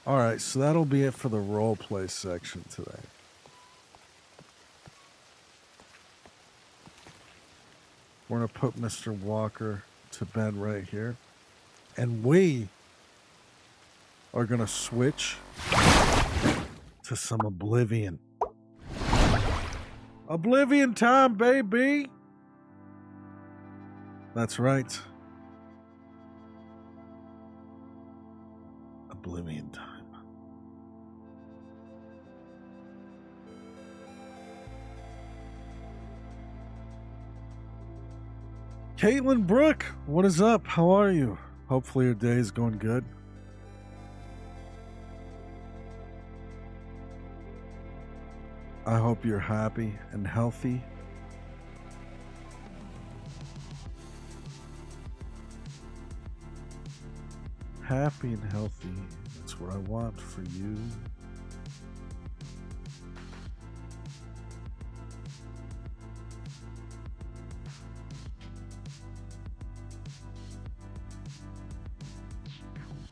All right, so that'll be it for the role play section today. We're going to put Mr. Walker to bed right here. And we are going to switch to some Oblivion. Oblivion time, baby! That's right. Oblivion time. Caitlin Brooke, what is up? How are you? Hopefully your day is going good. I hope you're happy and healthy. Happy and healthy. That's what I want for you.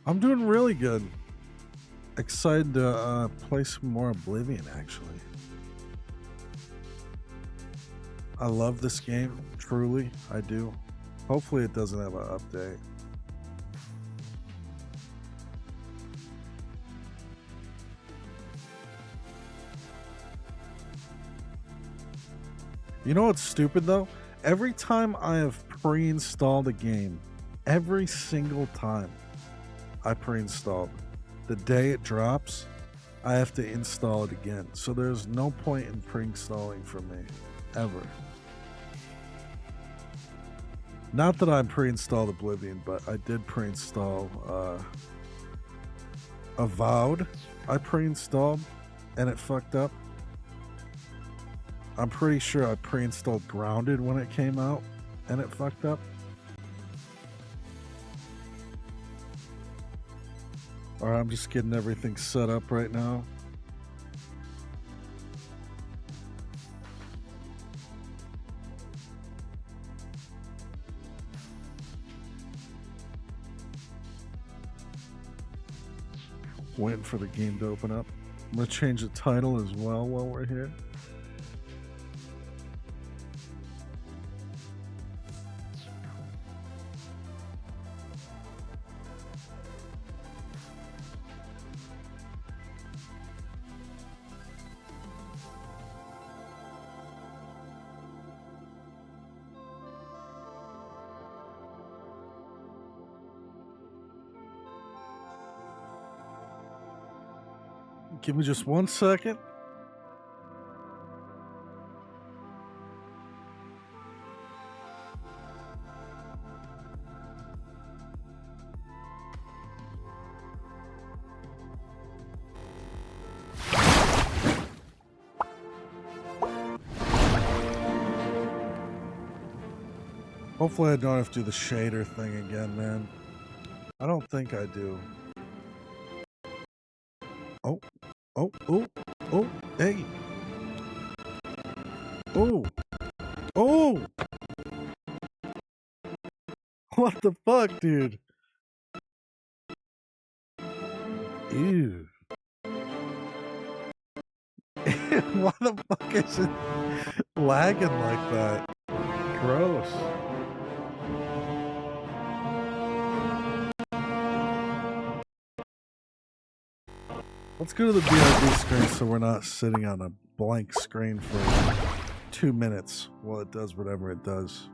I'm doing really good. Excited to play some more Oblivion, actually. I love this game, truly, I do. Hopefully it doesn't have an update. You know what's stupid though? Every time I have pre-installed a game, every single time I pre-installed, the day it drops, I have to install it again. So there's no point in pre-installing for me, ever. Not that I pre-installed Oblivion, but I did pre-install Avowed. I pre-installed and it fucked up. I'm pretty sure I pre-installed Grounded when it came out and it fucked up. Alright, I'm just getting everything set up right now. Waiting for the game to open up. I'm going to change the title as well while we're here. Give me just 1 second. Hopefully I don't have to do the shader thing again, man. I don't think I do. Oh, oh, oh, oh, hey. Oh, oh. What the fuck, dude? Ew. Why the fuck is it lagging like that? Gross. Let's go to the BRB screen so we're not sitting on a blank screen for 2 minutes while it does whatever it does.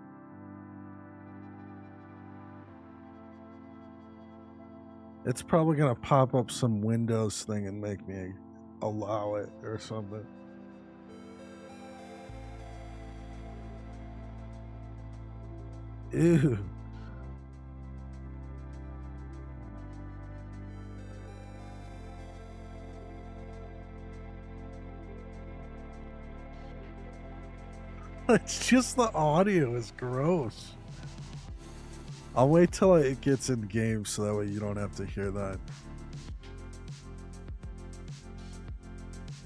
It's probably gonna pop up some Windows thing and make me allow it or something. Ew. It's just the audio is gross. I'll wait till it gets in game so that way you don't have to hear that.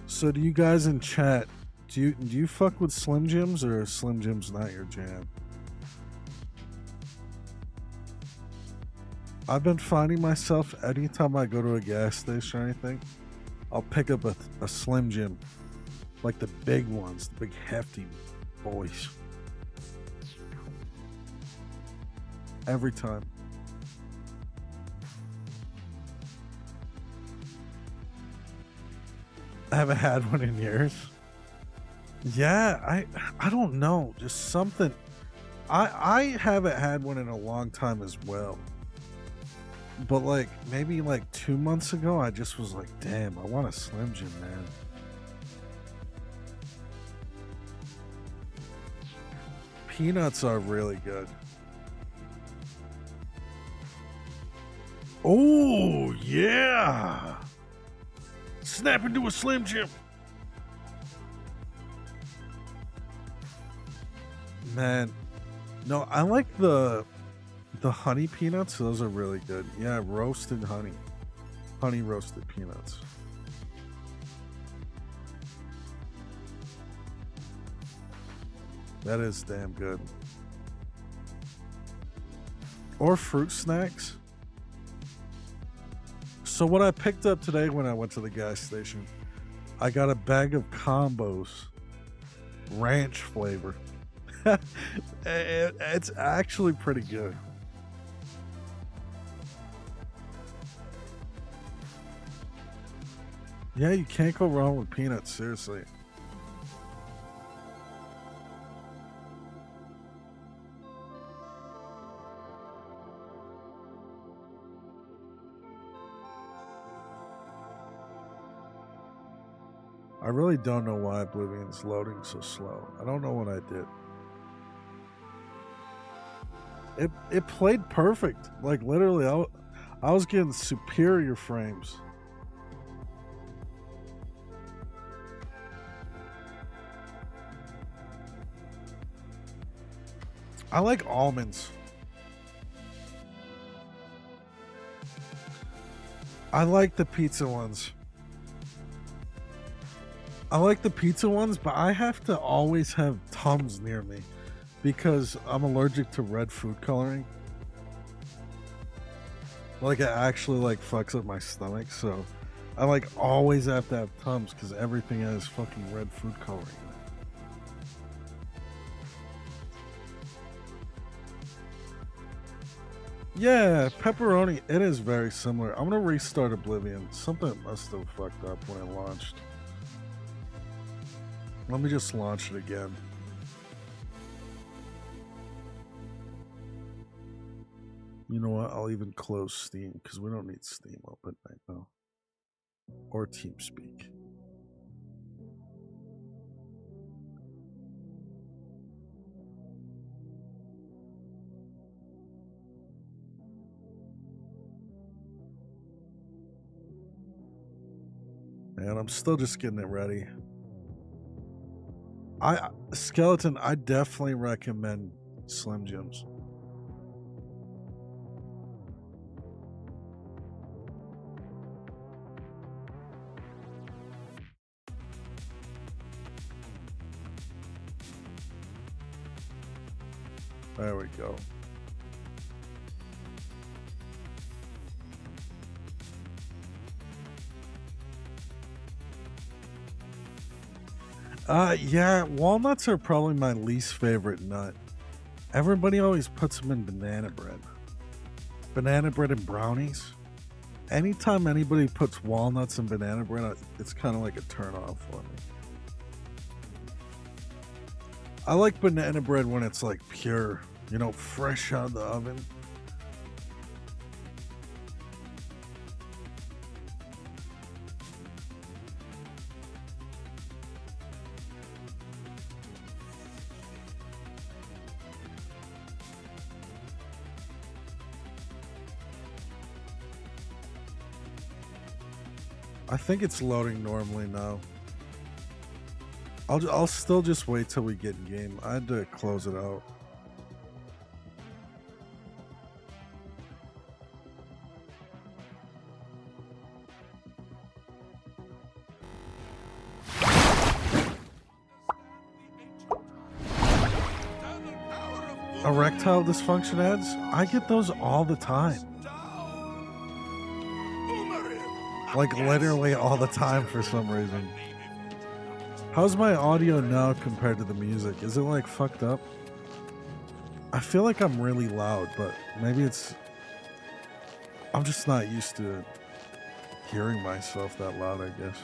So do you guys in chat, do you fuck with Slim Jims or Slim Jims not your jam? I've been finding myself anytime I go to a gas station or anything, I'll pick up a Slim Jim. Like the big ones, the big hefty boys. Every time. I haven't had one in years. Yeah, I don't know. Just something. I haven't had one in a long time as well. But like maybe like 2 months ago, I just was like, damn, I want a Slim Jim, man. Peanuts are really good. Oh, yeah. Snap into a Slim Jim. Man, no, I like the honey peanuts. Those are really good. Yeah, roasted honey. Honey roasted peanuts. That is damn good. Or fruit snacks. So what I picked up today when I went to the gas station, I got a bag of combos, ranch flavor. It's actually pretty good. Yeah, you can't go wrong with peanuts, seriously. I really don't know why Oblivion's loading so slow. I don't know what I did. It played perfect. Like literally, I was getting superior frames. I like almonds. I like the pizza ones. I like the pizza ones, but I have to always have Tums near me because I'm allergic to red food coloring. Like it actually like fucks up my stomach, so I like always have to have Tums because everything has fucking red food coloring in it. Yeah, pepperoni, it is very similar. I'm gonna restart Oblivion. Something must have fucked up when it launched. Let me just launch it again. You know what? I'll even close Steam because we don't need Steam open right now. Or TeamSpeak. And I'm still just getting it ready. Skeleton, I definitely recommend Slim Jims. There we go. Yeah, walnuts are probably my least favorite nut. Everybody always puts them in banana bread. Banana bread and brownies. Anytime anybody puts walnuts in banana bread, it's kind of like a turn off for me. I like banana bread when it's like pure, you know, fresh out of the oven. I think it's loading normally now. I'll still just wait till we get in game. I had to close it out. Erectile dysfunction ads? I get those all the time. Like literally all the time for some reason. How's my audio now compared to the music? Is it like fucked up? I feel like I'm really loud, but maybe it's... I'm just not used to hearing myself that loud, I guess.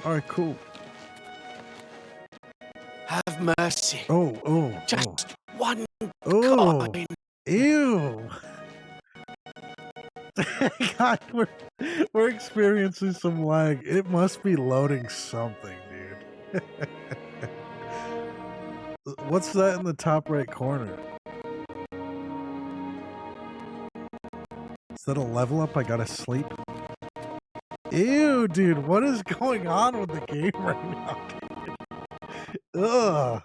Alright, cool. Have mercy. Oh. Just one Oh. coin. Ew. God, we're experiencing some lag. It must be loading something, dude. What's that in the top right corner? Is that a level up? I gotta sleep? Ew, dude, what is going on with the game right now? Ugh.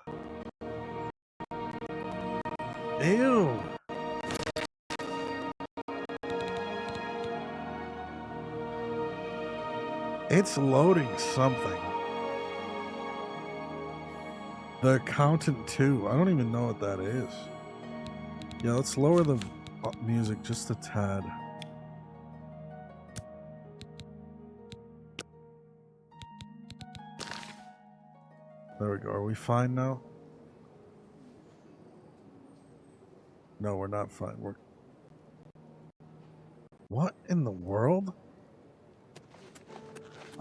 Ew. It's loading something. The Accountant 2. I don't even know what that is. Yeah, let's lower the music just a tad. There we go. Are we fine now? No, we're not fine. What in the world?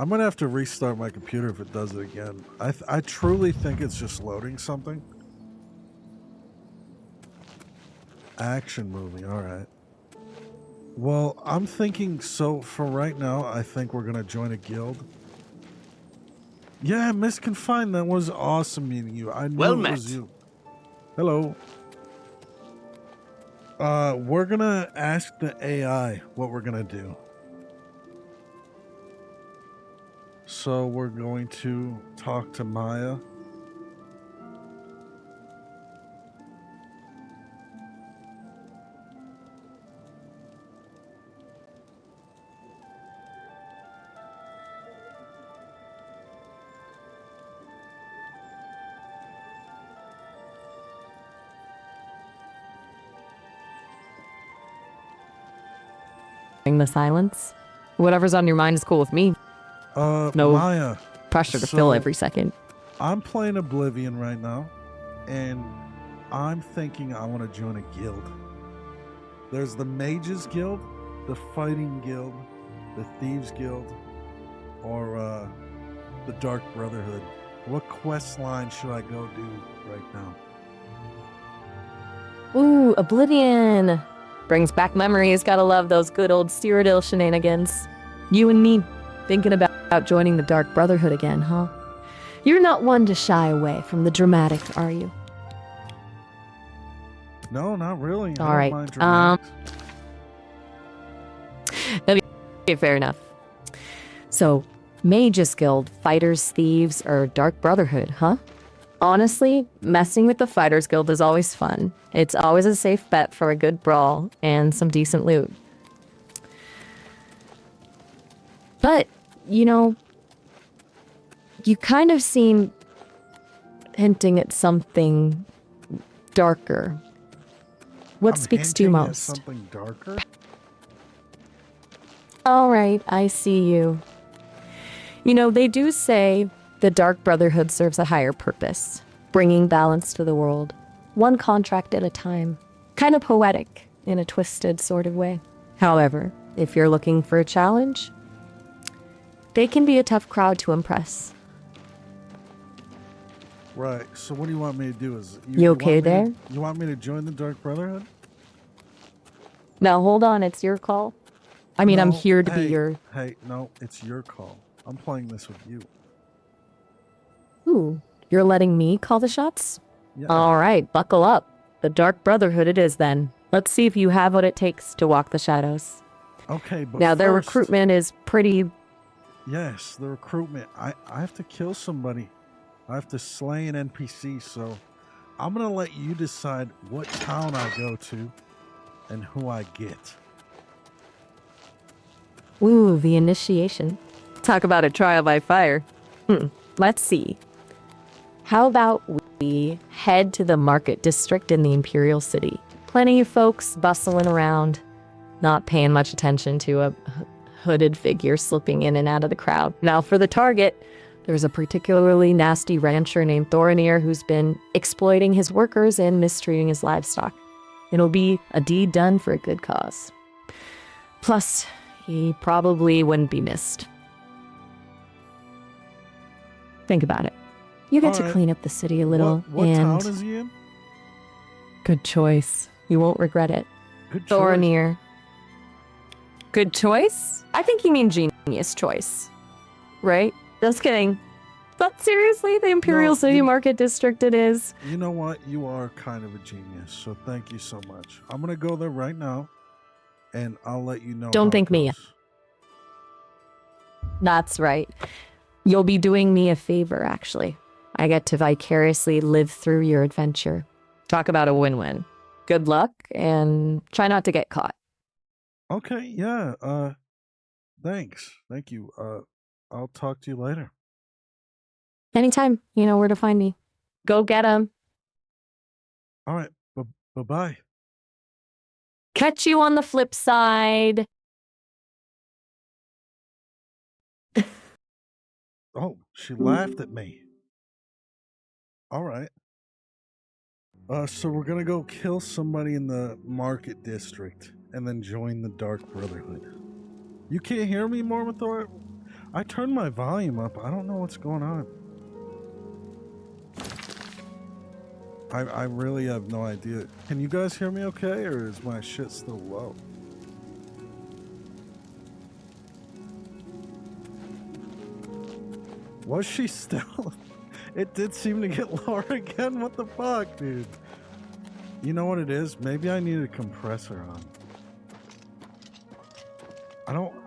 I'm gonna have to restart my computer if it does it again. I truly think it's just loading something. Action movie, alright. Well, I'm thinking, so for right now, I think we're gonna join a guild. Yeah, Miss Confined, that was awesome meeting you. I knew it was you. Hello. We're gonna ask the AI what we're gonna do. So we're going to talk to Maya. The silence. Whatever's on your mind is cool with me. No Maya, pressure to fill every second. I'm playing Oblivion right now, and I'm thinking I want to join a guild. There's the Mages Guild, the Fighting Guild, the Thieves Guild, or the Dark Brotherhood. What quest line should I go do right now? Ooh, Oblivion. Brings back memories. Gotta love those good old Cyrodiil shenanigans. You and me thinking about joining the Dark Brotherhood again, huh? You're not one to shy away from the dramatic, are you? No, not really. All right. Okay, fair enough. So, Mages Guild, Fighters, Thieves, or Dark Brotherhood, huh? Honestly, messing with the Fighters Guild is always fun. It's always a safe bet for a good brawl and some decent loot. But, you know, you kind of seem hinting at something darker. What I'm speaks to you hinting at most? something darker? All right, I see you. You know, they do say the Dark Brotherhood serves a higher purpose, bringing balance to the world, one contract at a time. Kind of poetic in a twisted sort of way. However, if you're looking for a challenge, they can be a tough crowd to impress. Right. So what do you want me to do? You okay there? You want me to join the Dark Brotherhood? Now hold on, it's your call. I mean, I'm here to be your... Hey, no, it's your call. I'm playing this with you. Ooh, you're letting me call the shots? Yeah. All right, buckle up. The Dark Brotherhood it is then. Let's see if you have what it takes to walk the shadows. Okay, but now, their first- recruitment is pretty... Yes, the recruitment. I have to kill somebody. I have to slay an NPC, so I'm going to let you decide what town I go to and who I get. Ooh, the initiation. Talk about a trial by fire. Let's see. How about we head to the market district in the Imperial City? Plenty of folks bustling around, not paying much attention to a hooded figure slipping in and out of the crowd. Now for the target, there's a particularly nasty rancher named Thorinir who's been exploiting his workers and mistreating his livestock. It'll be a deed done for a good cause. Plus, he probably wouldn't be missed. Think about it. You get to clean up the city a little, What and... town is he in? Good choice. You won't regret it. Good choice. Thorinir. Good choice? I think you mean genius choice. Right? Just kidding. But seriously, the Imperial City Market District it is. You know what? You are kind of a genius, so thank you so much. I'm going to go there right now, and I'll let you know. Don't thank me. That's right. You'll be doing me a favor, actually. I get to vicariously live through your adventure. Talk about a win-win. Good luck, and try not to get caught. Okay, yeah. Thanks. Thank you. I'll talk to you later. Anytime, you know where to find me. Go get him. All right. Bye-bye. Catch you on the flip side. Oh, she laughed at me. All right. So we're gonna go kill somebody in the market district and then join the Dark Brotherhood. You can't hear me, Mormathor? I turned my volume up. I don't know what's going on. I really have no idea. Can you guys hear me okay, or is my shit still low? Was she still? It did seem to get lower again. What the fuck, dude? You know what it is? Maybe I need a compressor on.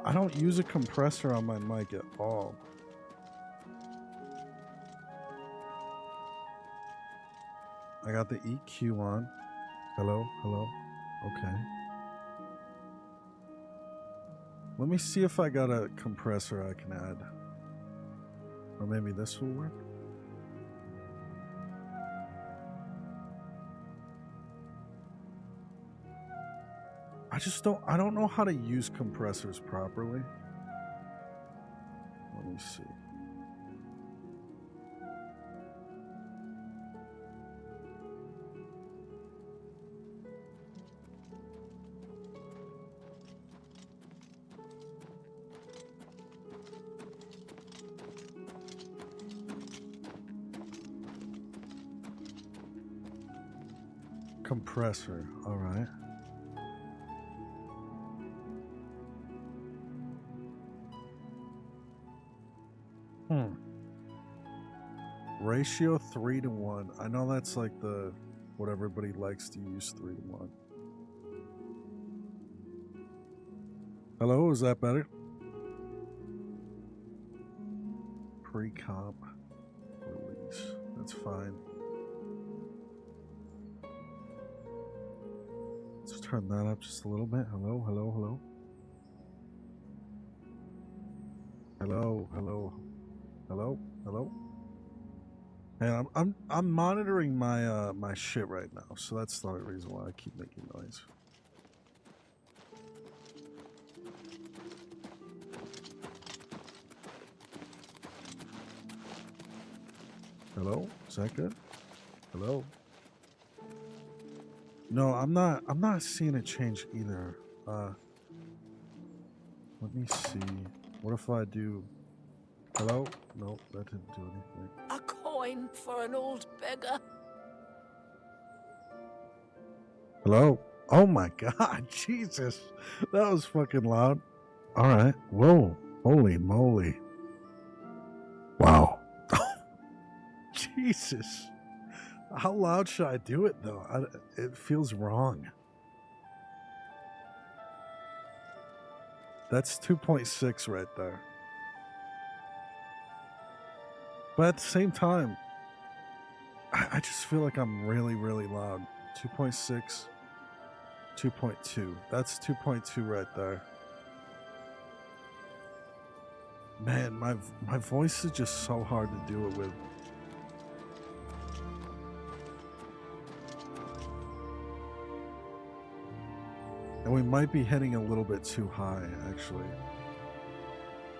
I don't use a compressor on my mic at all. I got the EQ on. Hello? Okay. Let me see if I got a compressor I can add. Or maybe this will work. I don't know how to use compressors properly. Let me see. Compressor, all right. Ratio 3-to-1. I know that's like what everybody likes to use, 3-to-1. Hello, is that better? Pre-comp release. That's fine. Let's turn that up just a little bit. Hello, hello, hello. Hello, hello, hello, hello. And I'm monitoring my my shit right now, so that's the only reason why I keep making noise. Hello? Is that good? Hello? No, I'm not seeing a change either. Let me see. What if I do hello? No, that didn't do anything. A coin for an old beggar. Hello? Oh my god, Jesus. That was fucking loud. Alright. Whoa. Holy moly. Wow. Jesus. How loud should I do it though? It feels wrong. That's 2.6 right there. But at the same time, I just feel like I'm really, really loud. 2.6, 2.2. That's 2.2 right there. Man, my voice is just so hard to do it with. And we might be hitting a little bit too high, actually.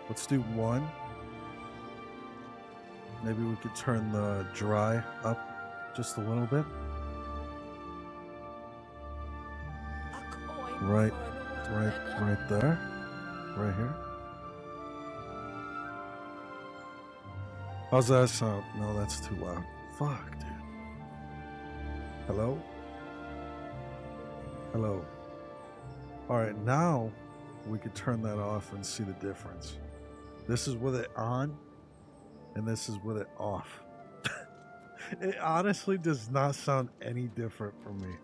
Let's do 1. Maybe we could turn the dry up just a little bit. Right there. Right here. How's that sound? No, that's too loud. Fuck, dude. Hello? Hello. Alright, now we could turn that off and see the difference. This is with it on, and this is with it off. It honestly does not sound any different from me.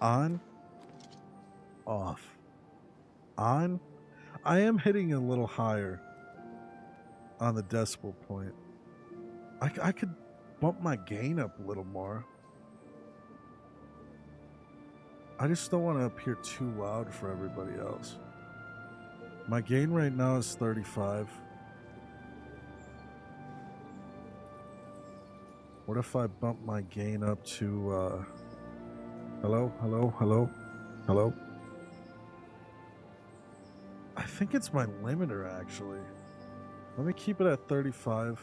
On, off. On. I am hitting a little higher on the decibel point. I could bump my gain up a little more. I just don't want to appear too loud for everybody else. My gain right now is 35. What if I bump my gain up to, hello, hello, hello, hello? I think it's my limiter, actually. Let me keep it at 35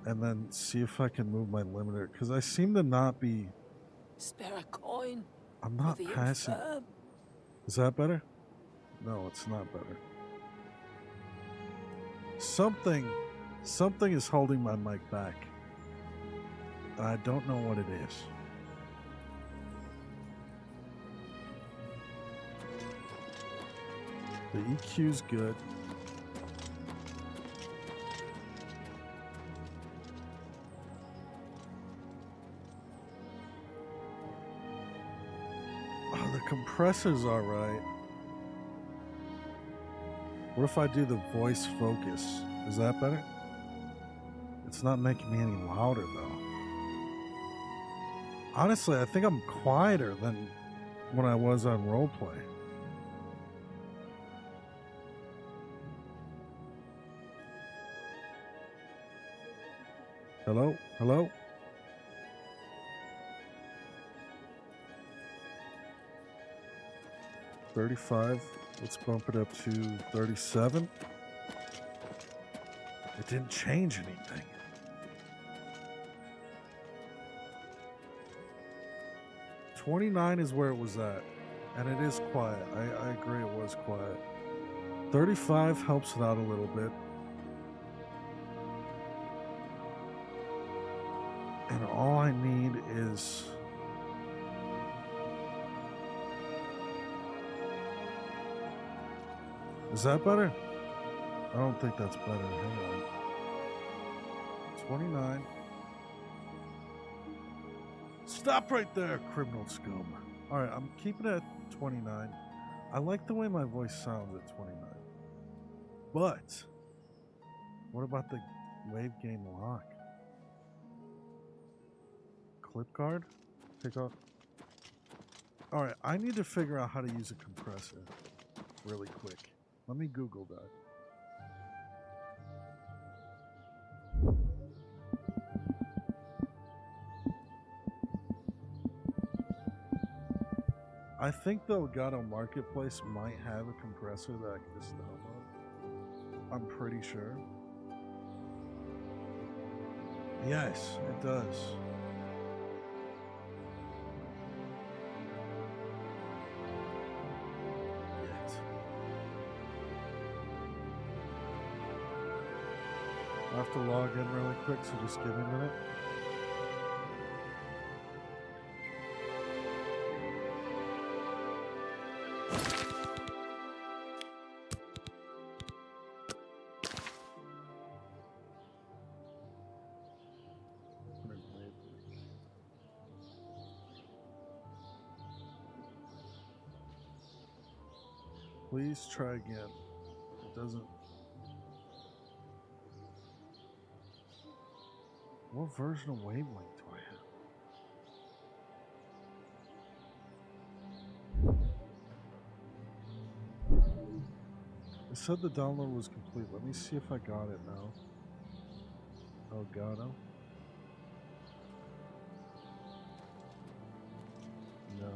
and then see if I can move my limiter, because I seem to not be... Spare a coin. I'm not passing... Infirm. Is that better? No, it's not better. Something is holding my mic back. I don't know what it is. The EQ's good. Oh, the compressor's all right. What if I do the voice focus? Is that better? It's not making me any louder though. Honestly, I think I'm quieter than when I was on roleplay. Hello? Hello? $35. Let's bump it up to 37. It didn't change anything. $29 is where it was at. And it is quiet. I agree it was quiet. 35 helps it out a little bit. And all I need is... Is that better? I don't think that's better. Hang on. 29. Stop right there, criminal scum. Alright, I'm keeping it at 29. I like the way my voice sounds at 29. But, what about the wave gain lock? clip guard? Take off. Alright, I need to figure out how to use a compressor really quick. Let me Google that. I think the Elgato Marketplace might have a compressor that I can just download. I'm pretty sure. Yes, it does. Yet. I have to log in really quick, so just give me a minute. Please try again. It doesn't. What version of wavelength do I have? It said the download was complete. Let me see if I got it now. Elgato. No,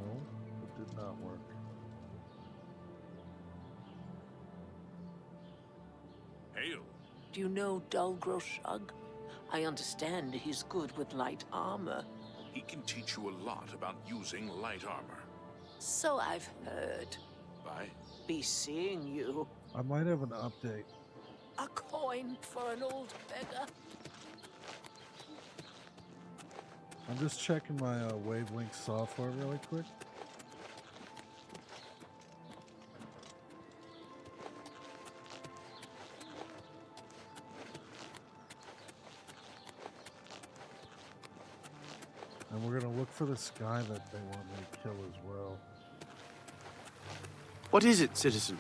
it did not work. Hail. Do you know Dalgroshug? I understand he's good with light armor. He can teach you a lot about using light armor. So I've heard. Be seeing you. I might have an update. A coin for an old beggar. I'm just checking my wavelength software really quick. And we're gonna look for this guy that they want me to kill as well. What is it, citizen?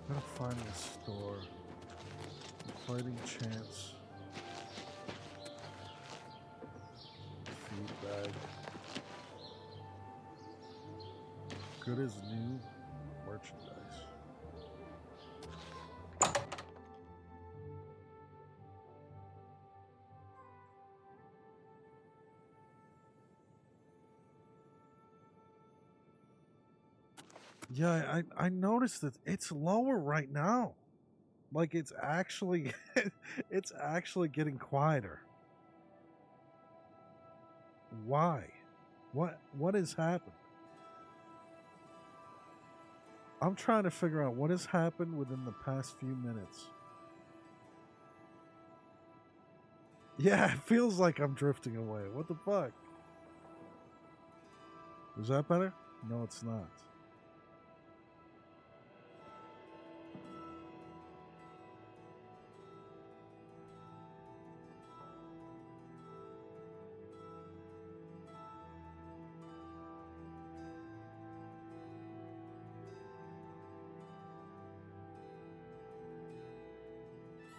I'm gonna find the store. Fighting chance. Feed bag. Good as new merchandise. Yeah, I noticed that it's lower right now. Like it's actually it's actually getting quieter. Why? What has happened? I'm trying to figure out what has happened within the past few minutes. Yeah, it feels like I'm drifting away. What the fuck? Is that better? No, it's not.